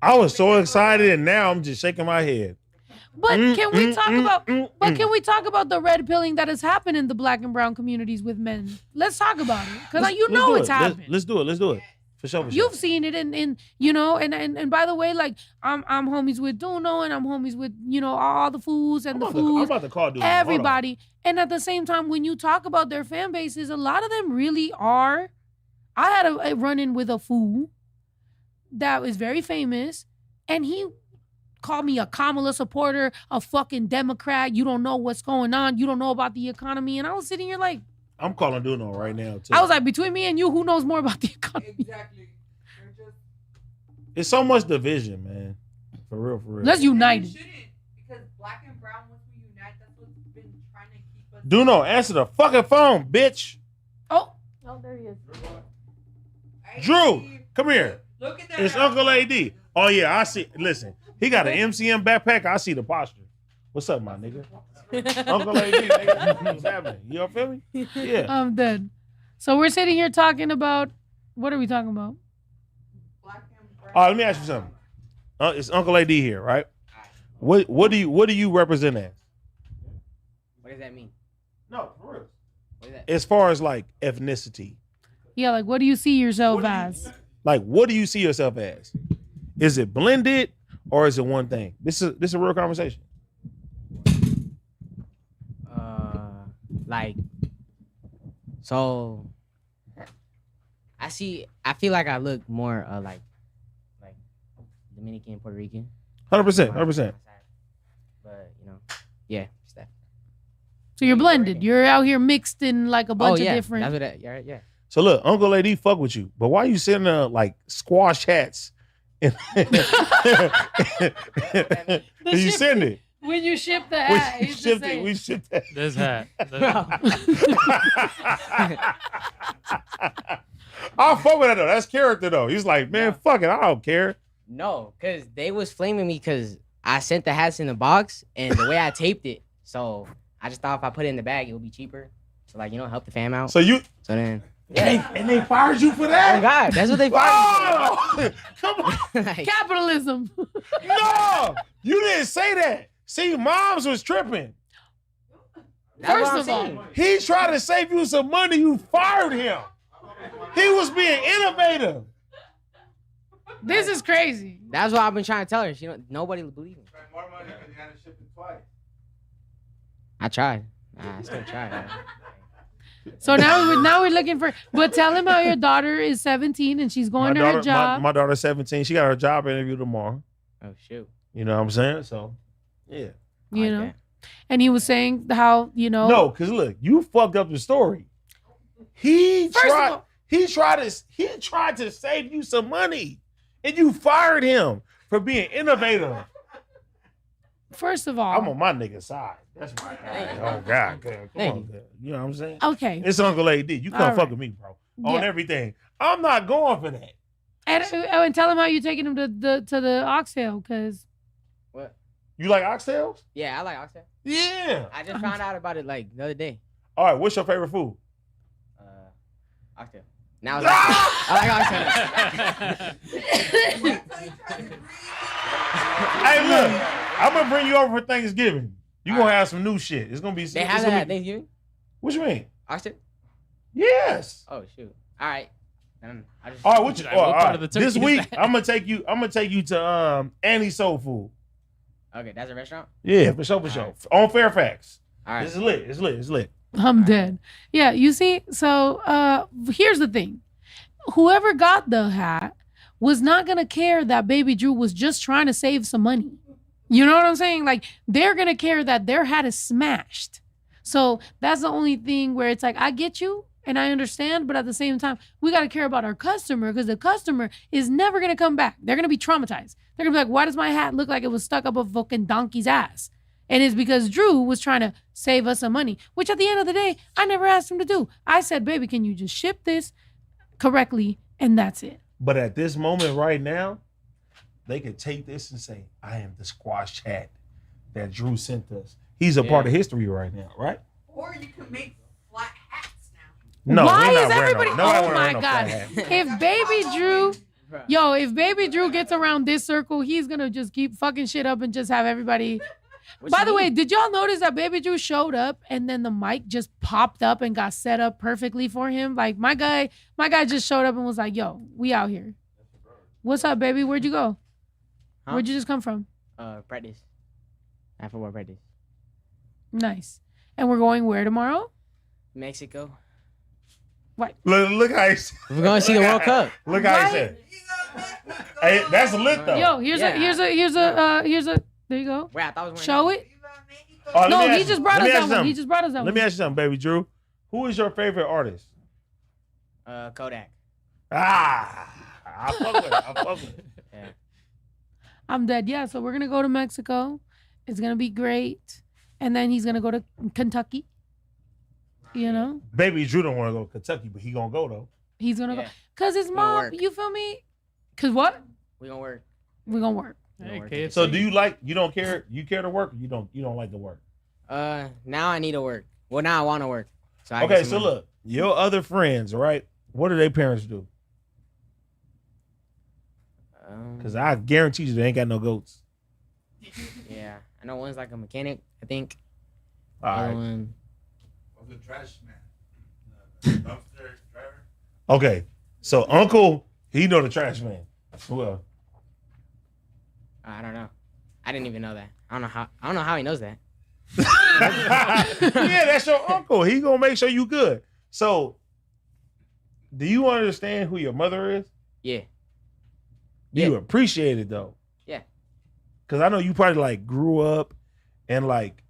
I was so excited and now I'm just shaking my head. But can we talk about? But can we talk about the red pilling that has happened in the Black and brown communities with men? Let's talk about it because Let's know do it's it. happened. Let's do it. For sure. You've seen it, and by the way, like I'm homies with Duno, and I'm homies with all the fools and I'm fools, about to call Duno. everybody. And at the same time, when you talk about their fan bases, a lot of them really are. I had a run-in with a fool that was very famous, and he called me a Kamala supporter, a fucking Democrat. You don't know what's going on. You don't know about the economy. And I was sitting here like, I'm calling Duno right now too. I was like, between me and you, who knows more about the economy? exactly. They're just, It's so much division, man. For real. Let's unite we it. shouldn't, because black and brown, once we unite, that's what's been trying to keep us. Duno, answer the fucking phone, bitch. Oh, there he is. Hey, Drew, come here. Look at that. It's Uncle AD. Oh yeah, I see. Listen, he got an MCM backpack. I see the posture. What's up, my nigga? Uncle AD, nigga. What's happening? You all feel me? Yeah. I'm dead. So we're sitting here talking about, what are we talking about? Black and brown. All right, let me ask you something. It's Uncle AD here, right? What do you represent as? What does that mean? No, for real. What is that? As far as like ethnicity, Yeah, like what do you see yourself as? like what do you see yourself as? Is it blended or is it one thing? This is a real conversation. Like, so I feel like I look more like Dominican, Puerto Rican. 100%. But yeah, just that. So you're blended. You're out here mixed in like a bunch of different. That's what that. Yeah. So look, Uncle AD fuck with you, but why you sitting there like squash hats? And you send it. When you ship the hat, We shipped it. We shipped that. This hat. I'll fuck with that though. That's character though. He's like, man, fuck it. I don't care. No, because they was flaming me because I sent the hats in the box and the way I taped it. So I just thought if I put it in the bag, it would be cheaper. So help the fam out. So then. and they fired you for that? Oh God, that's what they fired Oh, come on. me for. Like, Capitalism. No, you didn't say that. See, moms was tripping. that's what First I'm of all, saying. He tried to save you some money. You fired him. He was being innovative. this is crazy. That's what I've been trying to tell her. Nobody believe me. Spend more money because you had to ship it twice. I tried. I still tried. So now we're looking for. But tell him how your daughter is 17 and she's going to her job. My daughter's 17. She got her job interview tomorrow. Oh shoot. You know what I'm saying? So, yeah. you know, and he was saying how No, because look, you fucked up the story. He tried to save you some money, and you fired him for being innovative. First of all, I'm on my nigga side. That's my guy. Oh God, come on, girl. You know what I'm saying? okay. It's Uncle AD. You come All fuck right. with me, bro. On Yeah. everything. I'm not going for that. And tell him how you taking him to the oxtail, because What? You like oxtails? Yeah, I like oxtail. Yeah. I just found out about it like the other day. All right. What's your favorite food? Oxtail. Now it's oxtail. I like oxtail. Hey, look. I'm gonna bring you over for Thanksgiving. You gonna have some new shit. It's gonna be. They it's have gonna that at be- Thanksgiving? What you mean? Oxtail? Yes. Oh shoot. All right. I just, All right. What you? What part all right. of the turkey This is week, that? I'm gonna take you to Annie's Soul Food. Okay, that's a restaurant? Yeah, for sure, on Fairfax. All right. This is lit. It's lit. It's lit. I'm dead. Yeah, you see, so here's the thing. Whoever got the hat was not gonna care that Baby Drew was just trying to save some money. You know what I'm saying? Like, they're gonna care that their hat is smashed. So that's the only thing where it's like, I get you and I understand, but at the same time, we gotta care about our customer, because the customer is never gonna come back. They're gonna be traumatized. They're gonna be like, why does my hat look like it was stuck up a fucking donkey's ass? And it's because Drew was trying to save us some money, which at the end of the day, I never asked him to do. I said, baby, can you just ship this correctly? And that's it. But at this moment right now, they could take this and say, I am the squash hat that Drew sent us. He's a part of history right now, right? Or you can make flat hats No, now. Why we're not is wearing everybody? no- nobody Oh wearing my no God. flat hat. If Baby Drew, Bruh. yo, if Baby Drew gets around this circle, he's gonna just keep fucking shit up and just have everybody. What By you the way, mean? did y'all notice that Baby Drew showed up and then the mic just popped up and got set up perfectly for him? Like, my guy just showed up and was like, yo, we out here. What's up, baby? Where'd you go? Huh? Where'd you just come from? Practice. I have football practice. Nice. And we're going where tomorrow? Mexico. Look how he said. We're going to see the World Cup. Look how he said. Hey, that's lit though. Yo, here's a there you go. Wait, I thought it was Show it. Oh, let No, me ask he you- just brought let me us ask that you one. He something. just brought us that Let one. me ask you something, baby Drew. Who is your favorite artist? Kodak. Ah, I fuck with it. I fuck with it. Yeah. I'm dead. Yeah, so we're gonna go to Mexico. It's gonna be great. And then he's gonna go to Kentucky. You know? Baby Drew don't want to go to Kentucky, but he gonna go though. He's gonna Yeah. go. Cause his Gonna mom, work. you feel me? Cause what? We gonna work. We're gonna work. Hey, work. KFC. So do you like? You don't care? You care to work? Or you don't like to work? Now I need to work. Well, now I want to work. So I Okay, get so some money. look, your other friends, right? What do their parents do? Because I guarantee you they ain't got no goats. Yeah, I know one's like a mechanic. I think. All Other right. one. Of the trash man. The dumpster driver. Okay, so Uncle, he know the trash man. Well, I don't know. I didn't even know that. I don't know how he knows that. yeah, that's your uncle. He gonna make sure you good. So, do you understand who your mother is? Yeah. Do you appreciate it though? Yeah. Because I know you probably like grew up and like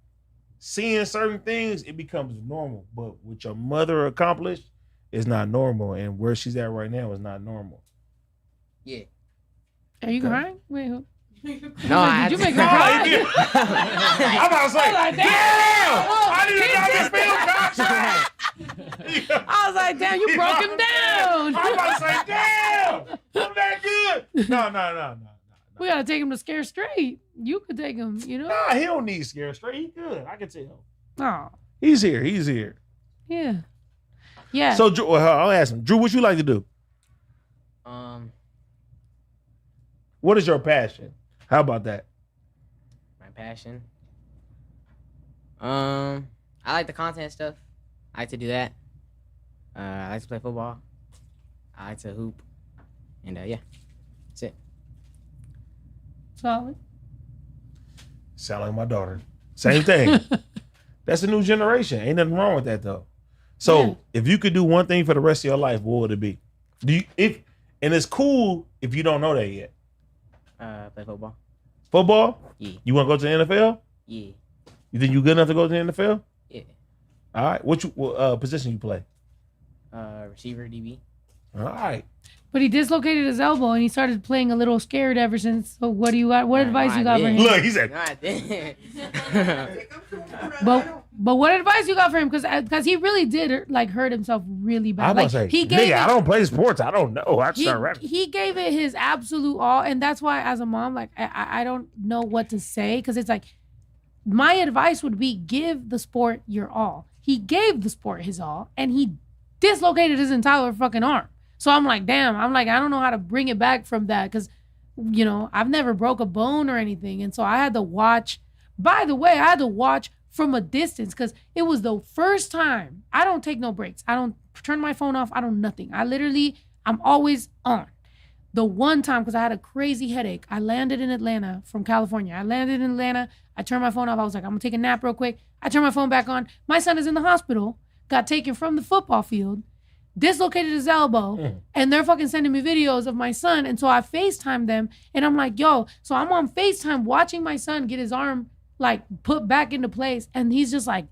seeing certain things, it becomes normal. But what your mother accomplished is not normal, and where she's at right now is not normal. Yeah. Are you crying? Wait, who? No, I Did you make No, her cry? he did. I'm about to say, like, damn! I he didn't know this film I was like, damn, you broke him down. I'm about to say, damn! I'm that good. No. We gotta take him to Scare Straight. You could take him, you know? Nah, he don't need scare straight. He good. I can tell. Oh, He's here. He's here. yeah. Yeah. So, Drew, I'll ask him. Drew, what you like to do? What is your passion? How about that? My passion. I like the content stuff. I like to do that. I like to play football. I like to hoop. And yeah, that's it. Solid. Sound like my daughter. Same thing. That's a new generation. Ain't nothing wrong with that though. So, Yeah. if you could do one thing for the rest of your life, what would it be? And it's cool if you don't know that yet. Play football. Football? Yeah. You want to go to the NFL? Yeah. You think you good enough to go to the NFL? Yeah. All right. What position you play? Receiver, DB. All right. But he dislocated his elbow and he started playing a little scared ever since. So what do you got? What advice you got for him? Look, he said, No, I didn't. But what advice you got for him? Because he really did like hurt himself really bad. I'm Like gonna say, he gave nigga, I don't play sports. I don't know. I start rapping. he gave it his absolute all, and that's why as a mom, like I don't know what to say because it's like my advice would be give the sport your all. He gave the sport his all, and he dislocated his entire fucking arm. So I'm like, damn. I'm like, I don't know how to bring it back from that because, you know, I've never broke a bone or anything, and so I had to watch. By the way, I had to watch from a distance because it was the first time. I don't take no breaks. I don't turn my phone off. I don't nothing. I'm always on. The one time, because I had a crazy headache, I landed in Atlanta from California. I turned my phone off. I was like, I'm gonna take a nap real quick. I turned my phone back on. My son is in the hospital, got taken from the football field, dislocated his elbow, and they're fucking sending me videos of my son. And so I FaceTimed them, and I'm like, yo, so I'm on FaceTime watching my son get his arm like put back into place, and he's just like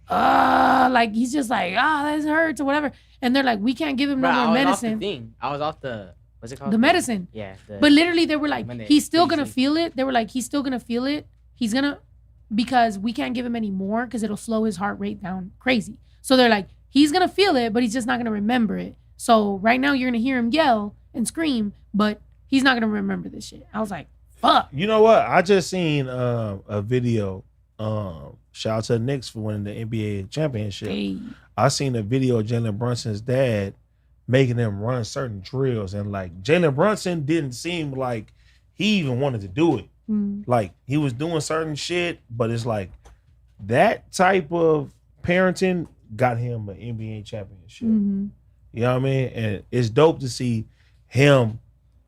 he's just like, this hurts or whatever. And they're like, we can't give him no more medicine. I was off the what's it called? The medicine. Yeah. But literally they were like, Monday, he's still gonna Tuesday. feel it. They were like, he's still gonna feel it. He's gonna, because we can't give him any more because it'll slow his heart rate down crazy. So they're like, he's gonna feel it, but he's just not gonna remember it. So right now you're gonna hear him yell and scream, but he's not gonna remember this shit. I was like, fuck. You know what? I just seen a video. Shout out to the Knicks for winning the NBA championship. Hey. I seen a video of Jalen Brunson's dad making them run certain drills, and like Jalen Brunson didn't seem like he even wanted to do it. Like he was doing certain shit, but it's like that type of parenting got him an NBA championship. Mm-hmm. You know what I mean? And it's dope to see him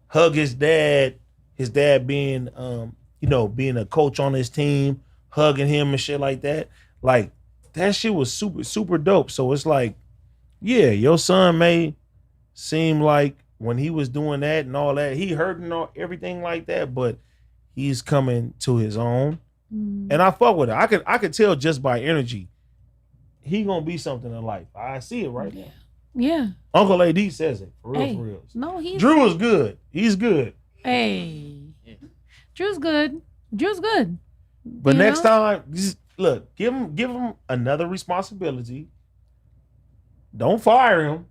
hug his dad being being a coach on his team, hugging him and shit like that. Like that shit was super, super dope. So it's like, yeah, your son may seem like when he was doing that and all that, he hurting everything like that, but he's coming to his own. And I fuck with it. I could tell just by energy, he gonna be something in life. I see it right now. Yeah. Uncle AD says it. For real, Hey. for real. No, he's Drew is good. He's good. Hey. Drew's good. But You next know? time, just look, give him another responsibility. Don't fire him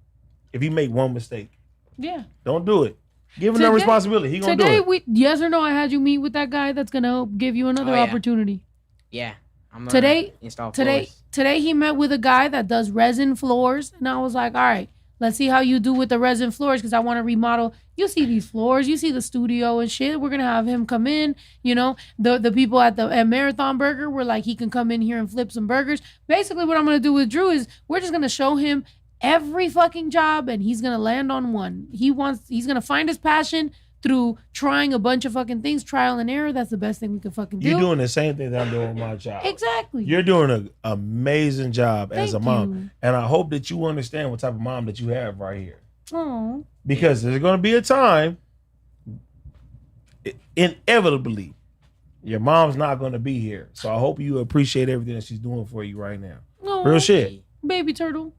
if he make one mistake. Yeah. Don't do it. Give him that responsibility. He gonna do Today, it. yes or no, I had you meet with that guy that's gonna give you another Oh, yeah. opportunity. Yeah. I'm Today- install floors. Today he met with a guy that does resin floors, and I was like, all right, let's see how you do with the resin floors because I want to remodel. You see these floors, you see the studio and shit. We're gonna have him come in. You know, the people at Marathon Burger were like, he can come in here and flip some burgers. Basically, what I'm gonna do with Drew is we're just gonna show him every fucking job, and he's gonna land on one. He's gonna find his passion through trying a bunch of fucking things, trial and error. That's the best thing we could fucking do. You're doing the same thing that I'm doing with my job. Exactly. You're doing an amazing job as a Thank mom. you. And I hope that you understand what type of mom that you have right here. Oh. Because there's going to be a time, inevitably, your mom's not going to be here. So I hope you appreciate everything that she's doing for you right now. No, Real shit. baby turtle.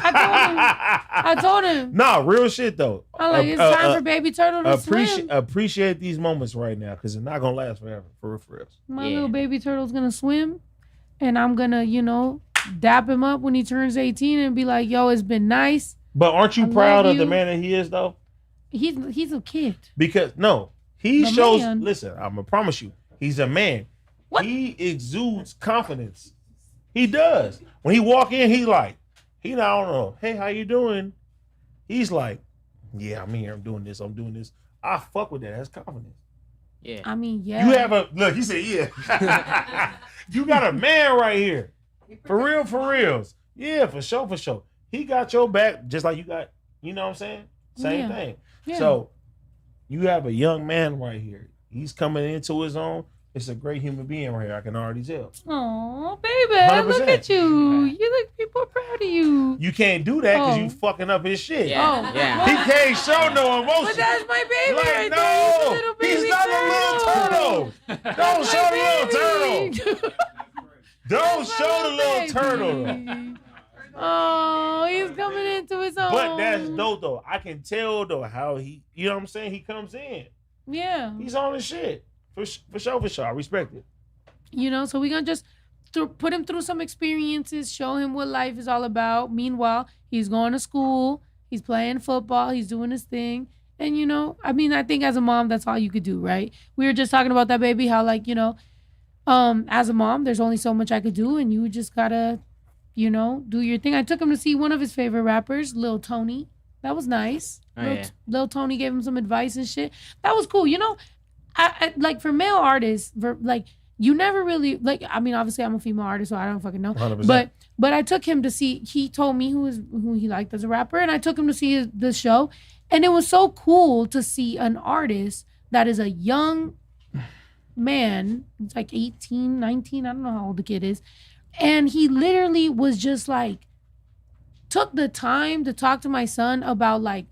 I told him. Nah, real shit though. I'm like, it's time for baby turtle to swim. Appreciate these moments right now because they're not going to last forever. For real. My little baby turtle's gonna swim, and I'm gonna, dap him up when he turns 18 and be like, yo, it's been nice. But aren't you I proud love of the you. man that he is though? He's a kid. Because no, he The shows. man. Listen, I'm gonna promise you, he's a man. What? He exudes confidence. He does. When he walk in, I don't know. Hey, how you doing? He's like, yeah, I'm here. I'm doing this. I fuck with that. That's confidence. Yeah. I mean, yeah. You have a look. He said, yeah. You got a man right here. For reals. Yeah, for sure. He got your back just like you got. You know what I'm saying? Same Yeah. thing. Yeah. So you have a young man right here. He's coming into his own. It's a great human being right here. I can already tell. Oh, baby, look 100%. at you. You look, people are proud of you. You can't do that because Oh. you fucking up his shit. Yeah. Oh. Yeah. He can't show no emotion. But that's my baby Like, right there. no, He's a he's not a little turtle. Don't show the little turtle. Don't show the little turtle. Oh, he's coming coming into his own. But that's dope though. I can tell though how he, you know what I'm saying? He comes in. Yeah. He's on his shit. For sure. I respect it. You know, so we're going to just put him through some experiences, show him what life is all about. Meanwhile, he's going to school. He's playing football. He's doing his thing. And, you know, I mean, I think as a mom, that's all you could do, right? We were just talking about that, baby, how, like, you know, as a mom, there's only so much I could do. And you just got to, you know, do your thing. I took him to see one of his favorite rappers, Lil Tony. That was nice. Lil Tony gave him some advice and shit. That was cool. You know, I like for male artists, like, you never really, like, I mean, obviously I'm a female artist, so I don't fucking know. 100%. But I took him to see, he told me who he liked as a rapper, and I took him to see the show. And it was so cool to see an artist that is a young man, it's like 18, 19, I don't know how old the kid is. And he literally was just like, took the time to talk to my son about like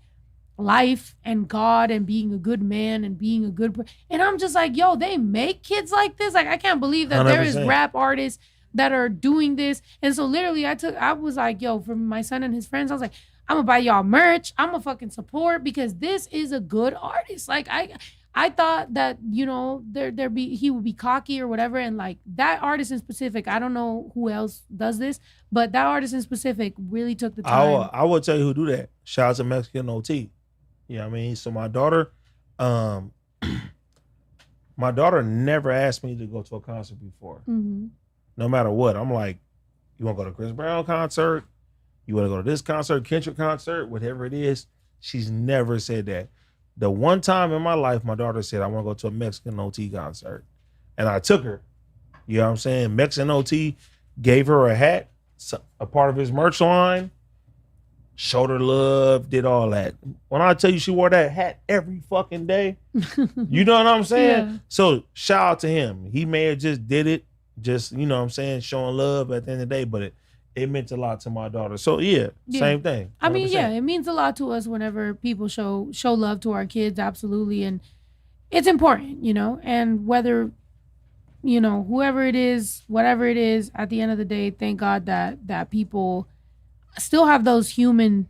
life and God and being a good man and being a good and I'm just like, yo, they make kids like this. Like, I can't believe that 100%. there is rap artists that are doing this. And so literally I was like, yo, for my son and his friends, I was like, I'm gonna buy y'all merch. I'm gonna fucking support because this is a good artist. Like, I thought that, you know, he would be cocky or whatever. And like that artist in specific, I don't know who else does this, but that artist in specific really took the time. I will tell you who do that. Shout out to Mexican OT. You know what I mean? So my daughter never asked me to go to a concert before. Mm-hmm. No matter what. I'm like, you want to go to Chris Brown concert? You want to go to this concert, Kendrick concert, whatever it is? She's never said that. The one time in my life, my daughter said, I want to go to a Mexican OT concert. And I took her. You know what I'm saying? Mexican OT gave her a hat, a part of his merch line, showed her love, did all that. When I tell you she wore that hat every fucking day, you know what I'm saying? Yeah. So shout out to him. He may have just did it, just, you know what I'm saying, showing love at the end of the day, but it meant a lot to my daughter. So yeah. Same thing. 100%. I mean, yeah, it means a lot to us whenever people show love to our kids, absolutely. And it's important, you know, and whether, you know, whoever it is, whatever it is, at the end of the day, thank God that people still have those human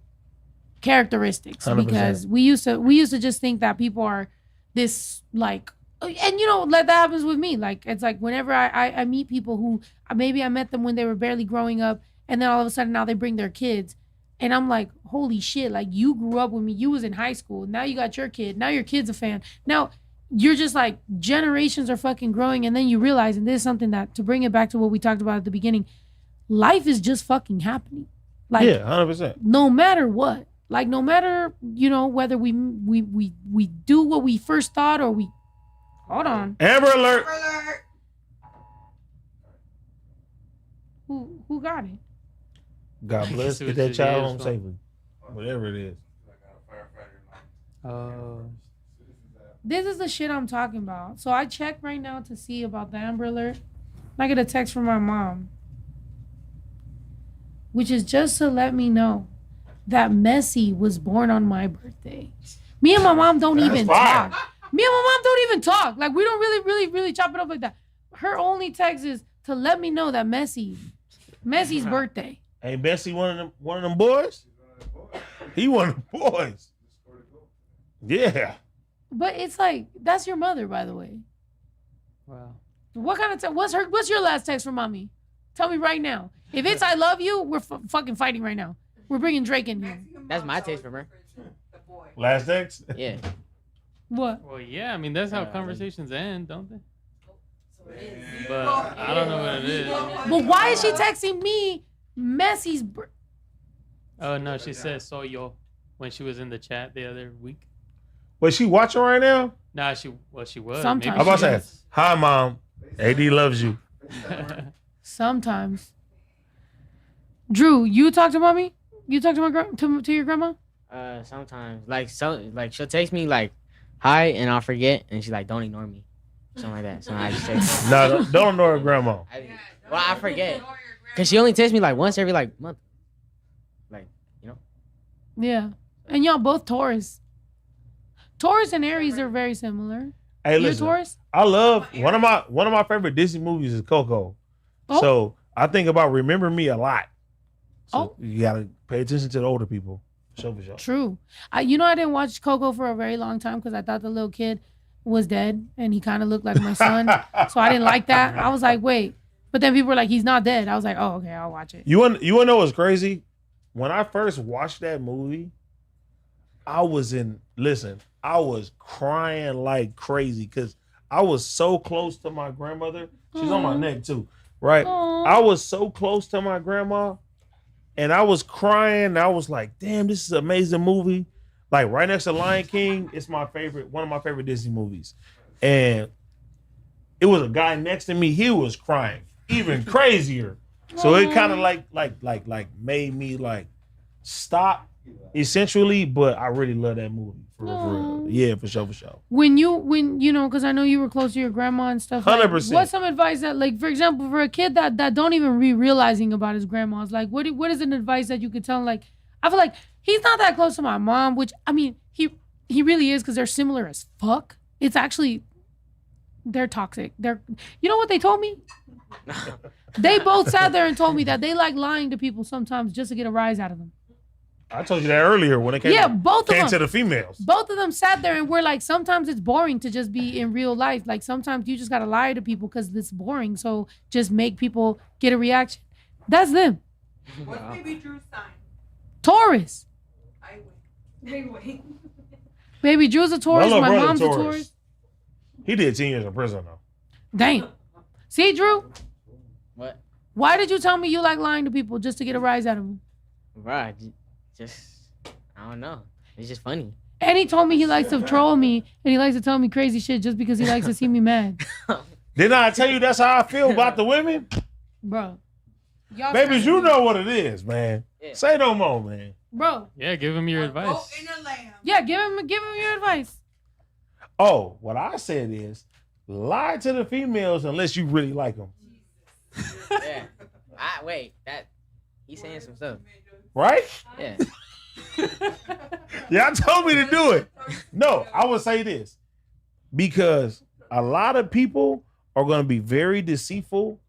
characteristics 100%. because we used to just think that people are this like, and you know, like that happens with me. Like, it's like whenever I meet people who maybe I met them when they were barely growing up, and then all of a sudden now they bring their kids, and I'm like, holy shit! Like, you grew up with me, you was in high school, now you got your kid, now your kid's a fan. Now you're just like, generations are fucking growing, and then you realize, and this is something that, to bring it back to what we talked about at the beginning, life is just fucking happening. Like, yeah, 100%. No matter what, like no matter, you know, whether we do what we first thought or we, hold on. Amber alert. Who got it? God bless. Get that child home safely. Whatever it is. This is the shit I'm talking about. So I checked right now to see about the Amber Alert. I get a text from my mom, which is just to let me know that Messi was born on my birthday. Me and my mom don't even talk. Me and my mom don't even talk. Like, we don't really chop it up like that. Her only text is to let me know that Messi's birthday. Hey, Messi one of them boys? He one of them boys. Yeah. But it's like, that's your mother, by the way. Wow. What kind of what's your last text from mommy? Tell me right now. If it's I love you, we're fucking fighting right now. We're bringing Drake in here. That's my taste from her. Last text? Yeah. What? Well, yeah. I mean, that's how conversations end, don't they? But I don't know what it is. But why is she texting me Messi's Oh no, she said "soy yo" when she was in the chat the other week. Was she watching right now? Nah, she was. Sometimes. I'm about to say, hi, Mom. AD loves you. Sometimes. Drew, you talk to mommy? You talk to to your grandma? Sometimes. Like she'll text me like, hi, and I'll forget, and she's like, don't ignore me. Something like that. So I just text. No, don't ignore her grandma. I forget. Cause she only texts me like once every like month. Like, you know? Yeah. And y'all both Taurus. Taurus and Aries are very similar. Hey, You're listen, Taurus? I love one of my favorite Disney movies is Coco. Oh. So I think about Remember Me a lot. So you gotta pay attention to the older people. For sure. True. I didn't watch Coco for a very long time because I thought the little kid was dead and he kind of looked like my son. So I didn't like that. I was like, wait. But then people were like, he's not dead. I was like, oh, okay, I'll watch it. You want to know what's crazy? When I first watched that movie, I was crying like crazy because I was so close to my grandmother. She's on my neck too, right? Aww. I was so close to my grandma and I was crying. I was like, damn, this is an amazing movie. Like right next to Lion King, it's one of my favorite Disney movies. And it was a guy next to me, he was crying even crazier. So it kind of like made me like stop essentially, but I really love that movie for real. Yeah, for sure. When because I know you were close to your grandma and stuff. 100%. What's some advice that, like, for example, for a kid that don't even be realizing about his grandma's, like, what is an advice that you could tell him? Like, I feel like he's not that close to my mom, which I mean, he really is because they're similar as fuck. It's actually, they're toxic. You know what they told me? They both sat there and told me that they like lying to people sometimes just to get a rise out of them. I told you that earlier when it came, to the females. Both of them sat there and were like, sometimes it's boring to just be in real life. Like sometimes you just gotta lie to people because it's boring. So just make people get a reaction. That's them. What's Baby Drew's sign? Taurus. I wait. Baby Drew's a Taurus. My mom's a Taurus. He did 10 years in prison though. Damn. See, Drew? What? Why did you tell me you like lying to people just to get a rise out of them? Right. Just, I don't know. It's just funny. And he told me he likes to troll me and he likes to tell me crazy shit just because he likes to see me mad. Didn't I tell you that's how I feel about the women? Bro. Babies, you know what it is, man. Yeah. Say no more, man. Bro. Yeah, give him your advice. Goat in a lamb. Yeah, give him your advice. Oh, what I said is lie to the females unless you really like them. Yeah. He's saying some stuff. Right? Yeah. Y'all told me to do it. No, I would say this. Because a lot of people are going to be very deceitful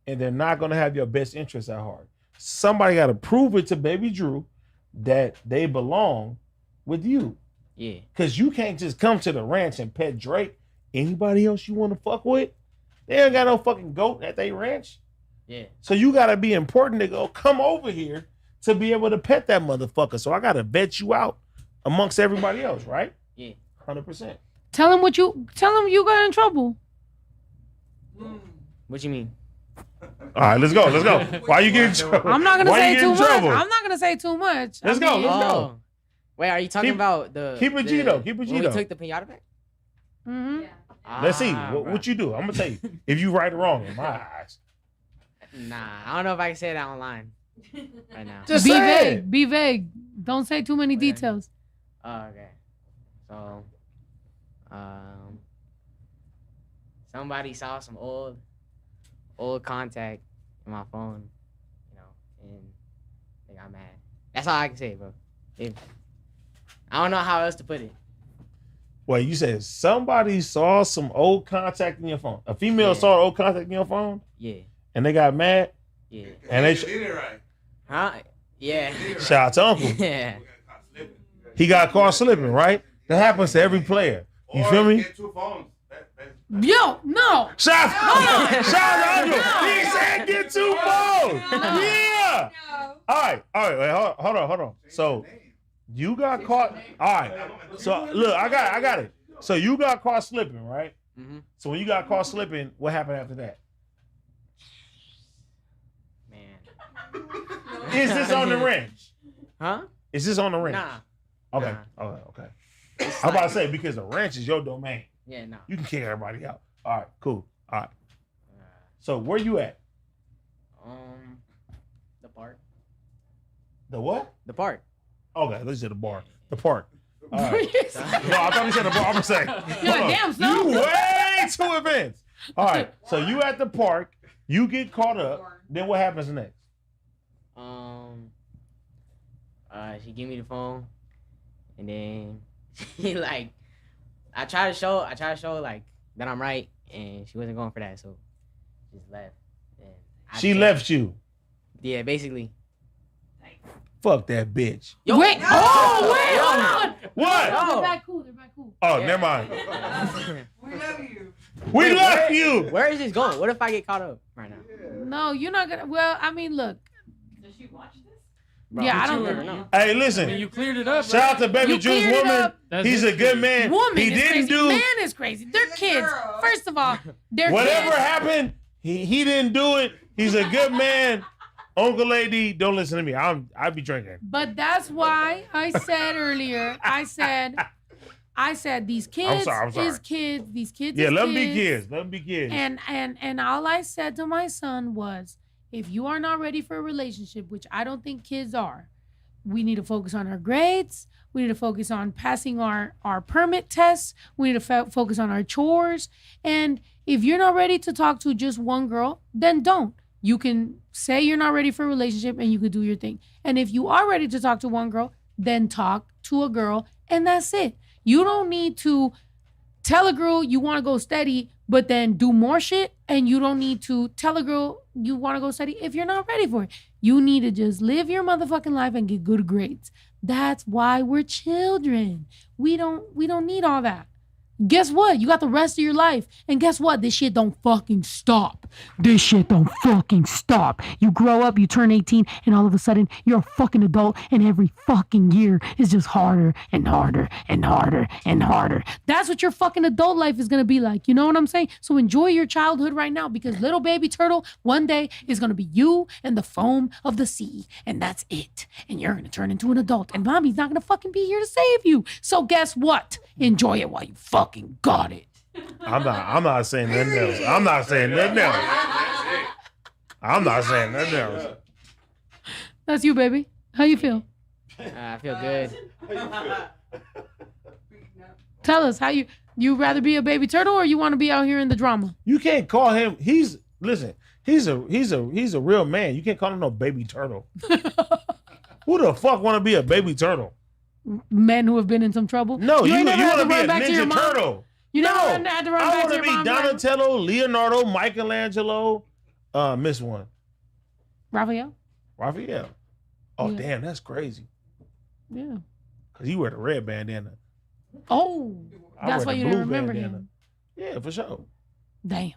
and they're not going to have your best interests at heart. Somebody got to prove it to Baby Drew that they belong with you. Yeah. Because you can't just come to the ranch and pet Drake. Anybody else you want to fuck with? They ain't got no fucking goat at their ranch. Yeah. So you got to be important to go come over here to be able to pet that motherfucker. So I got to vet you out amongst everybody else, right? Yeah. 100%. Tell him you got in trouble. What you mean? All right, let's go. Why you getting in trouble? I'm not gonna Why say you too getting in much. trouble? I'm not gonna say too much. Let's go. Oh. Wait, are you talking about the... Keep it G though. Keep it G when though. we took the pinata back? Mm-hmm. Let's see. What you do? I'm going to tell you. If you right or wrong in my eyes. Nah, I don't know if I can say that online right now. Just Be say vague. it. Be vague. Don't say too many details. Oh, okay. So, somebody saw some old contact in my phone, and they got mad. That's all I can say, bro. I don't know how else to put it. Wait, you said somebody saw some old contact in your phone. A female saw old contact in your phone? Yeah. And they got mad? Yeah. And they did it right. Huh? Yeah. Shout out to Uncle. Yeah. He got caught slipping, right? That happens to every player. You feel me? Get 2 phones. Yo, no. Shout out to Uncle. He said get 2 phones. Yeah. No. All right. Wait, hold on. So you got caught. All right. So look, I got it. So you got caught slipping, right? Mm-hmm. So when you got caught slipping, what happened after that? Man. Is this on the ranch? Huh? Is this on the ranch? Nah. Okay. Nah. Okay. I'm about to say because the ranch is your domain. Yeah, no. You can kick everybody out. All right. Cool. All right. So where you at? The park. The what? The park. Okay. Let's say the bar. The park. All right. Yes. No, I thought you said the bar. I'm gonna say. You're like, damn, son. You way too advanced. All right. So you at the park. You get caught up. Then what happens next? She gave me the phone, and then she I tried to show like that I'm right, and she wasn't going for that, so she just left. And She left you. Yeah, basically. Fuck that bitch. Yo, Wait, hold on. What? They're back cool. They're back cool. Oh, Yeah. never mind. We love you. We Wait, love where- you. Where is this going? What if I get caught up right now? No, you're not gonna. Well, I mean, look. Does she watch this? Bro, Yeah, I don't you think- never know. Hey, I listen. mean, you cleared it up. Shout out to Baby You Juice cleared it Woman. up. That's He's a good man. Woman He is didn't crazy. do Man is crazy. They're kids. girl. First of all, they're whatever kids. happened. He didn't do it. He's a good man. Uncle Lady, don't listen to me. I'd be drinking. But that's why I said earlier. I said these kids I'm sorry. is kids. These kids. Yeah, is let them be kids. Let them be kids. And all I said to my son was, if you are not ready for a relationship, which I don't think kids are, we need to focus on our grades. We need to focus on passing our permit tests. We need to focus on our chores. And if you're not ready to talk to just one girl, then don't. You can say you're not ready for a relationship and you could do your thing. And if you are ready to talk to one girl, then talk to a girl and that's it. You don't need to tell a girl you want to go steady, but then do more shit. And you don't need to tell a girl you want to go steady if you're not ready for it. You need to just live your motherfucking life and get good grades. That's why we're children. We don't need all that. Guess what? You got the rest of your life. And guess what? This shit don't fucking stop. This shit don't fucking stop. You grow up, you turn 18, and all of a sudden you're a fucking adult, and every fucking year is just harder and harder and harder and harder. That's what your fucking adult life is gonna be like. You know what I'm saying? So enjoy your childhood right now, because little baby turtle one day is gonna be you and the foam of the sea, and that's it. And you're gonna turn into an adult, and mommy's not gonna fucking be here to save you. So guess what? Enjoy it while you fucking got it. I'm not saying nothing else. I'm not saying nothing else. I'm not saying nothing else. That's you, baby. How you feel? I feel good. Tell us how you rather be a baby turtle or you want to be out here in the drama? You can't call him. He's a real man. You can't call him no baby turtle. Who the fuck want to be a baby turtle? Men who have been in some trouble. No, you ain't never had want to be a back to your ninja mom? turtle. You No, never had to run I back want to to your be mom? Donatello, Leonardo, Michelangelo, miss one, Raphael? Raphael. Oh Yeah. damn, that's crazy. Yeah. Cause you wear the red bandana. Oh, I that's wear why the you didn't blue remember bandana. him. Yeah, for sure. Damn.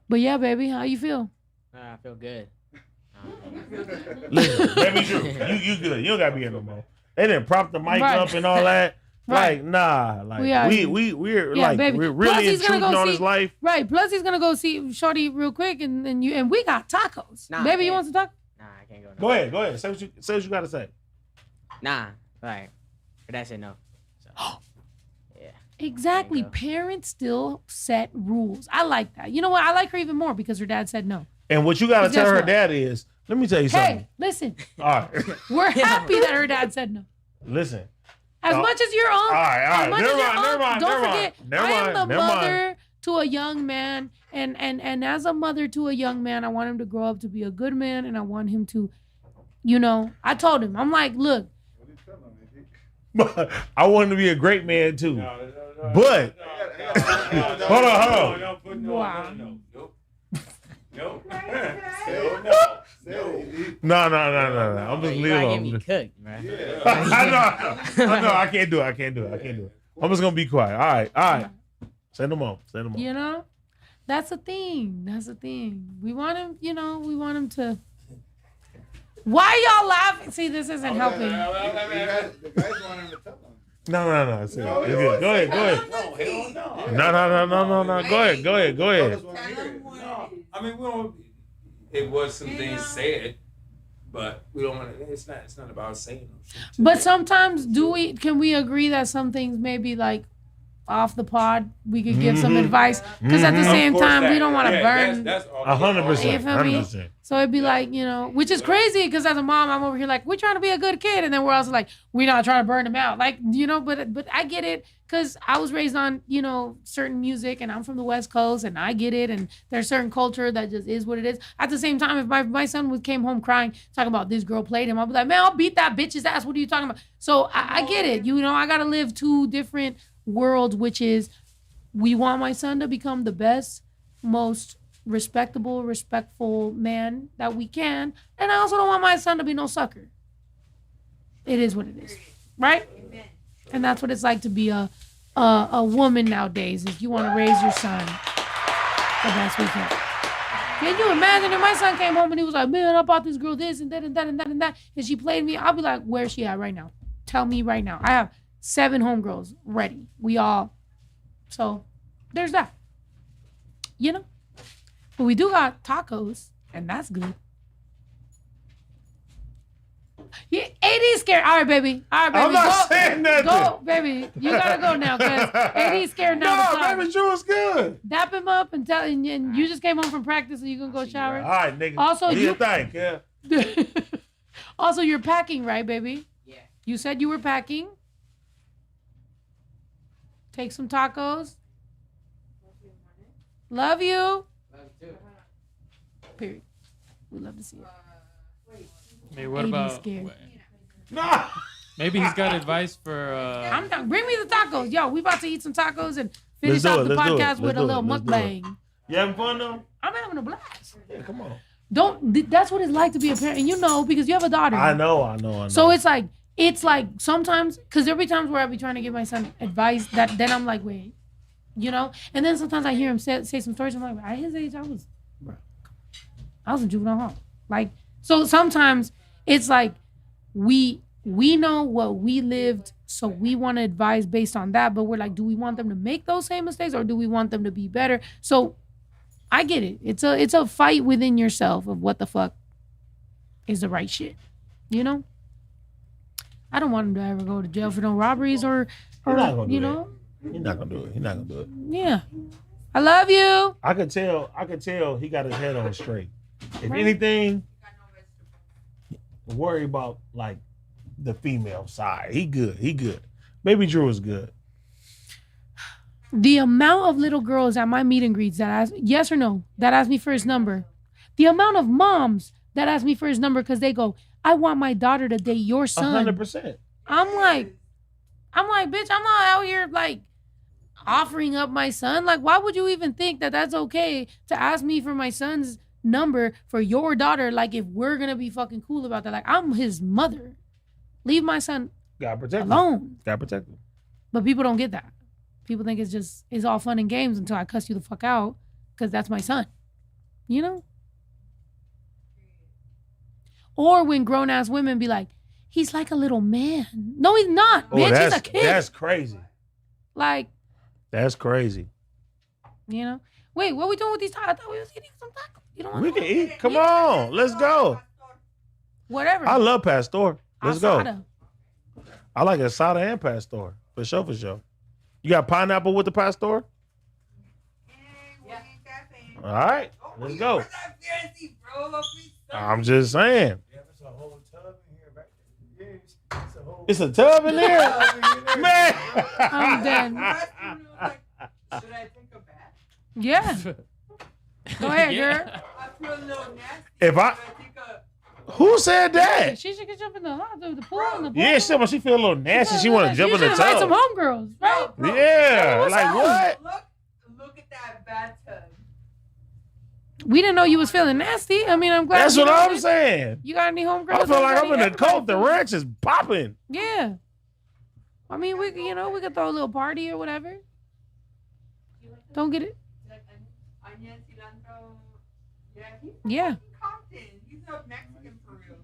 But yeah, baby, how you feel? I feel good. Listen, baby Drew, you good. You don't gotta be here no more. They didn't prop the mic Right. up and all that. Right. Like, nah. Like We are- we're Yeah, like baby. we're Plus, really he's gonna intruding go on see- his life. Right. Plus, he's gonna go see Shorty real quick, and we got tacos. Nah, Baby, you man. want to talk? Nah, I can't go. Go ahead. Say what you gotta say. Nah, like, but that's it. No. So, yeah. Exactly. There you go. Parents still set rules. I like that. You know what? I like her even more because her dad said no. And what you gotta Guess tell her what? dad is, let me tell you something. Hey, listen. All right. We're happy that her dad said no. Listen. As Oh. much as your All uncle, right. as much Never as your mind. uncle, don't forget, Never I am the mind. Never mind. mother to a young man, and as a mother to a young man, I want him to grow up to be a good man, and I want him to, I told him, I'm like, look, I want him to be a great man too. But hold on. wow. No. I'm just You leaving gotta get alone. me cooked, man. I know. I can't do it. I'm just gonna be quiet. All right. Send them on. That's a thing. We want him, we want him to. Why y'all laughing? See, this isn't helping. The guys want him to tell them. No. It's good. Go ahead. No. Go ahead. I mean, we don't. It was some things said, but we don't want to. It's not about saying them shit. But sometimes, can we agree that some things maybe like off the pod, we could give some advice? Because at the same time, we don't want to burn. That's all. 100%. You feel me? 100%. So it'd be like, which is crazy because as a mom, I'm over here like, we're trying to be a good kid. And then we're also like, we're not trying to burn them out. Like, but I get it because I was raised on, certain music and I'm from the West Coast and I get it. And there's certain culture that just is what it is. At the same time, if my son came home crying, talking about this girl played him, I'll be like, man, I'll beat that bitch's ass. What are you talking about? So I get it. I got to live two different worlds, which is we want my son to become the best, most respectable, respectful man that we can. And I also don't want my son to be no sucker. It is what it is, right? And that's what it's like to be a woman nowadays. If you want to raise your son the best we can. Can you imagine if my son came home and he was like, man, I bought this girl this and that and that and that and that, and she played me? I'll be like, where's she at right now? Tell me right now. I have 7 homegirls ready. So there's that. You know? But we do got tacos, and that's good. Yeah, AD scared. All right, baby. I'm not saying nothing. Go, baby. You gotta go now, because AD scared now. No, baby, Drew is good. Dap him up and tell. And you just came home from practice, so you can go shower. All right, nigga. Also, you think? Yeah. Also, you're packing, right, baby? Yeah. You said you were packing. Take some tacos. Love you. Love you too. Period. We love to see it. Hey, what AD about? scared. Nah. Maybe he's got advice for. I'm done. Bring me the tacos. Yo, we about to eat some tacos and finish out the podcast with a little mukbang. You having fun though? I'm having a blast. Yeah, come on. That's what it's like to be a parent. And you know, because you have a daughter. I know. So it's like sometimes, because there'll be times where I'll be trying to give my son advice that then I'm like, wait, you know? And then sometimes I hear him say some stories. I'm like, at his age, I was in juvenile hall. Like, so sometimes it's like we know what we lived, so we want to advise based on that, but we're like, do we want them to make those same mistakes or do we want them to be better? So I get it. It's a fight within yourself of what the fuck is the right shit. You know? I don't want him to ever go to jail for no robberies or you know. He's not gonna do it. Yeah. I love you. I could tell he got his head on straight. If anything, worry about like the female side. He good. Baby Drew is good. The amount of little girls at my meet and greets that ask yes or no, that ask me for his number. The amount of moms that ask me for his number because they go, I want my daughter to date your son. 100%. I'm like, bitch, I'm not out here like offering up my son. Like, why would you even think that that's okay to ask me for my son's number for your daughter? Like, if we're gonna be fucking cool about that, like, I'm his mother. Leave my son alone. Gotta protect him. But people don't get that. People think it's all fun and games until I cuss you the fuck out because that's my son. You know? Or when grown ass women be like, he's like a little man. No, he's not, bitch. He's a kid. That's crazy. Like, that's crazy. You know? Wait, what we doing with these tacos? I thought we was eating some tacos. You don't want We can eat. Come on. Let's go. Whatever. I love pastor. Let's Asada. go. I like asada and pastor. For sure. You got pineapple with the pastor? All right. Let's go. I'm just saying. It's a tub in there? Man. I'm done. Should I take a bath? Yeah. Go ahead, Yeah. girl. I feel a little nasty. If I- Should take a Who said that? She should get jump in the pool. In the pool. Yeah, she feel a little nasty. She want to jump in the You should invite some tub. homegirls, right? Bro, Yeah, What's like up? what? look at that bathtub. We didn't know you was feeling nasty. I mean, I'm glad. That's you what know I'm it. saying. You got any homegirls? I feel like I'm in the Everybody- cult. The ranch is popping. Yeah. I mean, we could throw a little party or whatever. Don't get it? Like onion, cilantro. Yeah, he's Yeah. fucking Compton. He's a Mexican for real.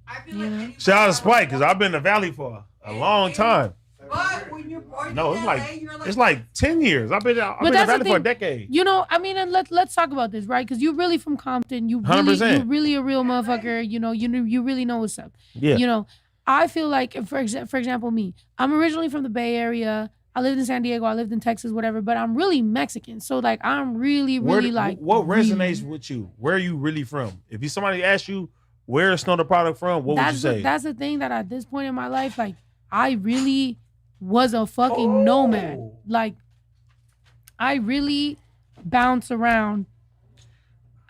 I feel Yeah. like anybody Shout out to that Spike, because walks- I've been in the valley for a long time. But when you're born No, in it's LA, like you're it's like 10 years. I've been in the that's the valley for a thing. decade. You know, I mean, and let's talk about this, right? Because you're really from Compton. You're 100%. really a real motherfucker. You know, you really know what's up. Yeah. You know, I feel like, for example, me, I'm originally from the Bay Area. I lived in San Diego. I lived in Texas, whatever. But I'm really Mexican. So, like, I'm really like. What resonates really- with you? Where are you really from? If somebody asks you where is Snow the product from, what would you say? That's the thing that at this point in my life, like, I really was a fucking nomad. Like, I really bounce around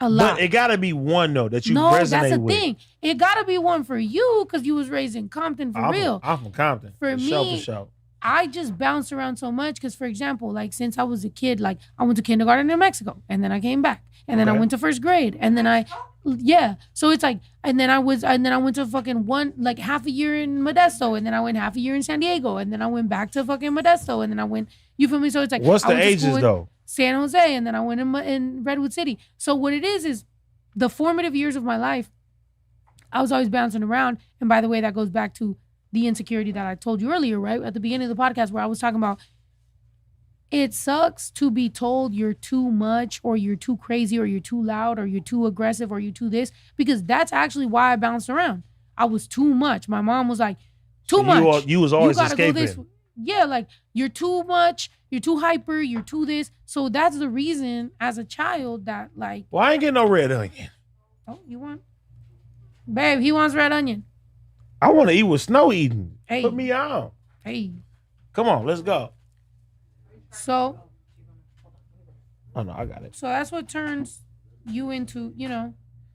a lot. But it gotta be one though that you no, resonate that's the with. thing. It gotta be one for you because you was raised in Compton for real. I'm from Compton. For sure, me, for sure. I just bounced around so much because, for example, like since I was a kid, like I went to kindergarten in Mexico and then I came back and then I went to first grade and then so it's like, and then I went to fucking half a year in Modesto and then I went half a year in San Diego and then I went back to fucking Modesto and then I went, you feel me? So it's like, what's the ages though? San Jose and then I went in Redwood City. So what it is the formative years of my life, I was always bouncing around. And by the way, that goes back to the insecurity that I told you earlier, right? At the beginning of the podcast where I was talking about, it sucks to be told you're too much or you're too crazy or you're too loud or you're too aggressive or you're too this, because that's actually why I bounced around. I was too much. My mom was like, too much. You was always escaping. Yeah, like you're too much, you're too hyper, you're too this. So that's the reason as a child that like. Well, I ain't getting no red onion. Oh, you want? Babe, he wants red onion. I want to eat with Snow eating. Hey. Put me on. Hey. Come on, let's go. So. Oh, no, I got it. So that's what turns you into,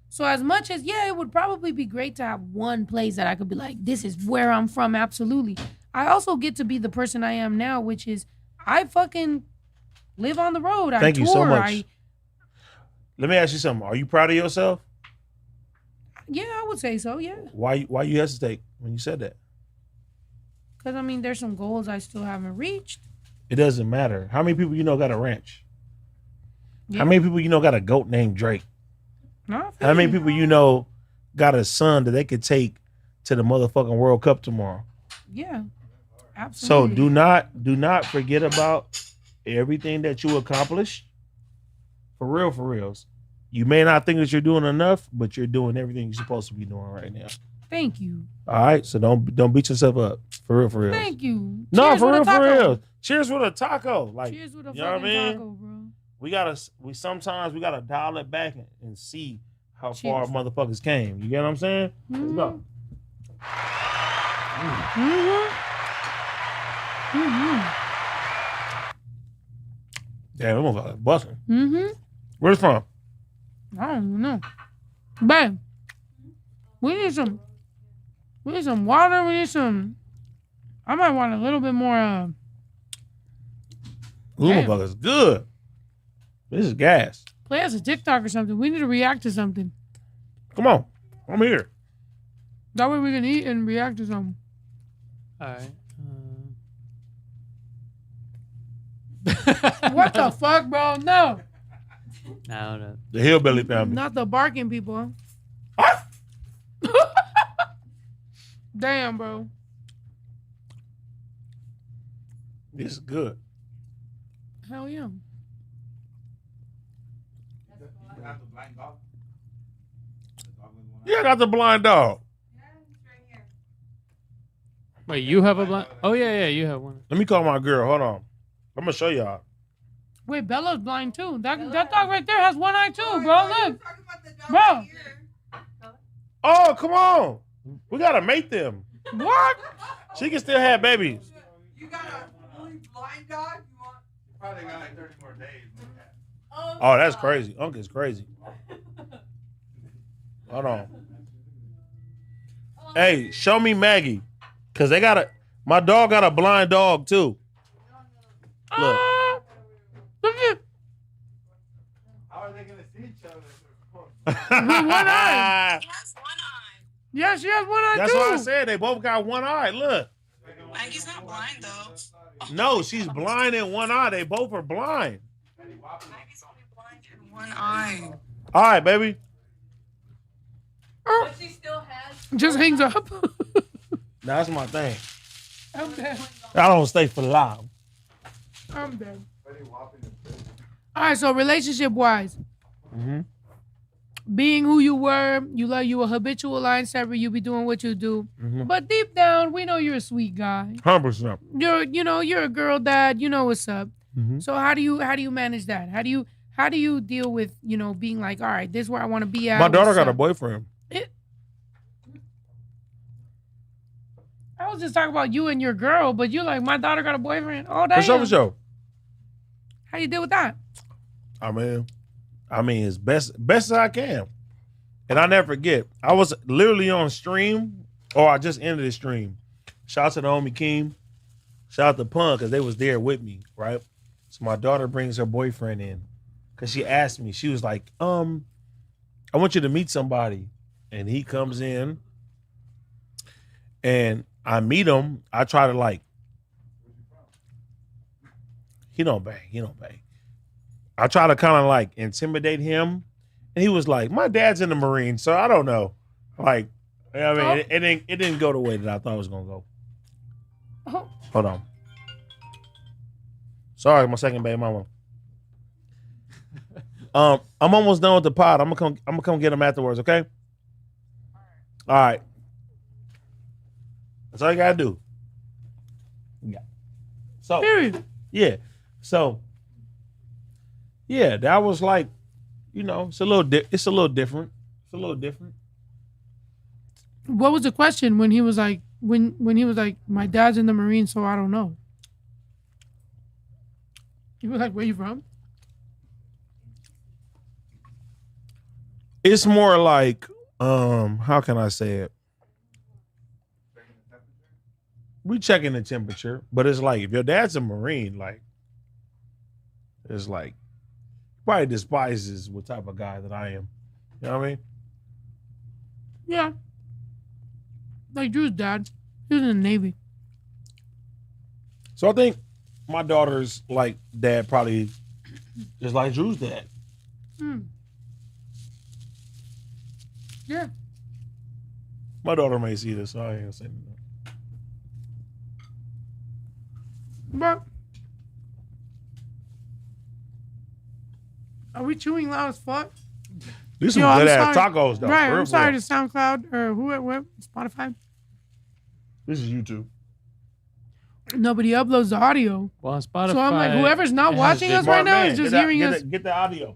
So as much as, it would probably be great to have one place that I could be like, this is where I'm from, absolutely. I also get to be the person I am now, which is I fucking live on the road. Thank you so much. Let me ask you something. Are you proud of yourself? Yeah, I would say so, yeah. Why you hesitate when you said that? Because, there's some goals I still haven't reached. It doesn't matter. How many people you know got a ranch? Yeah. How many people you know got a goat named Drake? No, How many people you know got a son that they could take to the motherfucking World Cup tomorrow? Yeah, So absolutely. do not forget about everything that you accomplished. For reals. You may not think that you're doing enough, but you're doing everything you're supposed to be doing right now. Thank you. All right, so don't beat yourself up. For real. Thank you. No, Cheers for with a taco. real. Cheers with a taco. Like, Cheers with a you know what I fucking mean? taco, bro. We sometimes gotta dial it back and see how Cheers. far motherfuckers came. You get what I'm saying? Let's go. Damn, that motherfucker's busting. Where's it from? I don't know. Babe, we need some water. We need some. I might want a little bit more. Ooh, motherfucker's good. This is gas. Play us a TikTok or something. We need to react to something. Come on. I'm here. That way we can eat and react to something. All right. What the fuck, bro? No. No. The Hillbilly family. Not the barking people. Damn, bro. This is good. Hell yeah. Yeah, I got the blind dog. Wait, you have a blind? Oh yeah, you have one. Let me call my girl. Hold on. I'm gonna show y'all. Wait, Bella's blind too. That dog right there has one eye too, bro. Look. Bro. Oh, come on. We gotta mate them. What? She can still have babies. You got a fully blind dog? You want? Probably got like 30 more days. Oh, that's crazy. Uncle's crazy. Hold on. Hey, show me Maggie. Cause my dog got a blind dog too. Look. Look at How are they gonna see each other? with one eye. Yeah, she has one eye That's too. what I said. They both got one eye. Look. Maggie's not blind though. No, she's blind in one eye. They both are blind. Maggie's only blind in one eye. All right, baby. But she still has. Just hangs up. That's my thing. I'm dead. I don't stay for long. I'm dead. All right, so relationship wise, being who you were, you a habitual line stepper, you be doing what you do. But deep down, we know you're a sweet guy. 100%. You're a girl dad, you know what's up. So how do you manage that? How do you deal with, being like, all right, this is where I want to be at. My daughter got a up? boyfriend. I was just talking about you and your girl, but you like, my daughter got a boyfriend. Oh, damn. For sure. How you deal with that? I mean, as best as I can. And I never forget. I was literally on stream, or I just ended the stream. Shout out to the homie Keem. Shout out to Pun because they was there with me, right? So my daughter brings her boyfriend in because she asked me. She was like, I want you to meet somebody. And he comes in and I meet him. I try to like, he don't bang. I try to kind of like intimidate him. And he was like, my dad's in the Marines, so I don't know. Like, I mean, it didn't go the way that I thought it was going to go. Oh. Hold on. Sorry, my second baby mama. I'm almost done with the pod. I'm gonna come get him afterwards, okay? All right. That's all you gotta do. Yeah. So Period. yeah. So yeah, that was like, it's a little different. It's a little different. What was the question when he was like, when he was like, my dad's in the Marines, so I don't know. He was like, where you from? It's more like, how can I say it? We checking the temperature, but it's like if your dad's a Marine, like it's like probably despises what type of guy that I am. You know what I mean? Yeah. Like Drew's dad. He was in the Navy. So I think my daughter's like dad probably just like Drew's dad. Yeah. My daughter may see this, so I ain't gonna say anything. But are we chewing loud as fuck? These some good ass tacos though. Right, I'm sorry to SoundCloud or who, Spotify. This is YouTube. Nobody uploads the audio. Well, on Spotify. So I'm like, whoever's not watching us right now is just hearing us. Get the audio.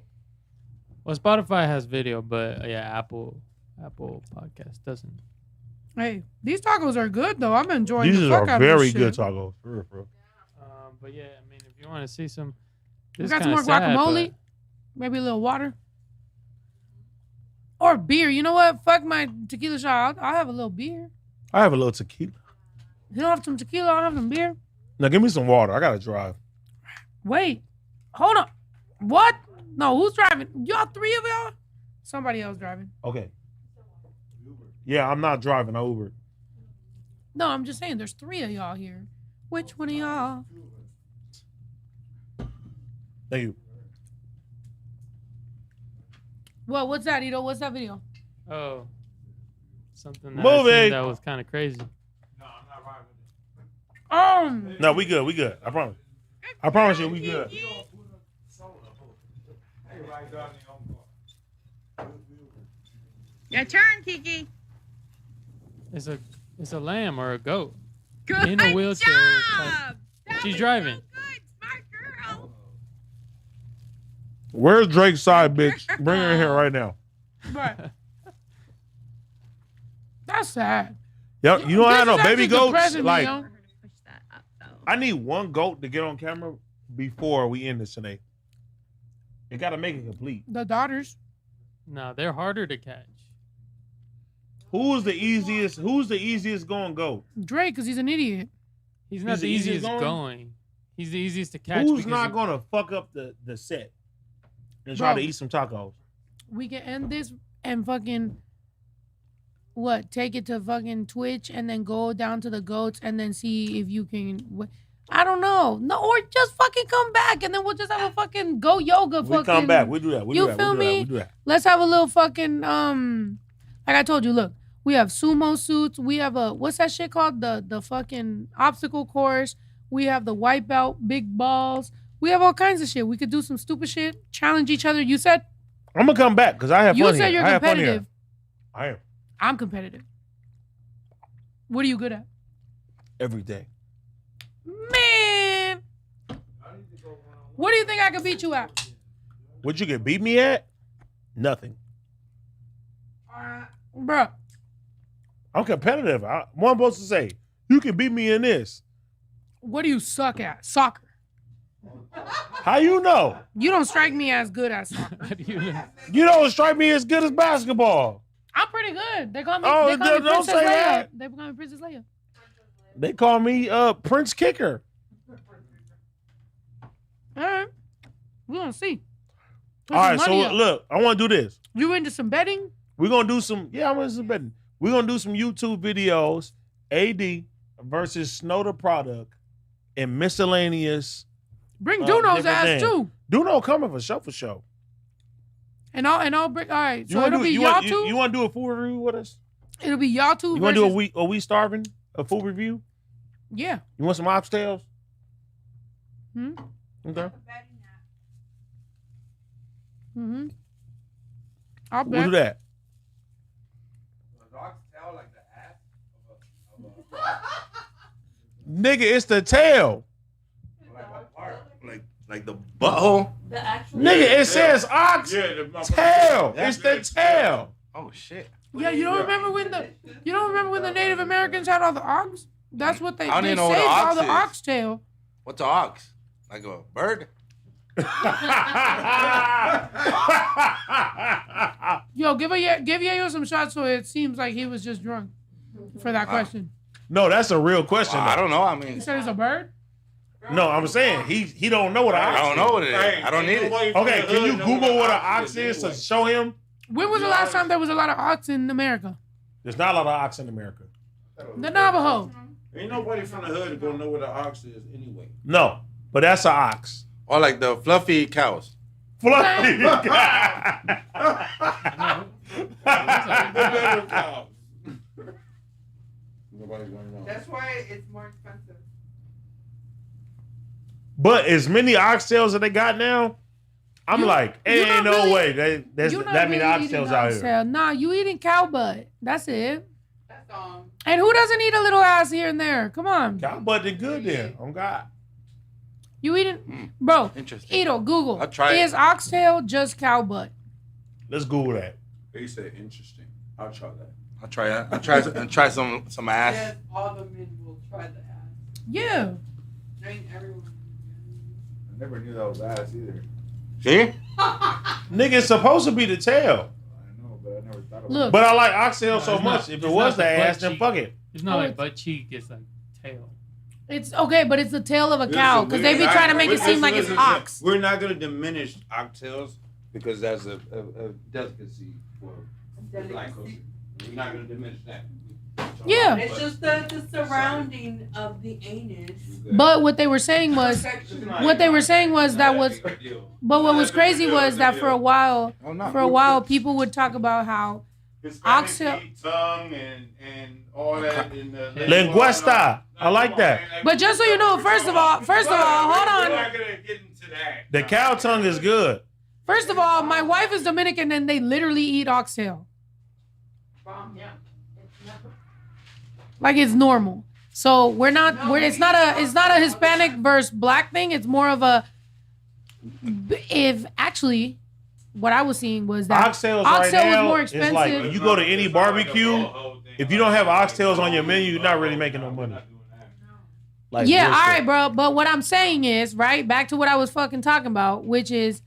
Well, Spotify has video, but yeah, Apple Podcast doesn't. Hey, these tacos are good though. I'm enjoying These the fuck are out very of this good shit. tacos. For real. But yeah, I mean, if you want to see some, We got some more guacamole, maybe a little water, or beer. You know what? Fuck my tequila shot. I'll have a little beer. I have a little tequila. You don't have some tequila? I'll have some beer. Now give me some water. I gotta drive. Wait, hold on. What? No, who's driving? Y'all three of y'all? Somebody else driving. Okay. Yeah, I'm not driving. I Ubered. No, I'm just saying there's three of y'all here. Which one of y'all? Thank you. Well, what's that, Ito? What's that video? Oh, something that, I seen that was kind of crazy. No, we good. We good. I promise. I promise you, we good. Your turn, Kiki. It's a lamb or a goat Good in a wheelchair. job. She's driving. So good, smart girl. Where's Drake's side, bitch? Bring her in here right now. Right. That's sad. Yo, you know I know This is baby actually goats. depressing me, Like, yo. Push that up, though. I need one goat to get on camera before we end this today. You gotta make it complete. The daughters. No, they're harder to catch. Who's the easiest going goat? Drake, because he's an idiot. He's not He's the the easiest easiest going. He's the easiest to catch. Who's because not he- gonna fuck up the set and try Bro. to eat some tacos? We can end this and fucking take it to fucking Twitch and then go down to the goats and then see if you can. I don't know. No, or just fucking come back and then we'll just have a fucking go yoga. We come back. We do that. We You do that. feel We do that. me? We do that. Let's have a little fucking like I told you. Look, we have sumo suits. We have what's that shit called? The fucking obstacle course. We have the wipeout, big balls. We have all kinds of shit. We could do some stupid shit, challenge each other. You said I'm gonna come back because I have fun you said here. you're I have fun here. competitive. I am I'm competitive. What are you good at? every day. Man, what do you think I could beat you at? What you can beat me at? Nothing. Bruh, I'm competitive. What I'm supposed to say? You can beat me in this. what do you suck at? Soccer. How you know? You don't strike me as good at soccer. How do you know? You don't strike me as good as basketball. I'm pretty good. They call me, Oh, they call me don't Princess say Leia. that. They call me Princess Leia. They call me Prince Kicker. All right. We're going to see. Put All some right, so money up. look, I want to do this. You into some betting? We're going to do some, I'm into some betting. We're going to do some YouTube videos, AD versus Snow the Product, and miscellaneous. Bring Duno's ass things. too. Duno coming for show. And I'll bring. All right, so it'll be you y'all want, two. You want to do a food review with us? It'll be y'all two. You want to do a we starving a food review? Yeah. You want some oxtails? Hmm. Okay. Mm-hmm. I'll We'll bet. do that. Nigga, it's the tail. Like the butthole. The actual. Nigga, it says ox tail. It's the tail. Oh shit. Yeah, you don't remember when the Native Americans had all the ox? That's what they I don't they even know what saved an all ox the is. oxtail. What's an ox? Like a bird? Yo, give Yayo some shots so it seems like he was just drunk for that question. No, that's a real question. I don't know. I He mean, said it's a bird. No, I'm saying he don't know what an ox I don't know what it is. I don't need it. Okay, can you Google what an ox is to show him? When was the last time there was a lot of ox in America? There's not a lot of ox in America. The Navajo. Ain't nobody from the hood gonna know what an ox is anyway. No, but that's an ox. Or like the fluffy cows. Fluffy. Nobody's gonna know. That's why it's more expensive. But as many oxtails that they got now, I'm like, you're ain't not no really- way You're not that many really eating oxtails out here. oxtail. Nah, you eating cow butt. That's it. That's And who doesn't eat a little ass here and there? Come on. Cow butt did good there. On God. You eating, bro? Interesting. Ito, Google. I'll try it. Is oxtail just cow butt? Let's Google that. They said interesting. I'll try that. I'll try that. I'll try some ass. yes, all the men will try the ass. Yeah. Ain't everyone. I never knew that was ass either. See? Nigga, it's supposed to be the tail. I know, but I never thought about Look. But I like oxtail so it's much. not- If it's it was not the the ass, butt then cheek. fuck it. It's not Oh, like it's- butt cheek. It's like tail. It's okay, but it's the tail of a Listen, cow because they be trying to make it seem like it's ox. We're not gonna diminish oxtails because that's a delicacy for black culture. We're not gonna diminish that. Yeah. It's just the surrounding of the anus. But what they were saying was, what they were saying was that was, but what was crazy was that for a while, Oh, no. people would talk about how oxtail. tongue and all that in the Linguesta. I like that. But just so you know, first of all, hold We're on. not gonna get into that. The cow tongue is good. First of all, my wife is Dominican and they literally eat oxtail. Yeah. Like it's normal. So it's not a Hispanic versus black thing. It's more of a, if actually what I was seeing was that Oxtails oxtail right was now more is expensive. like you go to any barbecue. If you don't have oxtails on your menu, you're not really making no money. Like yeah, real all shit. right, bro. But what I'm saying is, right, back to what I was fucking talking about, which is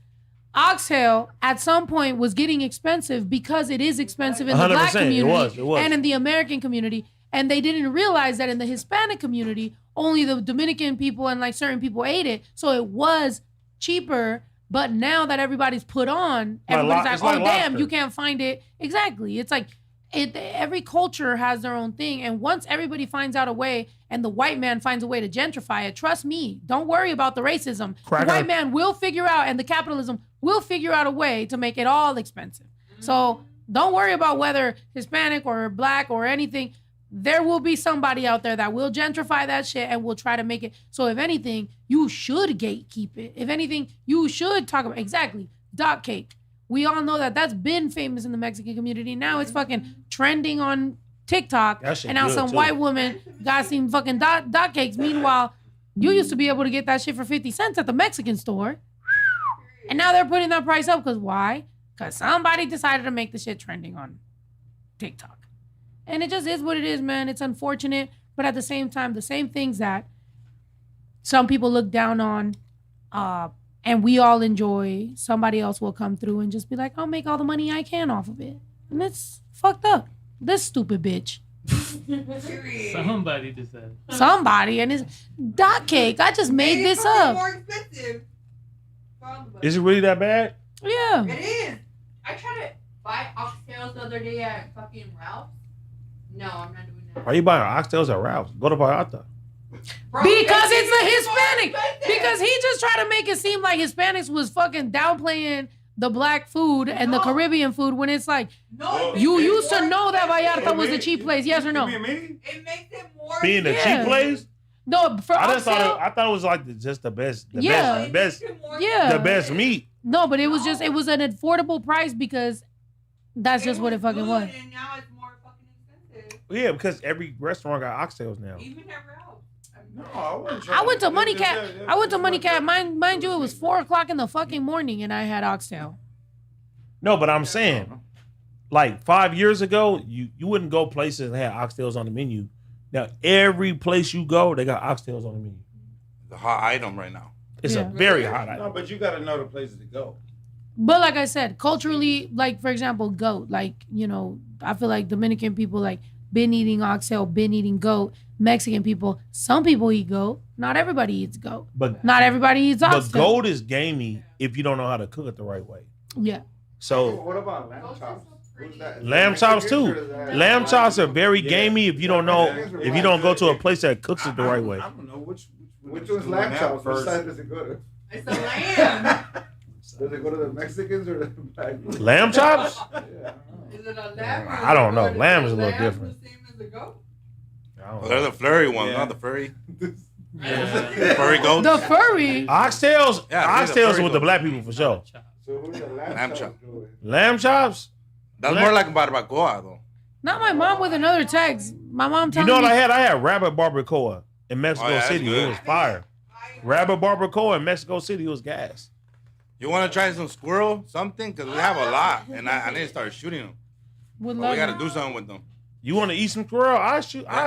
oxtail at some point was getting expensive because it is expensive in the black 100%, it community was. and in the American community. And they didn't realize that in the Hispanic community, only the Dominican people and like certain people ate it. So it was cheaper. But now that everybody's put on, everybody's like, it's oh, like damn, lobster. you can't find it. Exactly. It's like every culture has their own thing. And once everybody finds out a way and the white man finds a way to gentrify it, trust me, don't worry about the racism. Cracker. The white man will figure out and the capitalism will figure out a way to make it all expensive. So don't worry about whether Hispanic or black or anything. There will be somebody out there that will gentrify that shit and will try to make it. So if anything, you should gatekeep it. If anything, you should talk about exactly dot cake. We all know that that's been famous in the Mexican community. Now it's fucking trending on TikTok. That shit And now good, some too. white woman got some fucking dot cakes. Meanwhile, you used to be able to get that shit for 50 cents at the Mexican store. And now they're putting that price up because why? Because somebody decided to make the shit trending on TikTok. And it just is what it is, man. It's unfortunate. But at the same time, the same things that some people look down on and we all enjoy, somebody else will come through and just be like, I'll make all the money I can off of it. And it's fucked up. This stupid bitch. Period. Somebody just said. Somebody, and it's dot cake. I just made this probably up. More expensive. Is it really that bad? Yeah. It is. I tried to buy oxtails the other day at fucking Ralph's. No, I'm not doing that. Why you buying oxtails at Ralph's? Go to Vallarta. Bro, Because it's a more Hispanic. expensive. Because he just tried to make it seem like Hispanics was fucking downplaying the black food and the No. Caribbean food when it's like No, it you makes it used to more know that expensive. Vallarta was a cheap place. Yes or no? It makes it more Being a Yeah. cheap place? No, for I just oxtail. thought I thought it was like just the best, Yeah. It best, makes it more Yeah. the best meat. No, but it was just it was an affordable price because that's just what it fucking good, was. And now it's more fucking expensive. Yeah, because every restaurant got oxtails now. Even at Ralph's. No, I wasn't I went to Money Yeah, Cat. yeah, I went to yeah. Money Cat. Mind you, it was 4:00 in the fucking morning, and I had oxtail. No, but I'm saying, like 5 years ago, you wouldn't go places that had oxtails on the menu. Now every place you go, they got oxtails on the menu. The hot item right now. It's Yeah. a very hot No, item. but you gotta know the places to go. But like I said, culturally, like for example, goat. Like I feel like Dominican people like been eating oxtail, been eating goat. Mexican people, some people eat goat. Not everybody eats goat. But Not everybody eats but oxtail. goat is gamey if you don't know how to cook it the right way. Yeah. So What about lamb chops? What's that? lamb chops too. Lamb chops are very gamey if you don't know if you don't go to a place that cooks it the right way. I don't know which Which one's lamb chops? Which side does it go to? It's a lamb. Does it go to the Mexicans or the black? Lamb chops? Yeah. Is it a lamb? or I don't know. is it Lamb is a little lamb different. The same as the goat? I don't Oh, they're know. the flurry ones, Yeah. not the furry. Yeah. Furry goats. The furry. Oxtails, Yeah, these are oxtails furry are with the goats. black people for sure. So who's the lamb, Lamb chops chop. go with? Lamb chops? That's more like barbacoa, though. Not my mom with another text. My mom You telling know what me I had? I had rabbit barbacoa in Mexico Oh, yeah, that's City. It good. was fire. Rabbit barbacoa in Mexico City was gas. You want to try some squirrel, something? Because we have a lot, and I need to start shooting them. would But love we got to it. do something with them. You want to eat some squirrel? I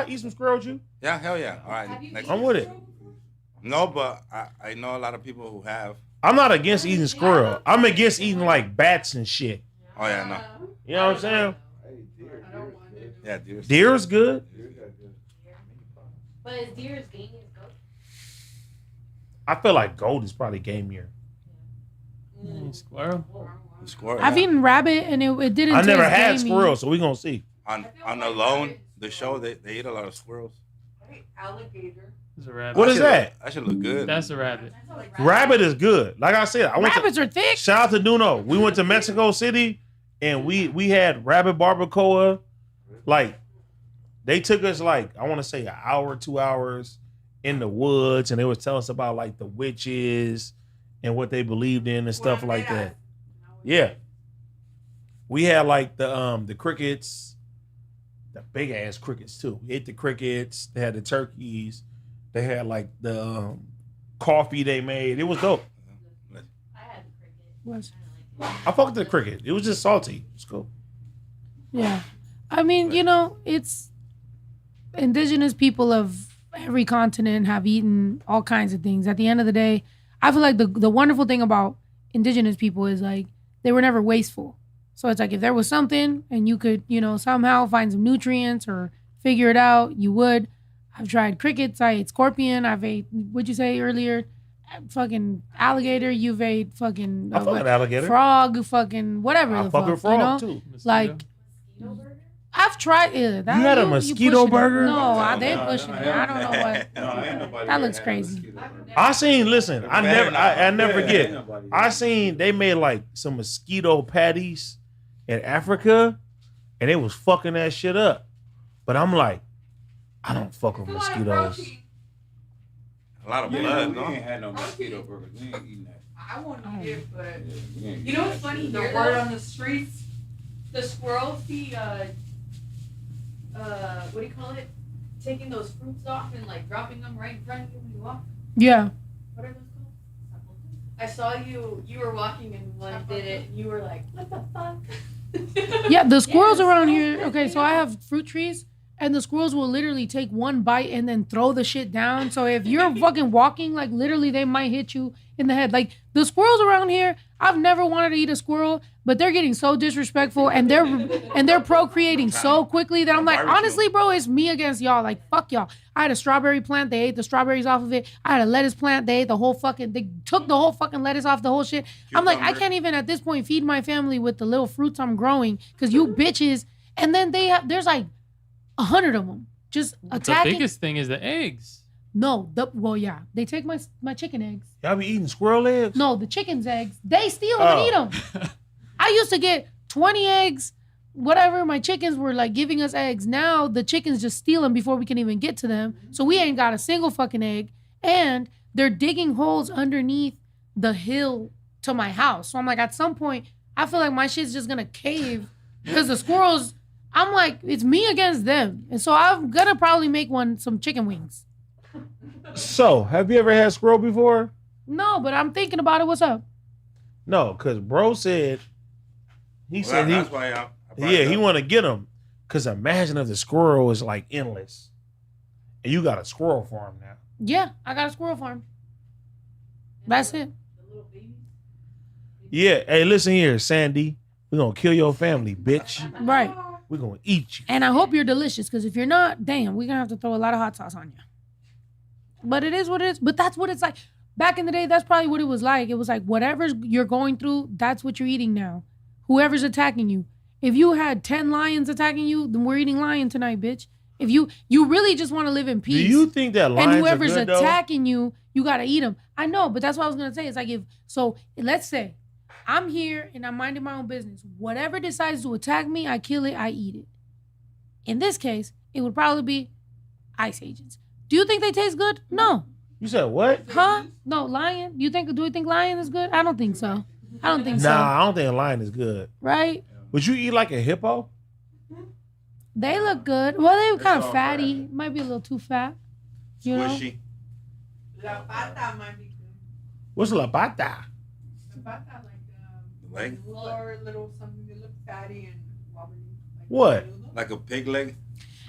eat some squirrel with you. Yeah, hell yeah. All right, next I'm with it. No, but I know a lot of people who have. I'm not against eating squirrel. I'm against eating like bats and shit. Oh, yeah, no. You know what I'm saying? Hey, deer. I don't want it. Yeah, dude. Deer's good. Deer's got good. But is deer as gamey as goat? I feel like goat is probably gamier. Squirrel. Squirrel. I've yeah. eaten rabbit and it didn't. I never taste had gamey. squirrel, so we gonna see. On Alone, the show, they eat a lot of squirrels. Right, alligator. It's a rabbit. What is that? That should look good. That's a rabbit. That's like Rabbit is good. Like I said, I went to, Rabbits are thick. shout out to Nuno. We went to Mexico City and we had rabbit barbacoa. Like they took us like I want to say an hour, 2 hours in the woods, and they was telling us about like the witches and what they believed in and stuff like that. Yeah. We had like the crickets, the big ass crickets too. We ate the crickets. They had the turkeys. They had like the coffee they made. It was dope. I had the cricket. Was- I fucked the cricket. It was just salty. It's cool. Yeah. I mean, it's indigenous people of every continent have eaten all kinds of things. At the end of the day, I feel like the wonderful thing about indigenous people is like they were never wasteful. So it's like if there was something and you could, somehow find some nutrients or figure it out, you would. I've tried crickets. I ate scorpion. I've ate, what'd you say earlier? Fucking alligator. You've ate fucking I fuck an alligator. frog, fucking whatever I the fuck a fuck, frog too. Like, I've tried it. You had a mosquito pushing it. burger? No, they pushing it. I don't know what. No, ain't nobody That looks ever had a crazy. mosquito burger. I seen. Listen, I never Yeah, forget. ain't nobody I seen they made like some mosquito patties in Africa, and it was fucking that shit up. But I'm like, I don't fuck with mosquitoes. A lot of Yeah, blood, we no? ain't had no mosquito burgers. We ain't eating that. I want to eat it, but Yeah, we ain't you know what's funny? The Here, word though? on the streets, the squirrels be what do you call it? Taking those fruits off and like dropping them right in front of you when you walk. Yeah. What are those called? I saw you were walking and one did it and you were like, what the fuck? Yeah, the squirrels around here. Okay, so I have fruit trees, and the squirrels will literally take one bite and then throw the shit down. So if you're fucking walking, like literally they might hit you in the head. Like the squirrels around here, I've never wanted to eat a squirrel, but they're getting so disrespectful and they're procreating so quickly that I'm like, honestly, bro, it's me against y'all. Like, fuck y'all. I had a strawberry plant, they ate the strawberries off of it. I had a lettuce plant, they took the whole fucking lettuce off the whole shit. I'm like, I can't even at this point feed my family with the little fruits I'm growing because you bitches. And then there's like 100 of them just attacking. The biggest thing is the eggs. No, yeah, they take my chicken eggs. Y'all be eating squirrel eggs? No, the chicken's eggs. They steal them and eat them. I used to get 20 eggs, whatever. My chickens were like giving us eggs. Now the chickens just steal them before we can even get to them. So we ain't got a single fucking egg. And they're digging holes underneath the hill to my house. So I'm like, at some point, I feel like my shit's just gonna cave because the squirrels. I'm like, it's me against them. And so I'm gonna probably make some chicken wings. So, have you ever had squirrel before? No, but I'm thinking about it. What's up? No, because bro said, he want to get them. Because imagine if the squirrel is like endless. And you got a squirrel farm now. Yeah, I got a squirrel farm. That's it. Yeah, hey, listen here, Sandy. We're going to kill your family, bitch. Right. We're going to eat you. And I hope you're delicious, because if you're not, damn, we're going to have to throw a lot of hot sauce on you. But it is what it is. But that's what it's like. Back in the day, that's probably what it was like. It was like, whatever you're going through, that's what you're eating now. Whoever's attacking you. If you had 10 lions attacking you, then we're eating lion tonight, bitch. If you really just want to live in peace. Do you think that lions and whoever's are good, attacking you, you got to eat them. I know, but that's what I was going to say. It's like let's say I'm here and I'm minding my own business. Whatever decides to attack me, I kill it, I eat it. In this case, it would probably be ice agents. Do you think they taste good? No. You said what? Huh? No, lion. Do you think lion is good? I don't think so. I don't think so. Nah, I don't think a lion is good. Right? Would you eat like a hippo? They look good. Well, they were kind of fatty. Might be a little too fat. You Squishy. La pata might be good. What's la pata? La pata, Leg? or little something that looks fatty and wobbly. What? Like a pig leg?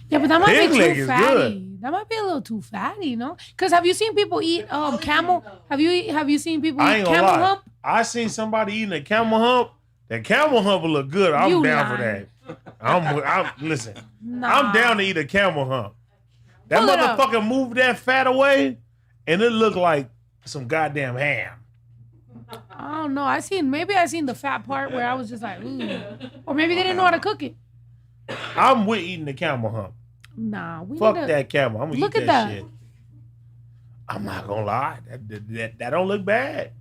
Yeah, but that might Pig be leg too is fatty. good. That might be a little too fatty, you know? Because have you seen people eat camel? Have you seen people I eat ain't gonna camel lie. hump? I seen somebody eating a camel hump. That camel hump will look good. I'm You down for lying. that. Listen. Nah. I'm down to eat a camel hump. That Pull it up. motherfucker moved that fat away, and it looked like some goddamn ham. I don't know. Maybe I seen the fat part where I was just like, ooh. Or maybe they didn't know how to cook it. I'm with eating the camel hump. Nah, we Fuck need to, that camel. I'm gonna Look eat at that that. shit. I'm not gonna lie. That don't look bad.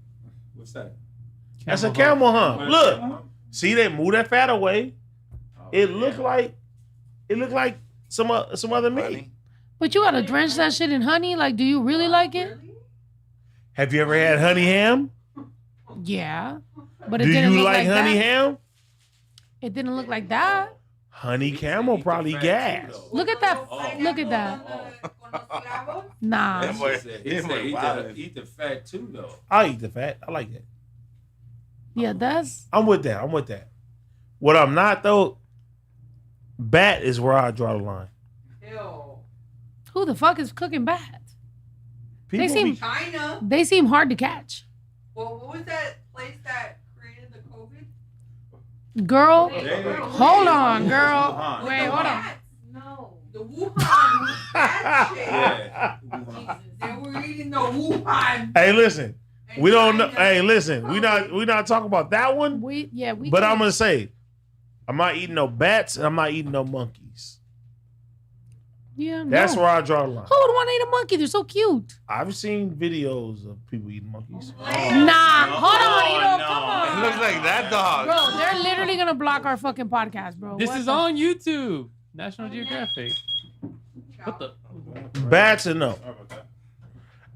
What's that? That's a camel hump. Look. See, they move that fat away. It looked like some other meat. Honey? But you gotta drench that shit in honey. Like, do you really like it? Have you ever had honey ham? Yeah. But it Do didn't you look like honey that. ham? It didn't look like that. Honey camel probably gas. Look at that. Look at that. Nah. That boy- He said eat the fat too, though. I'll eat the fat. I like that. Yeah, that's. I'm with that. What I'm not though, bat is where I draw the line. Ew. Who the fuck is cooking bat? People seem- be- China. They seem hard to catch. Well, what was that place that created the COVID? Girl, Girl. hold on, girl. Wuhan. Wait, hold on. No. The Wuhan bat shit. Yeah. They were eating the Wuhan. Hey, listen. in We don't know. China. Hey, listen. We not talking about that one. We But I'm gonna say, I'm not eating no bats and I'm not eating no monkeys. Yeah, That's no. where I draw the line. Who would want to eat a monkey? They're so cute. I've seen videos of people eating monkeys. Nah, hold on, you know, no. come on. It looks like that dog. Bro, they're literally gonna block our fucking podcast, bro. This What is the- on YouTube. National Geographic. What the? Bats and no.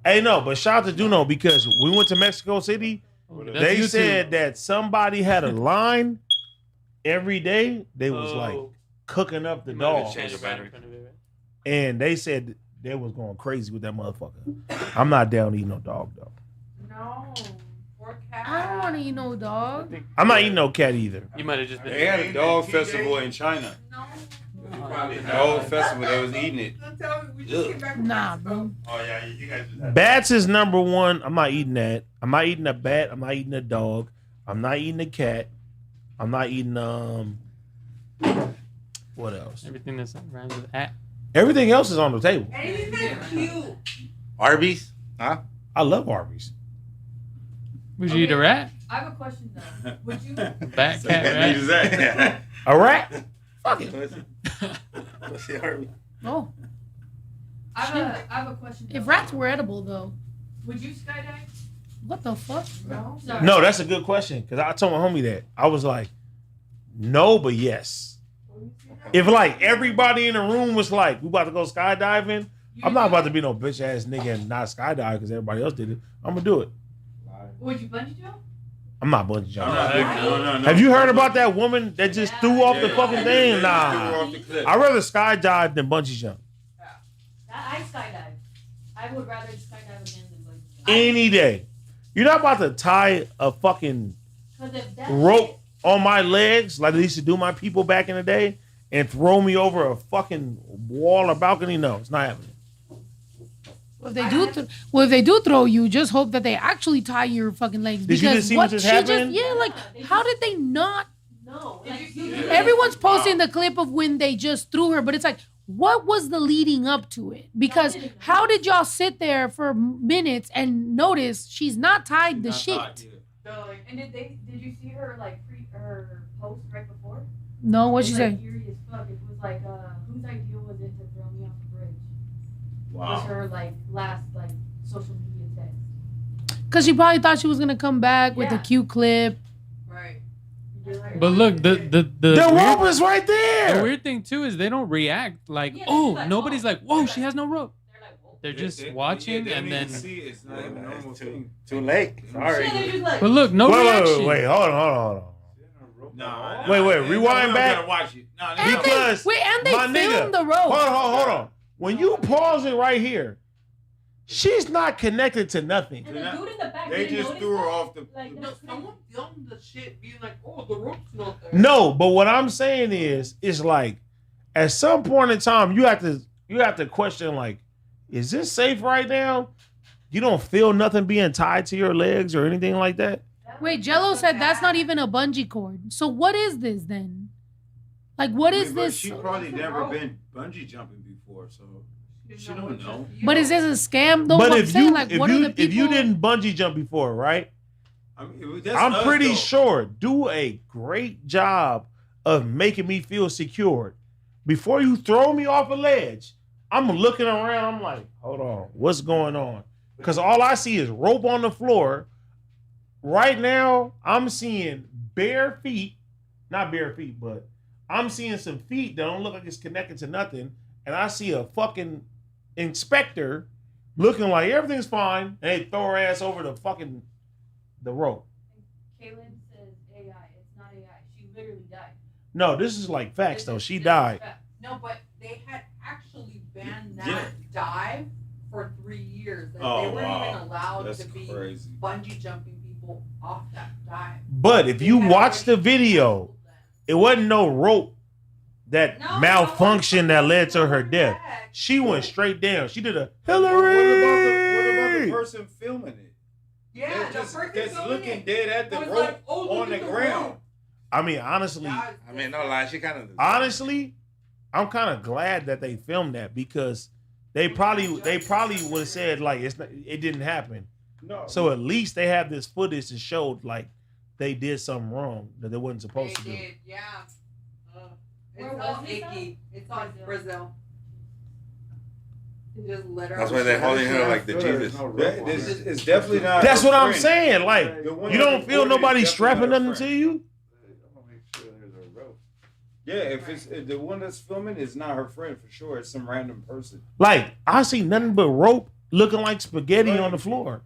Hey, no, but shout out to Duno because we went to Mexico City. That's They YouTube. said that somebody had a line every day. They was like cooking up the You might have dog. changed your battery. And they said they was going crazy with that motherfucker. I'm not down to eat no dog though. No. Poor cat. I don't want to eat no dog. I'm not eating no cat either. You might have just been. They had a dog festival in China. No. The whole festival, they was eating it. Don't tell me we just came back from Nah, Mexico. bro. Oh yeah, you guys just had Bats is number one. I'm not eating that. I'm not eating a bat. I'm not eating a dog. I'm not eating a cat. I'm not eating what else? Everything that rhymes with at. Everything else is on the table. Anything that's cute. Arby's? Huh? I love Arby's. Would you eat a rat? I have a question though. Would you? Bat, cat, rat? A rat? Fuck it. Let's see Arby's. Oh, I have a question. if rats were edible though, Would you skydive? what the fuck? No. Sorry. No, that's a good question because I told my homie that. I was like, no, but yes. If like everybody in the room was like, we about to go skydiving, I'm not about to be no bitch ass nigga and not skydive because everybody else did it. I'm gonna do it. Would you bungee jump? I'm not bungee jumping. No. Have you heard about that woman that just threw off the fucking thing? Nah. I'd rather skydive than bungee jump. I skydive. I would rather skydive again than bungee jump. Any day. You're not about to tie a fucking 'Cause if that rope on my legs like they used to do my people back in the day and throw me over a fucking wall or balcony. No, it's not happening. If they do, if they do throw you, just hope that they actually tie your fucking legs. Did you Because just see what what just she happened? yeah, like how did they not? No. Everyone's posting the clip of when they just threw her, but it's like, what was the leading up to it? Because how did y'all sit there for minutes and notice she's not tied the shit? And did you see her like her post right before? No, what'd she It was, say? like, eerie as fuck. It was like, whose idea was it to throw me off the bridge? Wow. Was her like last like social media text. Because she probably thought she was gonna come back with a Yeah. cute clip. Right. But look, the rope weird, is right there. the weird thing too is they don't react like, Yeah, oh, they're like, nobody's oh. like, whoa, she has no rope. They're like, whoa. They're just watching and then. see it. It's not even a normal It's thing. too late. Sorry. Yeah, they're just like. But look, no reaction. Wait, hold on. No, Wait, no, rewind we back. Gotta watch it. No, And Because, they my filmed nigga, the rope. Hold on. When you pause it right here, she's not connected to nothing. And the dude in the back they didn't just notice threw her that? off the. Like, No, that's someone filmed the shit being like, oh, the rope's not there. No, but what I'm saying is, it's like, at some point in time, you have to question, like, is this safe right now? You don't feel nothing being tied to your legs or anything like that? Wait, Jello said that's not even a bungee cord. So what is this then? Like, what is But this? She probably never been bungee jumping before, so she don't know. But is this a scam? Though, But I'm if saying, you like, what are the people? if you didn't bungee jump before, right? I mean, that's I'm us, pretty though. sure do a great job of making me feel secured. Before you throw me off a ledge, I'm looking around. I'm like, hold on, what's going on? Because all I see is rope on the floor. Right now, I'm seeing bare feet. Not bare feet, but I'm seeing some feet that don't look like it's connected to nothing. And I see a fucking inspector looking like everything's fine. And they throw her ass over the rope. Kaylin says AI. It's not AI. She literally died. No, this is like facts though. She died. No, but they had actually banned that Yeah. dive for 3 years. Like, Oh, they weren't wow. even allowed That's to be crazy. bungee jumping people off that dive. But if you They had watch the already video, canceled them. it wasn't no rope that No, malfunctioned that led to her death. Correct. She went straight down. She did a What about Hillary. the person filming it? Yeah, They're the just person that's filming looking it dead at the was rope like, oh, look on the at the ground. rope. I mean, honestly, Guys, I mean, no lie. She kind of. honestly, I'm kind of glad that they filmed that because they probably would have said like it didn't happen. No. So at least they have this footage to show like they did something wrong that they wasn't they supposed to do. did, yeah. Where It's was on this at? icky. It's on Brazil. They just let her. That's why they're holding her like the Jesus. It's definitely not. That's her what I'm friend. saying. Like The one you that don't feel recorded it nobody is definitely strapping not her nothing to friend. you. I'm gonna make sure there's a rope. Yeah, if the one that's filming is not her friend for sure, it's some random person. Like I see nothing but rope looking like spaghetti on the floor.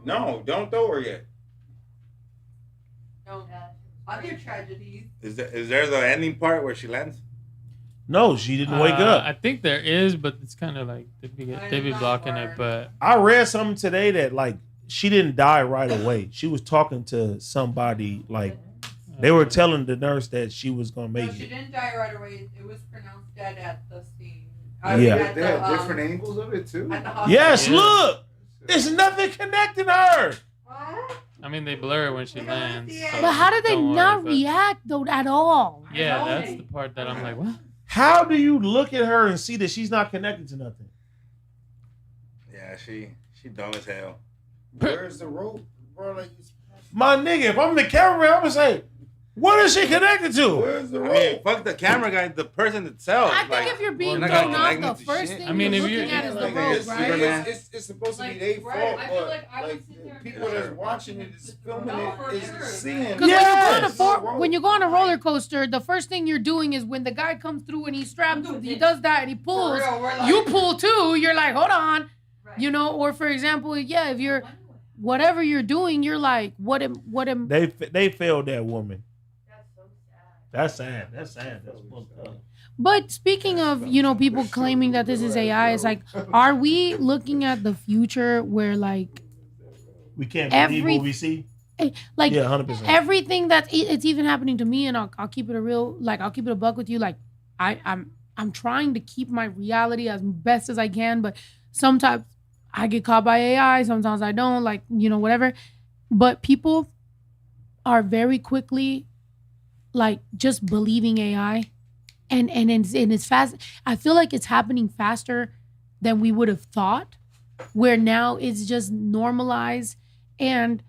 No, don't throw her yet. No. Other tragedies. Is there the ending part where she lands? No, she didn't wake up. I think there is, but it's kind of like they be blocking it. But I read something today that like she didn't die right away. She was talking to somebody like They were telling the nurse that she was gonna make She it. didn't die right away. It was pronounced dead at the scene. Yeah. They had different angles of it too. At the hospital. Yes, Yeah. look, there's nothing connecting her. What? I mean, they blur it when she lands. so But how did they don't worry, not but- react though at all? Yeah, that's the part that I'm like, what? How do you look at her and see that she's not connected to nothing? Yeah, she dumb as hell. Where's the rope, bro? Like, My nigga, if I'm the cameraman, I'm gonna say, what is she connected to? where's the I rope? mean, fuck the camera guy, the person itself. I think like, if you're being well, thrown not off, connected the to first shit. thing I mean, you're if looking you- at is the Like, rope, it's, right? Superman. it's supposed to be Like, their right, fault, I feel but like I would like sit there and people be that's like, watching it is filming No, for it, sure. is seeing. Because Yes. when you go on a roller coaster, the first thing you're doing is when the guy comes through and he's strapped, he does that and he For pulls. real, we're like, You pull too. You're like, hold on, Right. you know. Or for example, yeah, if you're whatever you're doing, you're like, what am? They failed that woman. That's so sad. That's sad. That's fucked up. But speaking of, people claiming that this is AI, it's like, are we looking at the future where like We can't believe Every- what we see. like Yeah, 100%. everything it's even happening to me, and I'll keep it a real, like I'll keep it a buck with you. Like I'm trying to keep my reality as best as I can, but sometimes I get caught by AI, sometimes I don't, like, whatever. But people are very quickly like just believing AI, and it's fast. I feel like it's happening faster than we would have thought, where now it's just normalized, and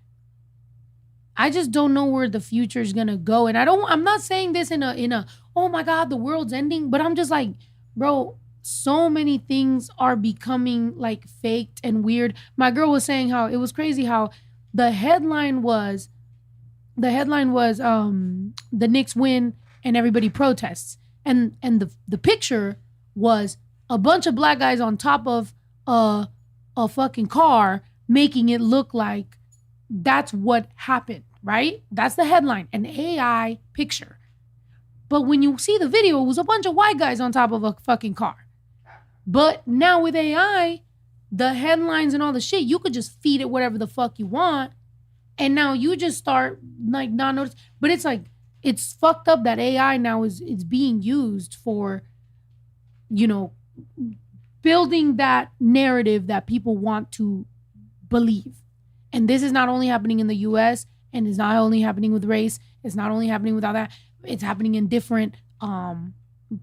I just don't know where the future is gonna go. And I'm not saying this in a oh my God, the world's ending, but I'm just like, bro, so many things are becoming like faked and weird. My girl was saying how it was crazy how the headline was the Knicks win and everybody protests. And the picture was a bunch of black guys on top of a fucking car, making it look like that's what happened, right? That's the headline, an AI picture. But when you see the video, it was a bunch of white guys on top of a fucking car. But now with AI, the headlines and all the shit, you could just feed it whatever the fuck you want. And now you just start like not notice. But it's like, it's fucked up that AI now is being used for, building that narrative that people want to believe. And this is not only happening in the US, and it's not only happening with race, it's not only happening with all that, it's happening in different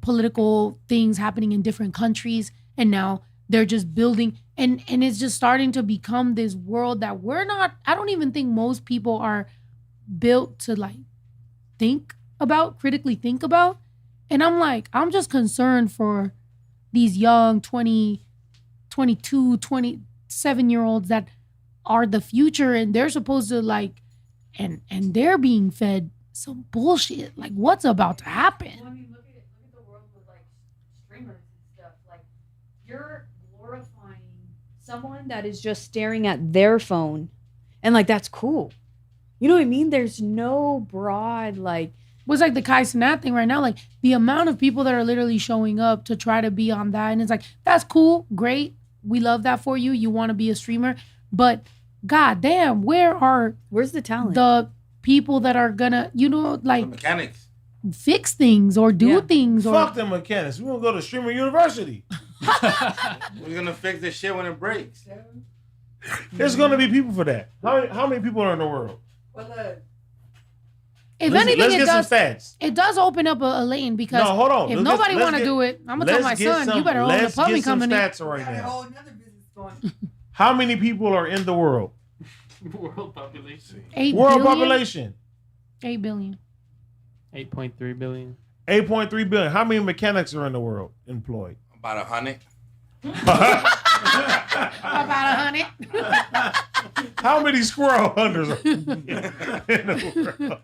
political things happening in different countries. And now they're just building, and it's just starting to become this world that I don't even think most people are built to like critically think about. And I'm just concerned for these young 20, 22, 27-year-olds that are the future, and they're supposed to like, and they're being fed some bullshit. Like, what's about to happen? Well, I mean, look at the world with like streamers and stuff. Like, you're glorifying someone that is just staring at their phone, and like that's cool. You know what I mean? There's no broad like. Was like the Kai Cenat thing right now. Like the amount of people that are literally showing up to try to be on that, and it's like, that's cool, great, we love that for you. You want to be a streamer, but goddamn, where's the talent? The people that are gonna, like The mechanics. fix things or do things or Fuck them mechanics. We gonna go to Streamer University. We're gonna fix this shit when it breaks. There's gonna be people for that. How many people are in the world? If Let's anything, get some stats. it does open up a lane because No, hold on. if Let's nobody get- want to do it, I'm gonna tell my let's get son, you better own the let's plumbing get some company. stats right now. How many people are in the world? World population. 8 World billion? population. 8 billion. 8.3 billion. 8.3 billion. How many mechanics are in the world employed? About 100. About 100. How many squirrel hunters are in the world?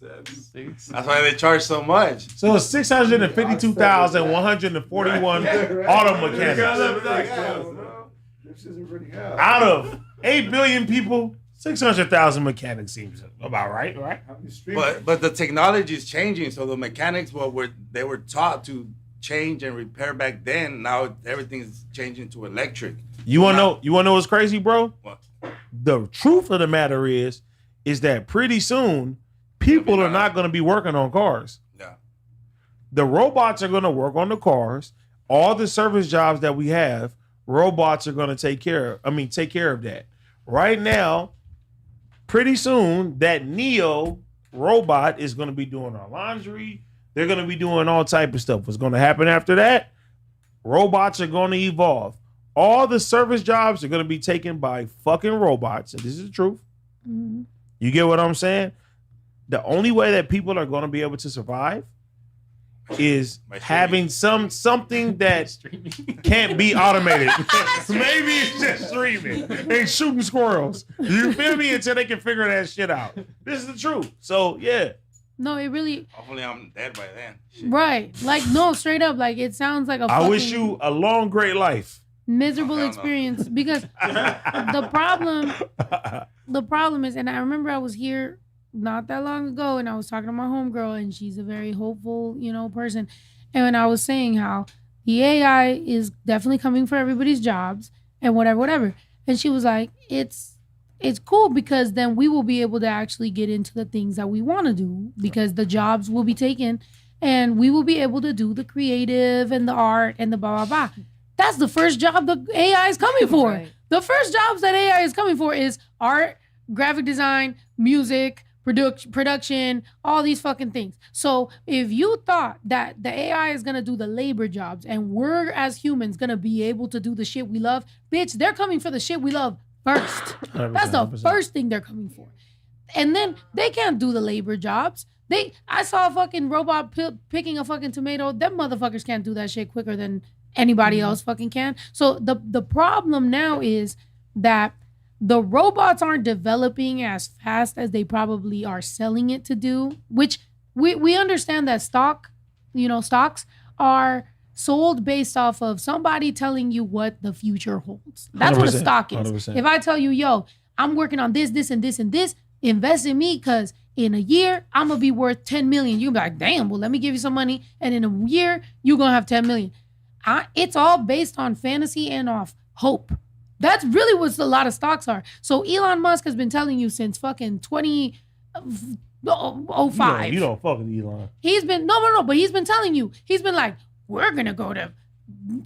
That's why they charge so much. So it's 652,141 auto mechanics. This isn't pretty high. Out of 8 billion people, 600,000 mechanics seems about right? But the technology is changing, so the mechanics they were taught to change and repair back then. Now everything's changing to electric. You wanna know what's crazy, bro? What? The truth of the matter is that pretty soon people are not going to be working on cars. Yeah. The robots are going to work on the cars. All the service jobs that we have, robots are going to take care of that. Right now, pretty soon, that Neo robot is going to be doing our laundry. They're going to be doing all type of stuff. What's going to happen after that? Robots are going to evolve. All the service jobs are going to be taken by fucking robots. And this is the truth. Mm-hmm. You get what I'm saying? The only way that people are going to be able to survive is having something that can't be automated. Maybe it's just streaming and shooting squirrels. You feel me? Until they can figure that shit out. This is the truth. So yeah. No, it really. Hopefully, I'm dead by then. Shit. Right. Like, no, straight up. Like, it sounds like a I wish you a long, great life. Miserable experience. No. Because the problem is, and I remember I was here not that long ago and I was talking to my homegirl and she's a very hopeful, person. And when I was saying how the AI is definitely coming for everybody's jobs and whatever. And she was like, it's cool because then we will be able to actually get into the things that we want to do because the jobs will be taken and we will be able to do the creative and the art and the blah, blah, blah. That's the first job the AI is coming for. Right. The first jobs that AI is coming for is art, graphic design, music, production, all these fucking things. So if you thought that the AI is going to do the labor jobs and we're as humans going to be able to do the shit we love, bitch, they're coming for the shit we love first. That's the 100%. First thing they're coming for. And then they can't do the labor jobs. I saw a fucking robot picking a fucking tomato. Them motherfuckers can't do that shit quicker than anybody else fucking can. So the problem now is that the robots aren't developing as fast as they probably are selling it to do, which we understand that stocks are sold based off of somebody telling you what the future holds. That's what a stock is. 100%. If I tell you, yo, I'm working on this, and this, and this, invest in me because in a year, I'm going to be worth 10 million. You'll be like, damn, well, let me give you some money. And in a year, you're going to have 10 million. It's all based on fantasy and off hope. That's really what a lot of stocks are. So Elon Musk has been telling you since fucking 2005. You don't fuck with Elon. He's been, no, but he's been telling you. He's been like, we're going to go to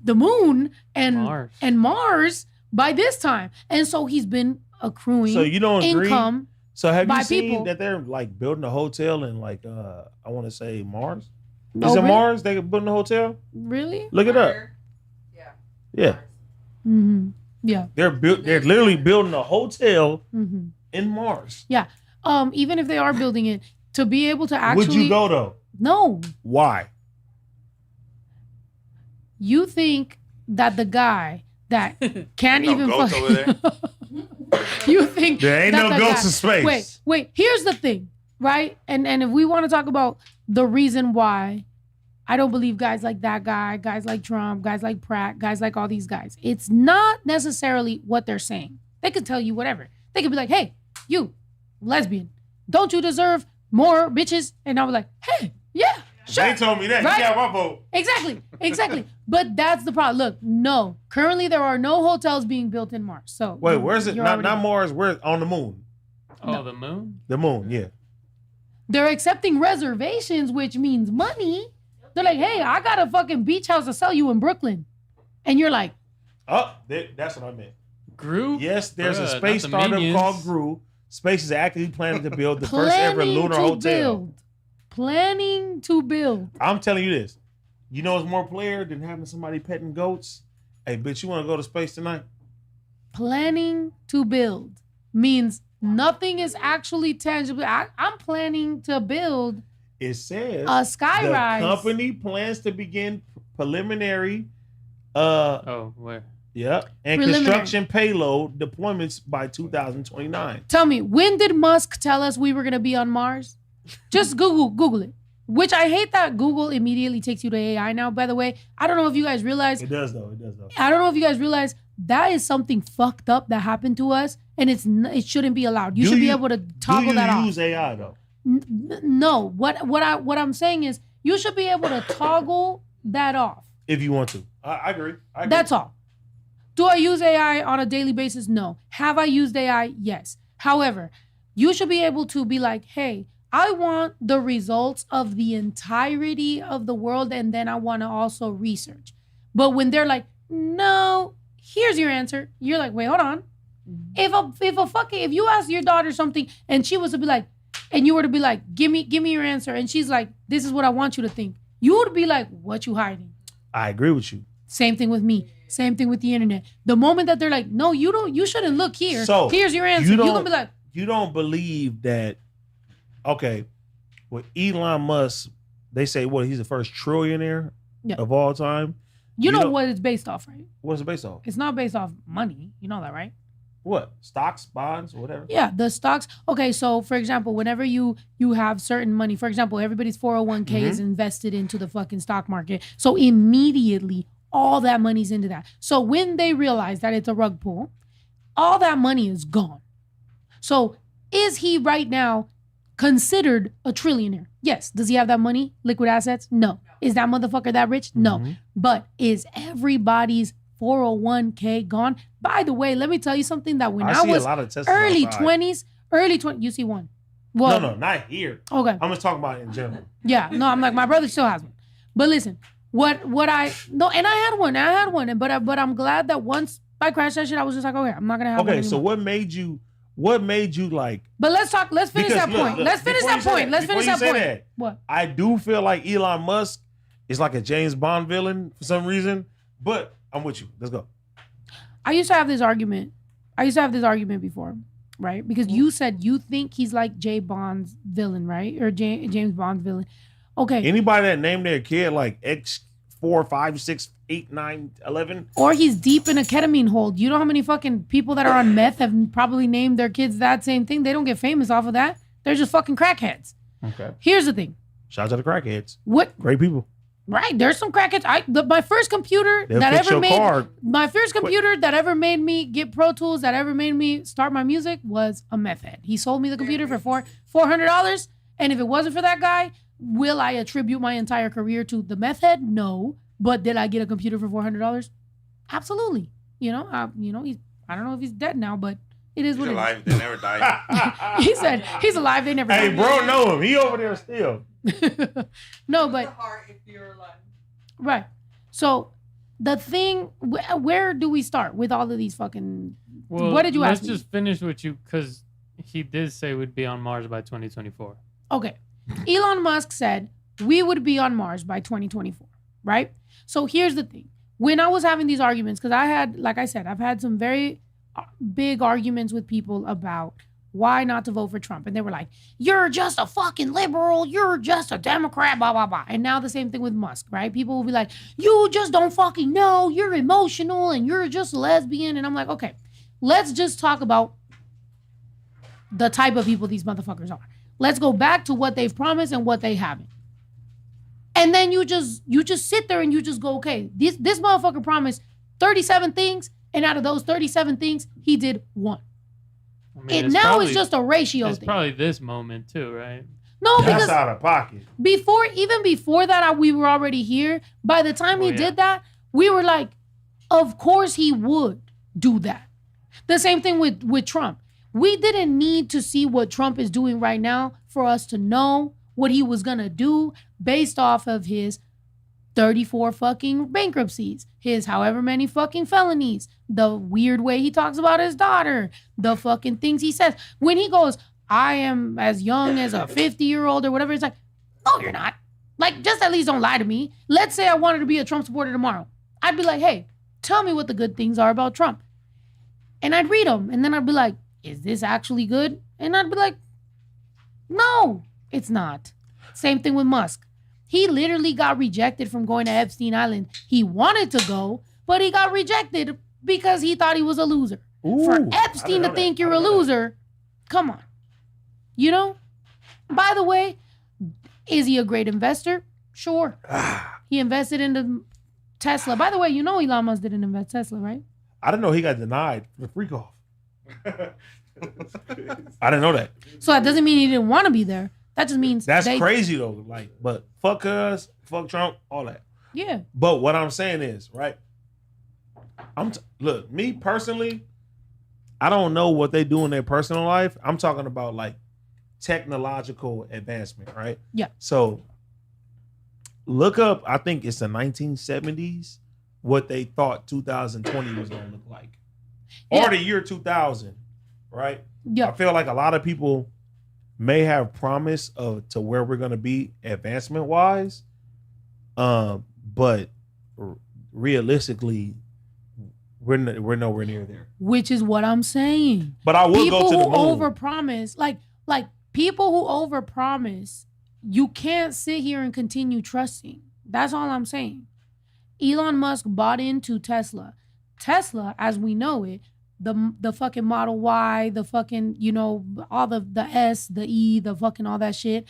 the moon and Mars by this time. And so he's been accruing income. So have you seen that they're like building a hotel in like, I want to say Mars? Is it Mars? They building a hotel? Really? Look it up. Yeah. Mm-hmm. Yeah. They're literally building a hotel in Mars. Yeah. Even if they are building it, to be able to actually... Would you go though? No. Why? You think that the guy that can't even ghosts over there? You think there ain't no ghosts in space. Wait. Here's the thing, right? And if we want to talk about the reason why I don't believe guys like that guy, guys like Trump, guys like Pratt, guys like all these guys. It's not necessarily what they're saying. They could tell you whatever. They could be like, hey, you, lesbian, don't you deserve more bitches? And I was like, hey, yeah, sure. They told me that. Right? You got my vote. Exactly. But that's the problem. Look, no, currently there are no hotels being built in Mars. So wait, where's it? Not Mars. Where's on the moon? Oh, No. the moon? The moon, yeah. They're accepting reservations, which means money. They're like, hey, I got a fucking beach house to sell you in Brooklyn. And you're like, oh, that's what I meant. GRU? Yes, there's a space startup called GRU. Space is actively planning to build the first ever lunar hotel. Planning to build. I'm telling you this. You know it's more player than having somebody petting goats? Hey, bitch, you want to go to space tonight? Planning to build means nothing is actually tangible. I'm planning to build. It says a skyrise. The company plans to begin preliminary where? Yeah. And construction payload deployments by 2029. Tell me, when did Musk tell us we were gonna be on Mars? Just Google it. Which I hate that Google immediately takes you to AI now, by the way. I don't know if you guys realize. It does though. I don't know if you guys realize that is something fucked up that happened to us, and it shouldn't be allowed. You should be able to toggle that off. Do you use AI though? No. What I'm saying is you should be able to toggle that off. If you want to. I agree. That's all. Do I use AI on a daily basis? No. Have I used AI? Yes. However, you should be able to be like, hey, I want the results of the entirety of the world, and then I want to also research. But when they're like, no, here's your answer, you're like, wait, hold on. If you ask your daughter something and she was to be like, and you were to be like, give me your answer, and she's like, this is what I want you to think, you would be like, what you hiding? I agree with you. Same thing with me. Same thing with the internet. The moment that they're like, no, you shouldn't look here. So here's your answer. You're gonna be like, you don't believe that? Okay, with Elon Musk, they say he's the first trillionaire of all time. You know what it's based off, right? What's it based off? It's not based off money. You know that, right? What? Stocks, bonds, whatever? Yeah, the stocks. Okay, so for example, whenever you have certain money, for example, everybody's 401k is invested into the fucking stock market. So immediately, all that money's into that. So when they realize that it's a rug pull, all that money is gone. So is he right now considered a trillionaire? Yes. Does he have that money? Liquid assets? No. Is that motherfucker that rich? No. But is everybody's 401k gone? By the way, let me tell you something that when I was early 20s, you see one. Well, no, not here. Okay. I'm just talking about in general. Yeah. No, I'm like, my brother still has one. But listen, and I had one, but I'm glad that once I crashed that shit, I was just like, okay, I'm not gonna have one anymore. So what made you like? But let's finish that point. Let's finish that point. What? I do feel like Elon Musk is like a James Bond villain for some reason, but I'm with you. Let's go. I used to have this argument before, right? Because you said you think he's like James Bond's villain, right? Or James Bond's villain. Okay. Anybody that named their kid like X4, 5, 6, 8, 9, 11. Or he's deep in a ketamine hold. You know how many fucking people that are on meth have probably named their kids that same thing? They don't get famous off of that. They're just fucking crackheads. Okay. Here's the thing. Shout out to the crackheads. What? Great people. Right. There's some crackheads. My first computer that ever made me get Pro Tools, that ever made me start my music was a meth head. He sold me the computer for $400. And if it wasn't for that guy, will I attribute my entire career to the meth head? No. But did I get a computer for $400? Absolutely. I don't know if he's dead now, but it is what it is. Alive. They never died. He said he's alive. They never died. Hey, bro, know him. He over there still. No, but right. So the thing, where do we start with all of these fucking? Well, what did you ask me? Let's just finish with you because he did say we'd be on Mars by 2024. Okay, Elon Musk said we would be on Mars by 2024. Right. So here's the thing. When I was having these arguments, because I've had some very big arguments with people about why not to vote for Trump. And they were like, you're just a fucking liberal. You're just a Democrat, blah, blah, blah. And now the same thing with Musk, right? People will be like, you just don't fucking know. You're emotional and you're just a lesbian. And I'm like, okay, let's just talk about the type of people these motherfuckers are. Let's go back to what they've promised and what they haven't. And then you just sit there and you just go, okay, this motherfucker promised 37 things. And out of those 37 things, he did one. I mean, it's just a ratio it's thing. Probably this moment too, right? No, because that's out of pocket. Even before that, we were already here. By the time he did that, we were like, of course he would do that. The same thing with Trump. We didn't need to see what Trump is doing right now for us to know what he was gonna do based off of his 34 fucking bankruptcies, his however many fucking felonies, the weird way he talks about his daughter, the fucking things he says. When he goes, I am as young as a 50-year-old or whatever, it's like, no, you're not. Like, just at least don't lie to me. Let's say I wanted to be a Trump supporter tomorrow. I'd be like, hey, tell me what the good things are about Trump. And I'd read them. And then I'd be like, is this actually good? And I'd be like, no, it's not. Same thing with Musk. He literally got rejected from going to Epstein Island. He wanted to go, but he got rejected because he thought he was a loser. Ooh, for Epstein to think you're a loser, come on. You know? By the way, is he a great investor? Sure. He invested into Tesla. By the way, you know Elon Musk didn't invest Tesla, right? I didn't know he got denied for the freak off. I didn't know that. So that doesn't mean he didn't want to be there. That just means that's crazy though. Like, but fuck us, fuck Trump, all that. Yeah. But what I'm saying is, right? Look, me personally, I don't know what they do in their personal life. I'm talking about like technological advancement, right? Yeah. So look up, I think it's the 1970s, what they thought 2020 was going to look like. Yeah. Or the year 2000, right? Yeah. I feel like a lot of people may have promise to where we're going to be advancement wise. But realistically, we're nowhere near there. Which is what I'm saying. But I will go to the moon. People who overpromise, like people who overpromise, you can't sit here and continue trusting. That's all I'm saying. Elon Musk bought into Tesla. Tesla, as we know it, the fucking Model Y, the fucking, all the S, the E, the fucking all that shit,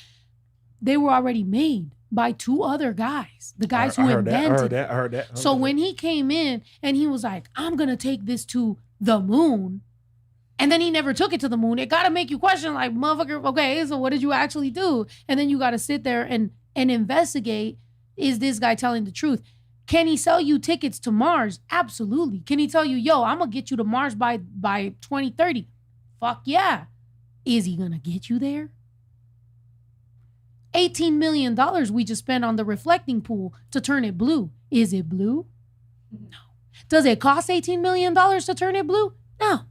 they were already made by two other guys. The guys who invented it. I heard that. So when he came in and he was like, I'm going to take this to the moon, and then he never took it to the moon, it got to make you question, like, motherfucker, okay, so what did you actually do? And then you got to sit there and investigate, is this guy telling the truth? Can he sell you tickets to Mars? Absolutely. Can he tell you, yo, I'm going to get you to Mars by 2030? Fuck yeah. Is he going to get you there? $18 million we just spent on the reflecting pool to turn it blue. Is it blue? No. Does it cost $18 million to turn it blue? No.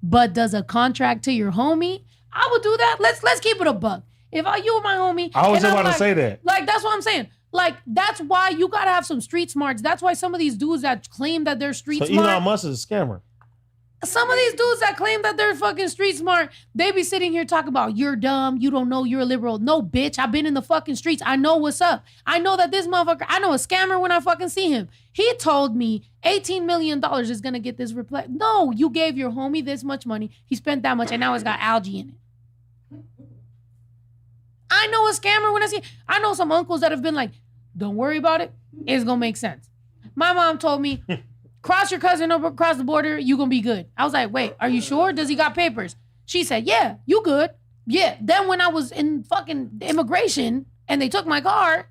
But does a contract to your homie? I would do that. Let's keep it a buck. If you were my homie. I was about to say that. Like, that's what I'm saying. Like, that's why you got to have some street smarts. That's why some of these dudes that claim that they're street smart. Elon Musk is a scammer. Some of these dudes that claim that they're fucking street smart, they be sitting here talking about, you're dumb, you don't know, you're a liberal. No, bitch, I've been in the fucking streets. I know what's up. I know that this motherfucker, I know a scammer when I fucking see him. He told me $18 million is going to get this replaced. No, you gave your homie this much money. He spent that much and now it's got algae in it. I know a scammer when I see, I know some uncles that have been like, don't worry about it. It's going to make sense. My mom told me, cross your cousin over across the border, you gonna be good. I was like, wait, are you sure? Does he got papers? She said, yeah, you good. Yeah. Then when I was in fucking immigration and they took my car,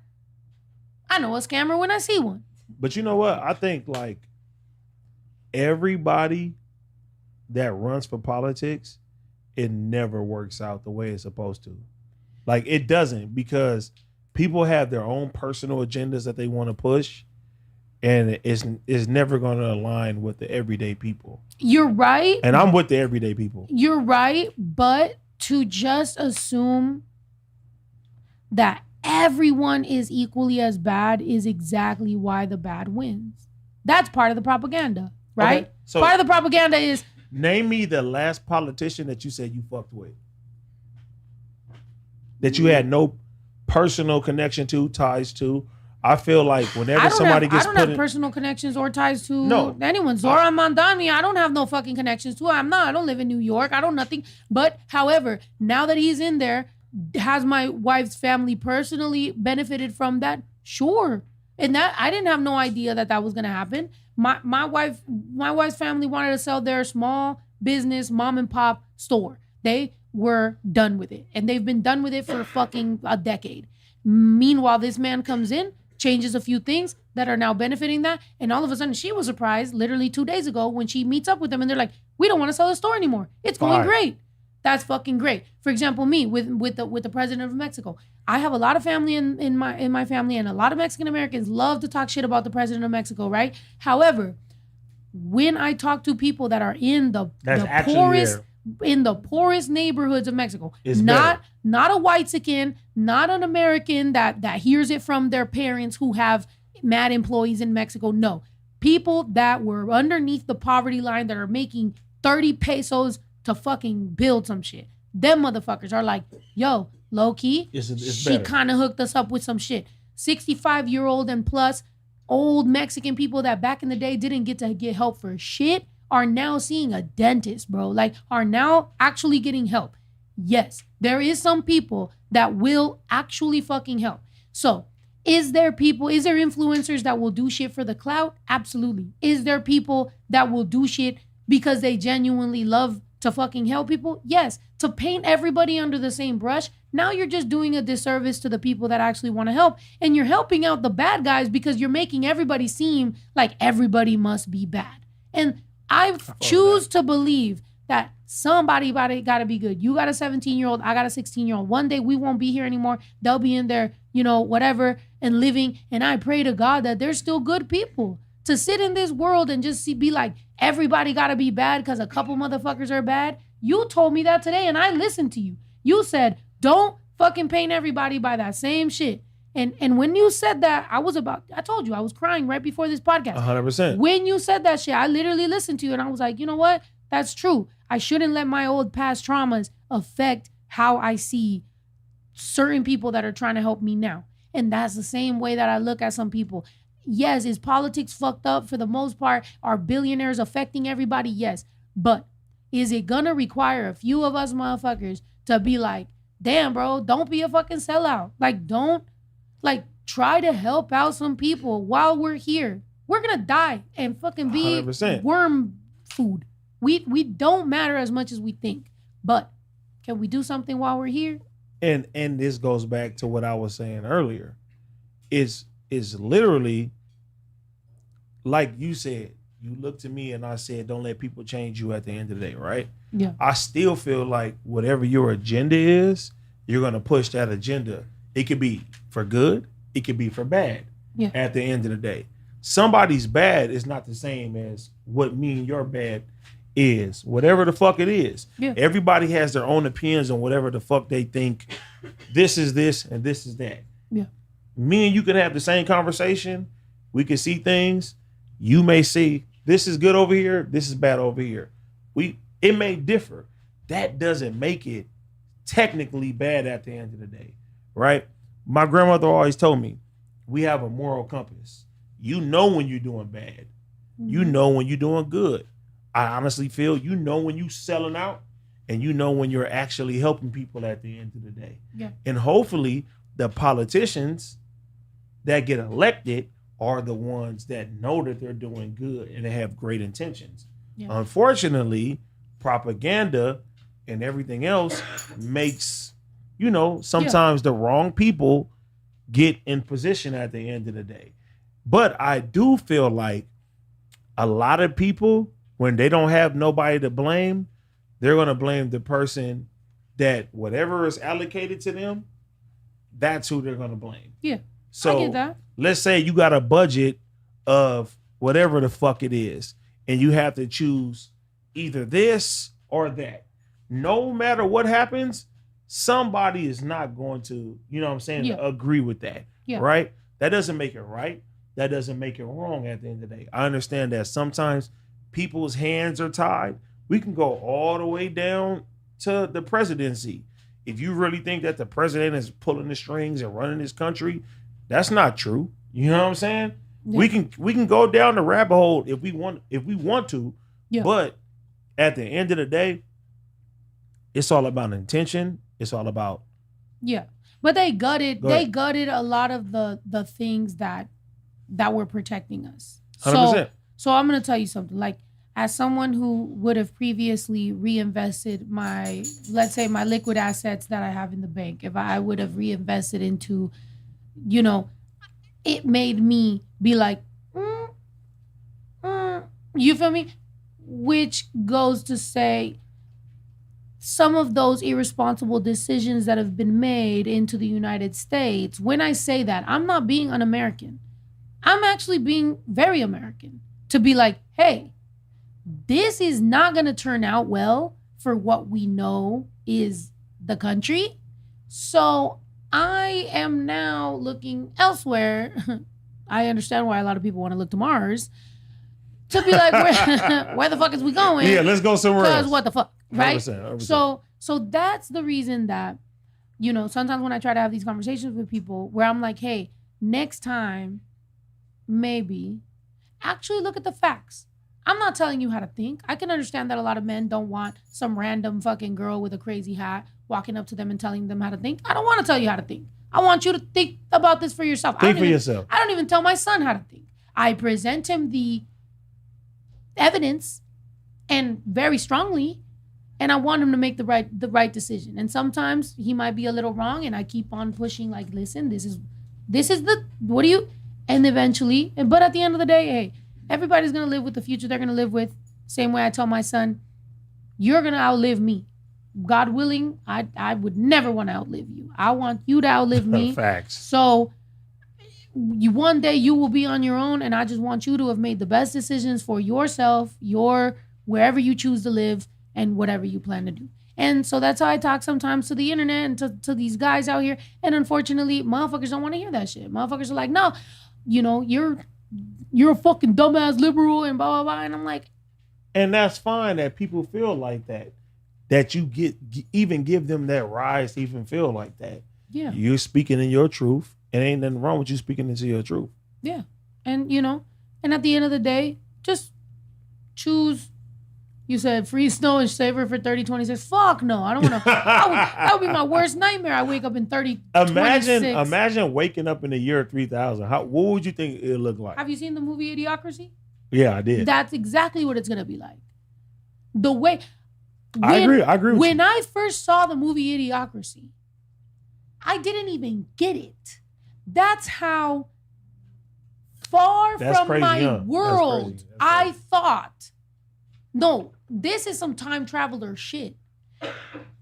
I know a scammer when I see one. But you know what? I think like everybody that runs for politics, it never works out the way it's supposed to. Like it doesn't, because people have their own personal agendas that they want to push. And it's never going to align with the everyday people. You're right. And I'm with the everyday people. You're right. But to just assume that everyone is equally as bad is exactly why the bad wins. That's part of the propaganda, right? Okay, so part of the propaganda is... Name me the last politician that you said you fucked with. That you had no personal connection to, ties to. I feel like whenever somebody gets put in... I don't have personal connections or ties to anyone. Zora Mandani, I don't have no fucking connections to. I don't live in New York. I don't nothing. But however, now that he's in there, has my wife's family personally benefited from that? Sure. And that I didn't have no idea that was going to happen. My wife's family wanted to sell their small business mom and pop store. They were done with it. And they've been done with it for fucking a decade. Meanwhile, this man comes in, changes a few things that are now benefiting that. And all of a sudden she was surprised literally 2 days ago when she meets up with them and they're like, we don't want to sell the store anymore. It's going great. That's fucking great. For example, me with the president of Mexico, I have a lot of family in my family, and a lot of Mexican Americans love to talk shit about the president of Mexico, right? However, when I talk to people that are in the poorest neighborhoods of Mexico, not a white-sican, not an American that hears it from their parents who have mad employees in Mexico. No, people that were underneath the poverty line that are making 30 pesos to fucking build some shit. Them motherfuckers are like, yo, low key, she kind of hooked us up with some shit. 65-year-old and plus old Mexican people that back in the day didn't get to get help for shit are now seeing a dentist, bro. Like, are now actually getting help. Yes, there is some people that will actually fucking help. So, is there influencers that will do shit for the clout? Absolutely. Is there people that will do shit because they genuinely love to fucking help people? Yes. To paint everybody under the same brush, now you're just doing a disservice to the people that actually want to help. And you're helping out the bad guys because you're making everybody seem like everybody must be bad. And I choose to believe that somebody got to be good. You got a 17-year-old, I got a 16-year-old. One day we won't be here anymore. They'll be in there, whatever, and living. And I pray to God that there's still good people. To sit in this world and just be like, everybody got to be bad because a couple motherfuckers are bad. You told me that today and I listened to you. You said, don't fucking paint everybody by that same shit. And when you said that, I told you, I was crying right before this podcast. 100%. When you said that shit, I literally listened to you and I was like, you know what? That's true. I shouldn't let my old past traumas affect how I see certain people that are trying to help me now. And that's the same way that I look at some people. Yes, is politics fucked up for the most part? Are billionaires affecting everybody? Yes. But is it gonna require a few of us motherfuckers to be like, damn, bro, don't be a fucking sellout. Try to help out some people while we're here. We're gonna die and fucking be 100%. worm food. We don't matter as much as we think. But can we do something while we're here? And this goes back to what I was saying earlier. Is literally like you said, you looked to me and I said, don't let people change you at the end of the day, right? Yeah. I still feel like whatever your agenda is, you're going to push that agenda. It could be for good. It could be for bad. Yeah. At the end of the day. Somebody's bad is not the same as what me and your bad is. Whatever the fuck it is. Yeah. Everybody has their own opinions on whatever the fuck they think. This is this and this is that. Yeah. Me and you can have the same conversation. We can see things. You may see this is good over here. This is bad over here. It may differ. That doesn't make it technically bad at the end of the day, right? My grandmother always told me, we have a moral compass. You know when you're doing bad. You know when you're doing good. I honestly feel you know when you're selling out and you know when you're actually helping people at the end of the day. Yeah. And hopefully the politicians that get elected are the ones that know that they're doing good and they have great intentions. Yeah. Unfortunately, propaganda and everything else makes, sometimes the wrong people get in position at the end of the day. But I do feel like a lot of people, when they don't have nobody to blame, they're going to blame the person that whatever is allocated to them, that's who they're going to blame. Yeah. So I get that. Let's say you got a budget of whatever the fuck it is, and you have to choose either this or that. No matter what happens, somebody is not going to, agree with that. Yeah. Right? That doesn't make it right. That doesn't make it wrong at the end of the day. I understand that sometimes people's hands are tied. We can go all the way down to the presidency. If you really think that the president is pulling the strings and running this country, that's not true. You know what I'm saying? Yeah. We can go down the rabbit hole if we want to. Yeah. But at the end of the day, it's all about intention. It's all about But they gutted a lot of the things that were protecting us. 100%. So I'm gonna tell you something. Like, as someone who would have previously reinvested my liquid assets that I have in the bank, if I would have reinvested into, it made me be like, you feel me? Which goes to say, some of those irresponsible decisions that have been made into the United States, when I say that, I'm not being un-American. I'm actually being very American to be like, hey, this is not going to turn out well for what we know is the country. So I am now looking elsewhere. I understand why a lot of people want to look to Mars to be like, where the fuck is we going? Yeah, let's go somewhere else. Because what the fuck, right? 100%. So that's the reason that, sometimes when I try to have these conversations with people where I'm like, hey, next time, maybe actually look at the facts. I'm not telling you how to think. I can understand that a lot of men don't want some random fucking girl with a crazy hat walking up to them and telling them how to think. I don't want to tell you how to think. I want you to think about this for yourself. Think for yourself. I don't even tell my son how to think. I present him the evidence and very strongly, and I want him to make the right decision. And sometimes he might be a little wrong, and I keep on pushing like, listen, this is what do you, and eventually, but at the end of the day, hey, everybody's going to live with the future they're going to live with. Same way I tell my son, you're gonna outlive me. God willing, I would never want to outlive you. I want you to outlive me. Facts. So one day you will be on your own, and I just want you to have made the best decisions for yourself, wherever you choose to live, and whatever you plan to do. And so that's how I talk sometimes to the internet and to these guys out here. And unfortunately, motherfuckers don't want to hear that shit. Motherfuckers are like, no, you're a fucking dumbass liberal and blah, blah, blah. And I'm like, and that's fine that people feel like that. That you even give them that rise to even feel like that. Yeah. You're speaking in your truth. And ain't nothing wrong with you speaking into your truth. Yeah. And, and at the end of the day, just choose. You said free snow and savor for 3026. Fuck no. I don't want to. That would be my worst nightmare. I wake up in 3026. Imagine waking up in the year 3000. What would you think it look like? Have you seen the movie Idiocracy? Yeah, I did. That's exactly what it's going to be like. The way. I agree with when you. I first saw the movie Idiocracy, I didn't even get it. That's how far from my world I thought. No, this is some time traveler shit.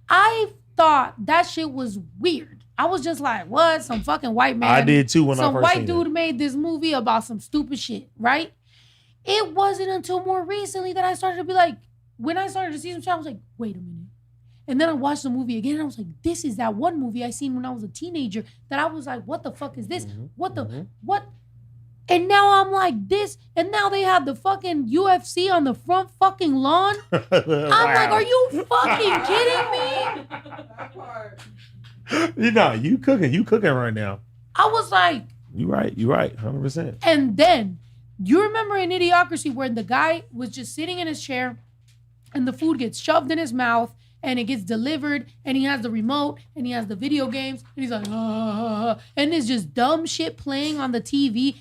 I thought that shit was weird. I was just like, what? Some fucking white man. I did too when I first Some white seen dude it. made this movie about some stupid shit, right? It wasn't until more recently that I started to be like, when I started to see some shit, I was like, wait a minute. And then I watched the movie again and I was like, this is that one movie I seen when I was a teenager that I was like, what the fuck is this? What? And now I'm like this. And now they have the fucking UFC on the front fucking lawn. I'm like, are you fucking kidding me? You cooking right now. I was like. You right, 100%. And then, you remember in Idiocracy where the guy was just sitting in his chair and the food gets shoved in his mouth and it gets delivered, and he has the remote, and he has the video games, and he's like, and it's just dumb shit playing on the TV.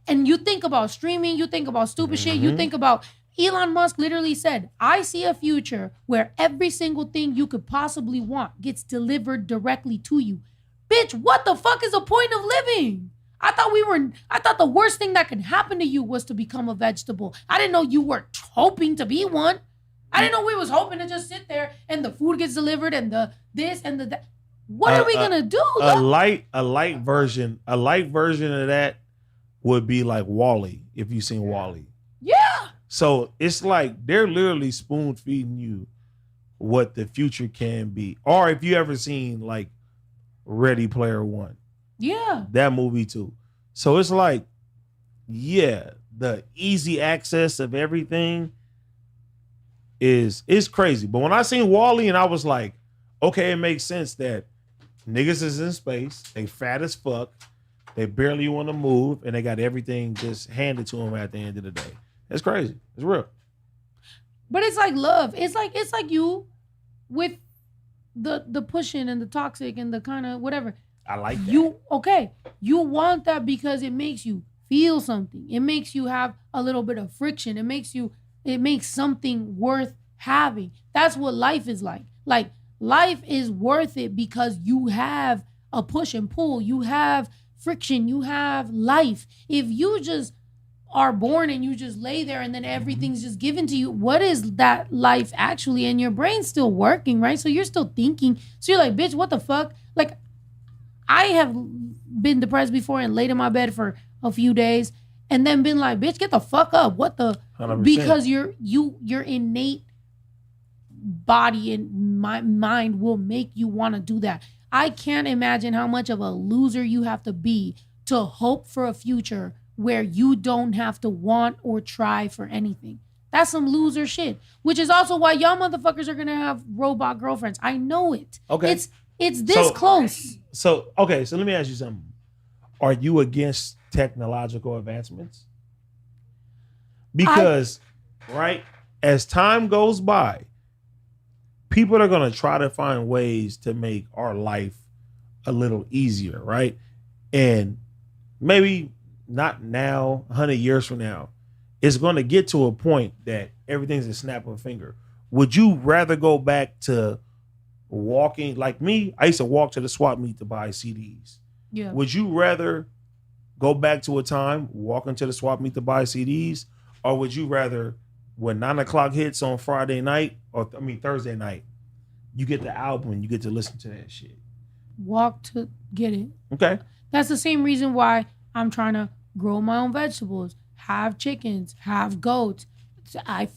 And you think about streaming, you think about stupid shit, you think about Elon Musk literally said, I see a future where every single thing you could possibly want gets delivered directly to you. Bitch, what the fuck is the point of living? I thought the worst thing that could happen to you was to become a vegetable. I didn't know you were hoping to be one. I didn't know we was hoping to just sit there and the food gets delivered and the this and the that. What are we gonna do? A light version of that would be like Wall-E, if you've seen Wall-E. Yeah. So it's like they're literally spoon feeding you what the future can be. Or if you ever seen like Ready Player One. Yeah. That movie too. So it's like, yeah, the easy access of everything is crazy. But when I seen Wall-E and I was like, okay, it makes sense that niggas is in space, they fat as fuck, they barely want to move, and they got everything just handed to them at the end of the day. It's crazy. It's real. But it's like love. It's like you with the pushing and the toxic and the kind of whatever. I like that. You want that because it makes you feel something. It makes you have a little bit of friction. It makes something worth having. That's what life is like. Like life is worth it because you have a push and pull. You have friction. You have life. If you just are born and you just lay there and then everything's just given to you, what is that life actually? And your brain's still working, right? So you're still thinking. So you're like, bitch, what the fuck? Like, I have been depressed before and laid in my bed for a few days and then been like, bitch, get the fuck up. What the? 100%. Because your innate body and mind will make you want to do that. I can't imagine how much of a loser you have to be to hope for a future where you don't have to want or try for anything. That's some loser shit. Which is also why y'all motherfuckers are gonna have robot girlfriends. I know it. Okay. It's this close. So let me ask you something. Are you against technological advancements? Because, right, as time goes by, people are going to try to find ways to make our life a little easier, right? And maybe not now, 100 years from now, it's going to get to a point that everything's a snap of a finger. Would you rather go back to walking? Like me, I used to walk to the swap meet to buy CDs. Yeah. Would you rather go back to a time walking to the swap meet to buy CDs, or would you rather when 9 o'clock hits on Friday night, Thursday night, you get the album and you get to listen to that shit. Walk to get it. Okay. That's the same reason why I'm trying to grow my own vegetables, have chickens, have goats. I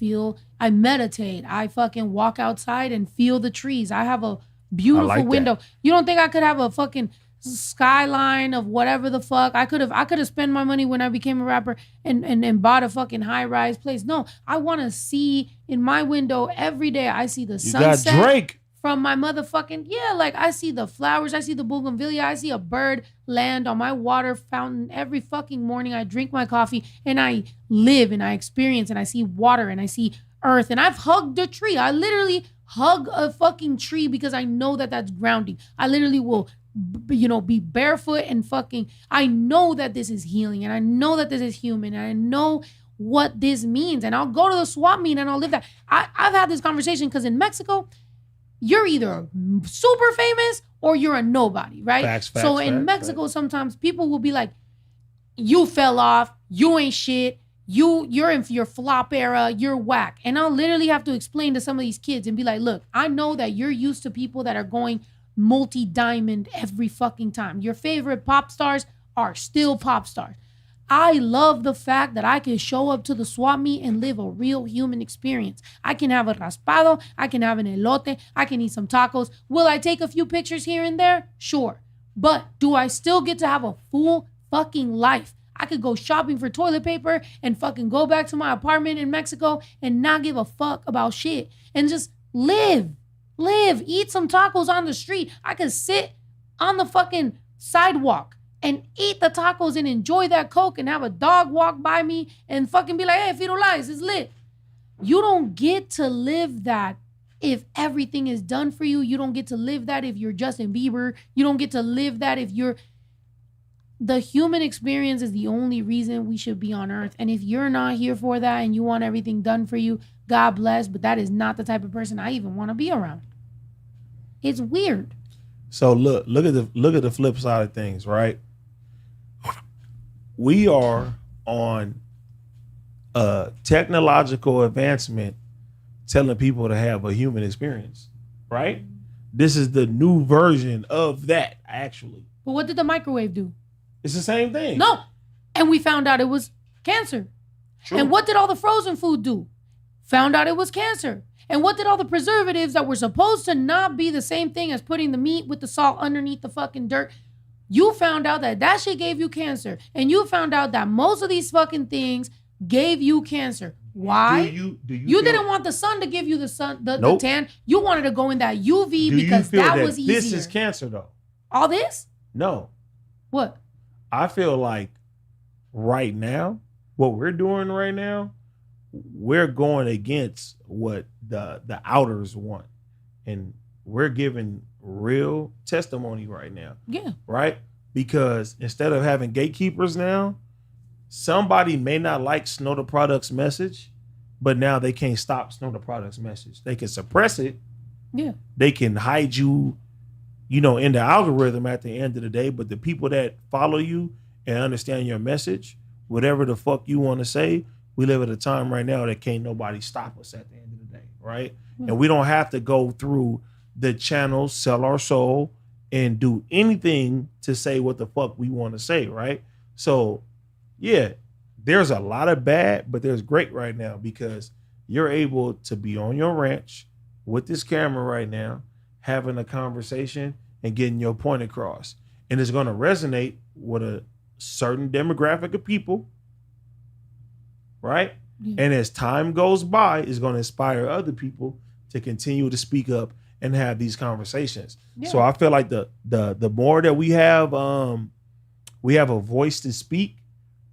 meditate. I fucking walk outside and feel the trees. I have a beautiful window. That. You don't think I could have a fucking skyline of whatever the fuck? I could have spent my money when I became a rapper and bought a fucking high-rise place. No, I want to see in my window every day. I see the sunset. You got Drake. From my motherfucking, like I see the flowers, I see the bougainvillea, I see a bird land on my water fountain every fucking morning. I drink my coffee and I live and I experience and I see water and I see earth and I've hugged a tree. I literally hug a fucking tree because I know that that's grounding. I literally will, be barefoot and fucking, I know that this is healing and I know that this is human and I know what this means. And I'll go to the swap meet and I'll live that. I've had this conversation because in Mexico, you're either super famous or you're a nobody, right? Facts, so in Mexico, sometimes people will be like, you fell off, you ain't shit, you're in your flop era, you're whack. And I'll literally have to explain to some of these kids and be like, look, I know that you're used to people that are going multi-diamond every fucking time. Your favorite pop stars are still pop stars. I love the fact that I can show up to the swap meet and live a real human experience. I can have a raspado, I can have an elote, I can eat some tacos. Will I take a few pictures here and there? Sure. But do I still get to have a full fucking life? I could go shopping for toilet paper and fucking go back to my apartment in Mexico and not give a fuck about shit and just live, eat some tacos on the street. I could sit on the fucking sidewalk and eat the tacos and enjoy that Coke and have a dog walk by me and fucking be like, hey, Firulais, it's lit. You don't get to live that if everything is done for you. You don't get to live that if you're Justin Bieber. You don't get to live that if you're... The human experience is the only reason we should be on earth. And if you're not here for that and you want everything done for you, God bless, but that is not the type of person I even want to be around. It's weird. So look at the flip side of things, right? We are on a technological advancement telling people to have a human experience, right? This is the new version of that, actually. But what did the microwave do? It's the same thing. No. And we found out it was cancer. True. And what did all the frozen food do? Found out it was cancer. And what did all the preservatives that were supposed to not be the same thing as putting the meat with the salt underneath the fucking dirt? You found out that shit gave you cancer. And you found out that most of these fucking things gave you cancer. Why? You didn't want the sun to give you the tan. You wanted to go in that UV because that was easier. This is cancer, though. All this? No. What? I feel like right now, what we're doing right now, we're going against what the outers want. And we're giving real testimony right now. Yeah. Right? Because instead of having gatekeepers now, somebody may not like Snow the Product's message, but now they can't stop Snow the Product's message. They can suppress it. Yeah. They can hide you, in the algorithm at the end of the day, but the people that follow you and understand your message, whatever the fuck you want to say, we live at a time right now that can't nobody stop us at the end of the day, right? Mm-hmm. And we don't have to go through the channels, sell our soul, and do anything to say what the fuck we want to say, right? So, yeah, there's a lot of bad, but there's great right now because you're able to be on your ranch with this camera right now, having a conversation and getting your point across. And it's going to resonate with a certain demographic of people, right? Yeah. And as time goes by, it's going to inspire other people to continue to speak up and have these conversations. Yeah. So I feel like the more that we have a voice to speak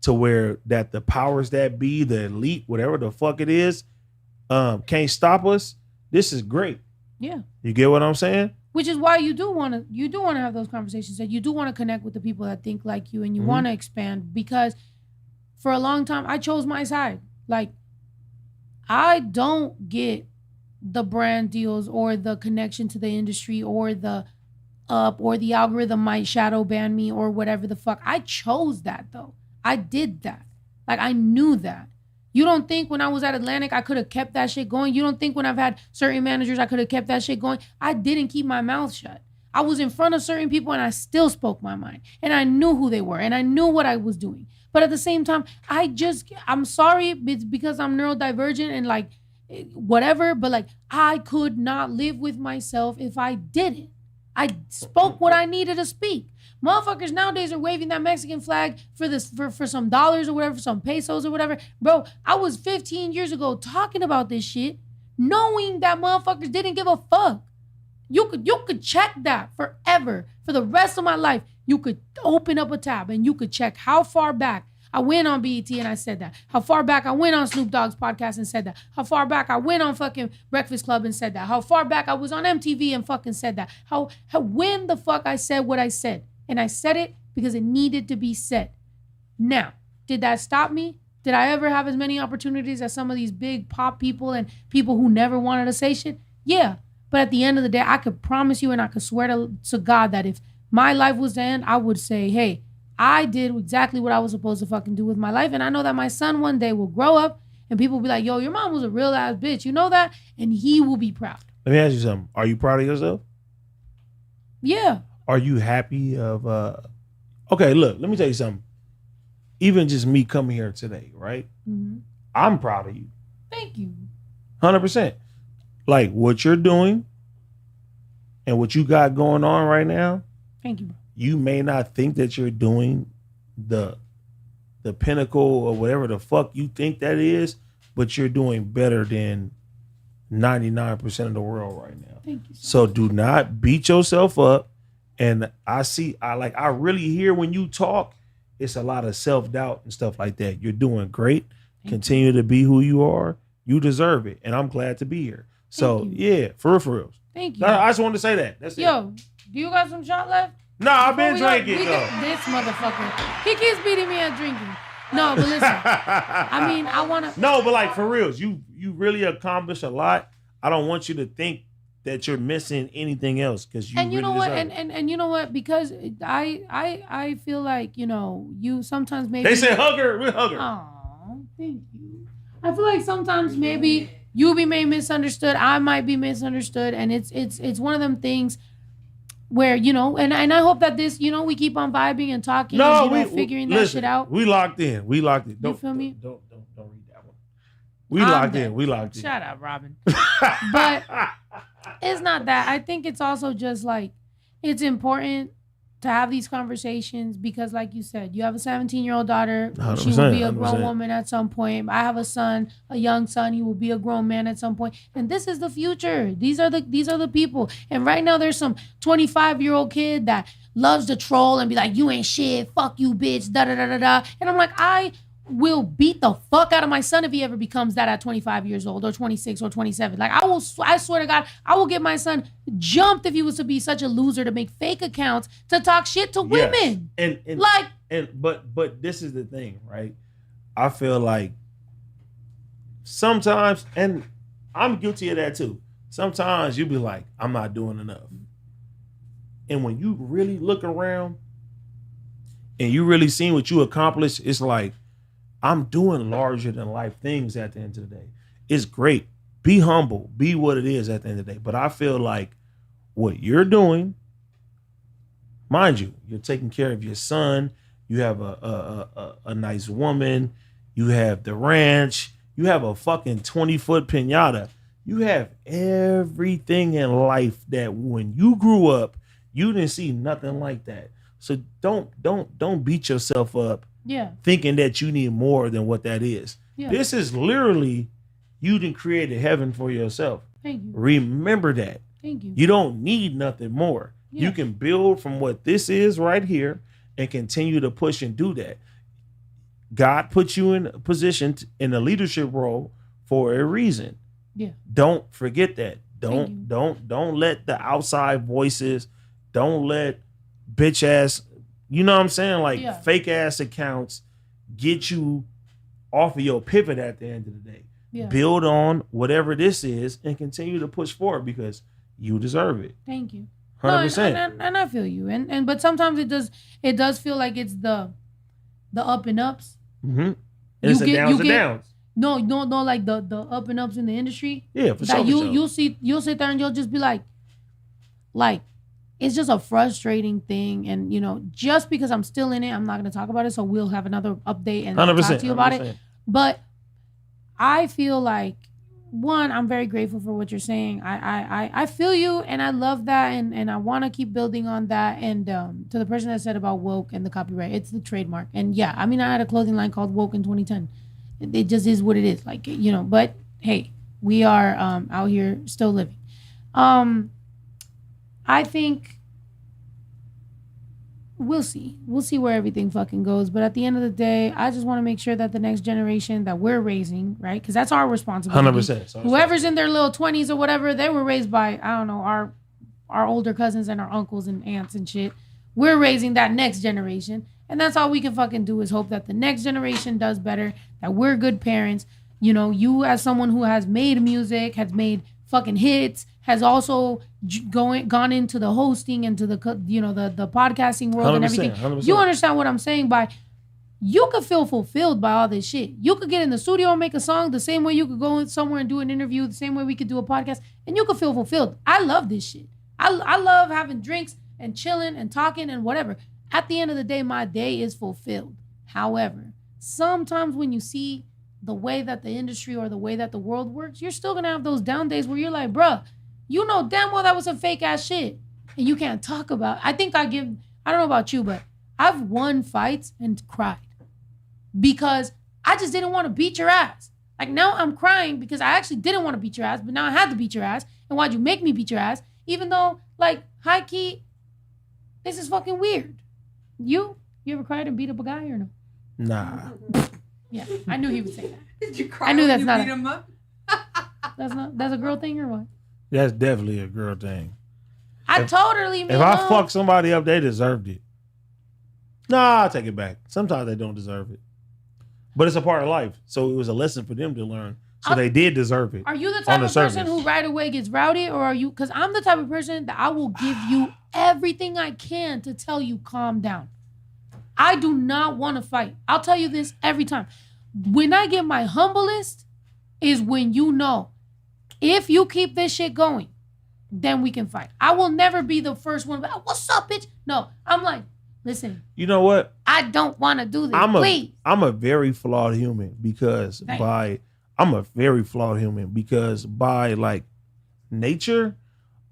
to where that the powers that be, the elite, whatever the fuck it is, can't stop us. This is great. Yeah. You get what I'm saying? Which is why you do want to have those conversations, that you do want to connect with the people that think like you and you want to expand, because for a long time I chose my side. Like, I don't get the brand deals or the connection to the industry or the or the algorithm might shadow ban me or whatever the fuck. I chose that though. I did that. Like, I knew that. You don't think when I was at Atlantic, I could have kept that shit going? You don't think when I've had certain managers, I could have kept that shit going? I didn't keep my mouth shut. I was in front of certain people and I still spoke my mind. And I knew who they were and I knew what I was doing. But at the same time, I'm sorry, it's because I'm neurodivergent and like whatever, but like I could not live with myself if I didn't. I spoke what I needed to speak. Motherfuckers nowadays are waving that Mexican flag for some dollars or whatever, for some pesos or whatever. Bro, I was 15 years ago talking about this shit, knowing that motherfuckers didn't give a fuck. You could check that forever. For the rest of my life, you could open up a tab and you could check how far back I went on BET and I said that. How far back I went on Snoop Dogg's podcast and said that. How far back I went on fucking Breakfast Club and said that. How far back I was on MTV and fucking said that. When the fuck I said what I said. And I said it because it needed to be said. Now, did that stop me? Did I ever have as many opportunities as some of these big pop people and people who never wanted to say shit? Yeah. But at the end of the day, I could promise you and I could swear to God that if my life was to end, I would say, hey, I did exactly what I was supposed to fucking do with my life. And I know that my son one day will grow up and people will be like, yo, your mom was a real ass bitch. You know that? And he will be proud. Let me ask you something. Are you proud of yourself? Yeah. Are you happy of okay, look, let me tell you something. Even just me coming here today, right? Mm-hmm. I'm proud of you. Thank you. 100%. Like what you're doing and what you got going on right now. Thank you, bro. You may not think that you're doing the pinnacle or whatever the fuck you think that is, but you're doing better than 99% of the world right now. Thank you. So do not beat yourself up. And I really hear when you talk, it's a lot of self-doubt and stuff like that. You're doing great. Continue to be who you are. You deserve it. And I'm glad to be here. So yeah, for real. Thank you. I just wanted to say that. That's it. Yo, do you got some shot left? No, I've been drinking. This motherfucker. He keeps beating me at drinking. No, but listen. I mean, I want to. No, but like for real, you really accomplished a lot. I don't want you to think that you're missing anything else because you. And you really know what? deserve And you know what? Because I feel like you sometimes maybe they say hug her, we hug her. Oh, thank you. I feel like sometimes maybe you be made misunderstood. I might be misunderstood, and it's one of them things where and I hope that this we keep on vibing and talking. No, and, figuring that shit out. We locked in. You feel me? Don't read that one. We locked in. We locked in. Shut up, Robin. But it's not that. I think it's also just like it's important to have these conversations because, like you said, you have a 17-year-old daughter. She will be a grown 100%. woman at some point. I have a son, a young son. He will be a grown man at some point. And this is the future. These are the people. And right now, there's some 25-year-old kid that loves to troll and be like, "You ain't shit. Fuck you, bitch." Da da da da da. And I'm like, I will beat the fuck out of my son if he ever becomes that at 25 years old or 26 or 27. Like I swear to God, I will get my son jumped if he was to be such a loser to make fake accounts to talk shit to women. But this is the thing, right? I feel like sometimes, and I'm guilty of that too. Sometimes you be like, I'm not doing enough. And when you really look around and you really seen what you accomplished, it's like, I'm doing larger than life things at the end of the day. It's great. Be humble. Be what it is at the end of the day. But I feel like what you're doing, mind you, you're taking care of your son. You have a nice woman. You have the ranch. You have a fucking 20-foot piñata. You have everything in life that when you grew up, you didn't see nothing like that. So don't beat yourself up. Yeah. Thinking that you need more than what that is. Yeah. This is literally you done created heaven for yourself. Thank you. Remember that. Thank you. You don't need nothing more. Yeah. You can build from what this is right here and continue to push and do that. God put you in a position in a leadership role for a reason. Yeah. Don't forget that. Don't let the outside voices, don't let bitch ass, you know what I'm saying? Like fake ass accounts get you off of your pivot at the end of the day. Yeah. Build on whatever this is and continue to push forward because you deserve it. Thank you. 100%. No, and I feel you. And but sometimes it does feel like it's the up and ups. Mm-hmm. And it's the downs and downs. No, like the up and ups in the industry. Yeah, for that sure. you'll sit there and you'll just be like it's just a frustrating thing, and just because I'm still in it, I'm not gonna talk about it. So we'll have another update and 100%, talk to you about 100%. it. But I feel like one, I'm very grateful for what you're saying. I feel you, and I love that, and I want to keep building on that. And to the person that said about woke and the copyright, it's the trademark. And yeah, I mean, I had a clothing line called Woke in 2010. It just is what it is, like But hey, we are out here still living. I think we'll see where everything fucking goes. But at the end of the day, I just want to make sure that the next generation that we're raising, right? Because that's our responsibility. 100%. Whoever's in their little 20s or whatever, they were raised by, I don't know, our older cousins and our uncles and aunts and shit. We're raising that next generation. And that's all we can fucking do is hope that the next generation does better, that we're good parents. You as someone who has made music, has made fucking hits, has also gone into the hosting and to the podcasting world and everything. 100%. You understand what I'm saying by you could feel fulfilled by all this shit. You could get in the studio and make a song the same way you could go somewhere and do an interview, the same way we could do a podcast, and you could feel fulfilled. I love this shit. I love having drinks and chilling and talking and whatever. At the end of the day, my day is fulfilled. However, sometimes when you see the way that the industry or the way that the world works, you're still gonna have those down days where you're like, bruh, you know damn well that was some fake ass shit. And you can't talk about it. I don't know about you, but I've won fights and cried because I just didn't want to beat your ass. Like now I'm crying because I actually didn't want to beat your ass, but now I had to beat your ass. And why'd you make me beat your ass? Even though, like, high key, this is fucking weird. You ever cried and beat up a guy or no? Nah. Yeah, I knew he would say that. Did you cry I knew when that's you not beat him up? That's a girl thing or what? That's definitely a girl thing. I told her leave me If alone. I fuck somebody up, they deserved it. Nah, I'll take it back. Sometimes they don't deserve it. But it's a part of life. So it was a lesson for them to learn. So they did deserve it. Are you the type of person who right away gets rowdy, or are you? Because I'm the type of person that I will give you everything I can to tell you calm down. I do not want to fight. I'll tell you this every time. When I get my humblest is when if you keep this shit going, then we can fight. I will never be the first one. What's up, bitch? No, I'm like, listen. You know what? I don't want to do this. Please. I'm a very flawed human because by like nature,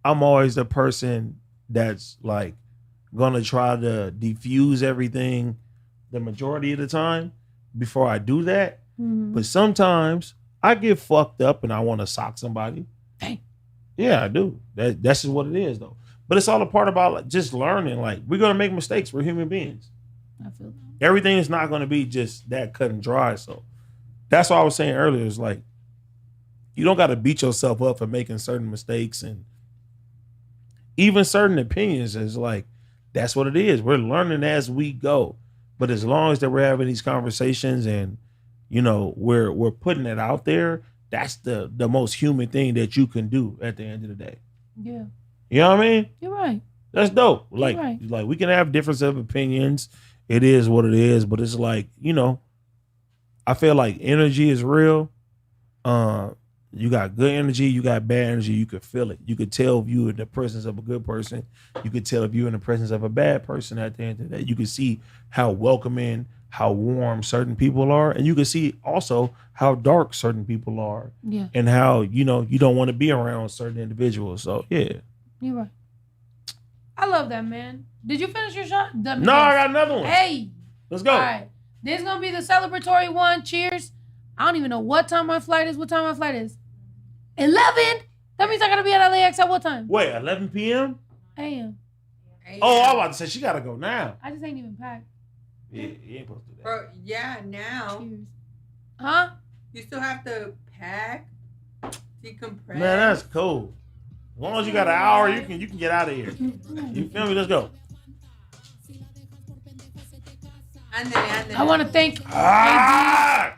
I'm always the person that's like gonna try to diffuse everything the majority of the time before I do that. Mm-hmm. But sometimes I get fucked up and I want to sock somebody. Dang. Yeah, I do. That's just what it is though. But it's all a part about like, just learning. Like we're gonna make mistakes. We're human beings. I feel that. Everything is not gonna be just that cut and dry. So that's what I was saying earlier. Is like you don't got to beat yourself up for making certain mistakes and even certain opinions. Is like that's what it is. We're learning as we go. But as long as that we're having these conversations and we're putting it out there, that's the most human thing that you can do at the end of the day. Yeah. You know what I mean? You're right. That's dope. Like, You're right. like we can have difference of opinions. It is what it is, but it's like, I feel like energy is real. You got good energy, you got bad energy, you could feel it. You could tell if you're in the presence of a good person. You could tell if you're in the presence of a bad person at the end of the day. You could see how welcoming, how warm certain people are. And you can see also how dark certain people are. Yeah. And how, you don't want to be around certain individuals. So, yeah. You're right. I love that, man. Did you finish your shot? No, I got another one. Hey. Let's go. All right. This is going to be the celebratory one. Cheers. I don't even know what time my flight is. 11. That means I got to be at LAX at what time? Wait, 11 p.m.? A.M. Oh, I'm about to say she got to go now. I just ain't even packed. Yeah, you ain't supposed to do that. Bro, yeah, now. Cheers. Huh? You still have to pack, decompress. Man, that's cool. As long as you got an hour, you can get out of here. You feel me? Let's go. I want to thank AD.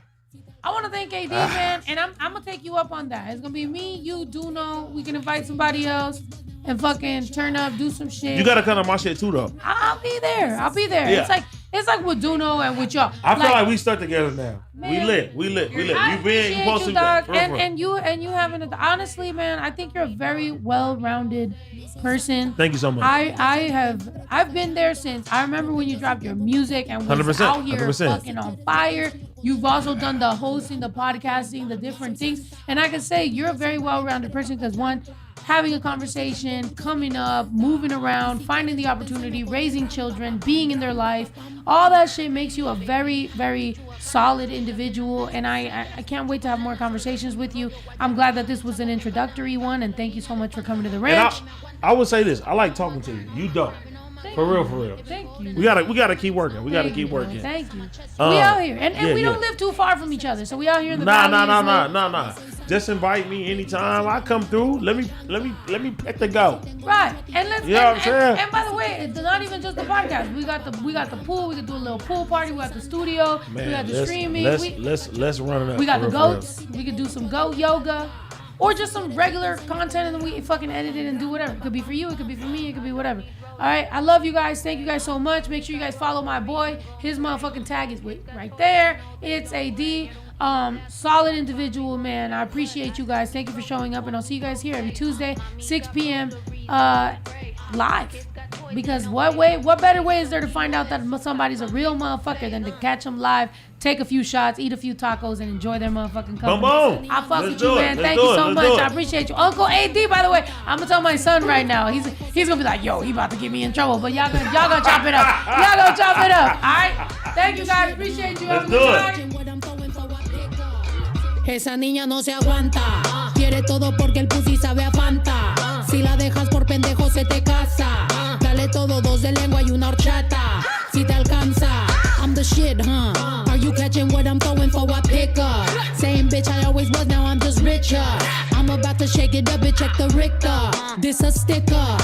I want to thank AD, man, and I'm gonna take you up on that. It's gonna be me, you, Duno. We can invite somebody else and fucking turn up, do some shit. You gotta come to my shit too, though. I'll be there. Yeah. It's like It's like with Duno and with y'all. I feel like we stuck together now. Man, we lit. I You being appreciate supposed you, to dog. be. And you having it. Honestly, man, I think you're a very well-rounded person. Thank you so much. I've been there since I remember when you dropped your music and was 100%, out here 100%. fucking on fire. You've also done the hosting, the podcasting, the different things. And I can say you're a very well-rounded person because one, having a conversation, coming up, moving around, finding the opportunity, raising children, being in their life, all that shit makes you a very, very solid individual. And I can't wait to have more conversations with you. I'm glad that this was an introductory one, and thank you so much for coming to the ranch. And I would say this. I like talking to you. You dope. For real. Thank you. We gotta keep working. We gotta keep working. Thank you. We out here, and we don't live too far from each other, so we out here in the valley. Nah. Just invite me anytime. I come through. Let me pet the goat. Right, and let's. You know what I'm saying? And by the way, it's not even just the podcast. We got the pool. We could do a little pool party. We got the studio. Man, we got the streaming. Let's run it up. We got the for goats. We could do some goat yoga. Or just some regular content and then we fucking edit it and do whatever. It could be for you, it could be for me, it could be whatever. All right, I love you guys. Thank you guys so much. Make sure you guys follow my boy. His motherfucking tag is right there. It's AD. Solid individual, man. I appreciate you guys. Thank you for showing up, and I'll see you guys here every Tuesday, 6 p.m. Live. Because what better way is there to find out that somebody's a real motherfucker than to catch them live, take a few shots, eat a few tacos, and enjoy their motherfucking company. Boom. I fuck with you, man. Thank you so much. I appreciate you. Uncle AD, by the way, I'm gonna tell my son right now. He's gonna be like, yo, he about to get me in trouble, but y'all gonna chop it up. Y'all gonna chop it up. All right. Thank you guys. Appreciate you. Have a good night. Esa niña no se aguanta. Quiere todo porque el pussy sabe a Fanta. Si la dejas por pendejo se te casa. Dale todo, dos de lengua y una horchata. Si te alcanza, I'm the shit, huh? Are you catching what I'm throwing for a picker? Same bitch I always was, now I'm just richer. I'm about to shake it up, bitch, check the Richter. This a sticker.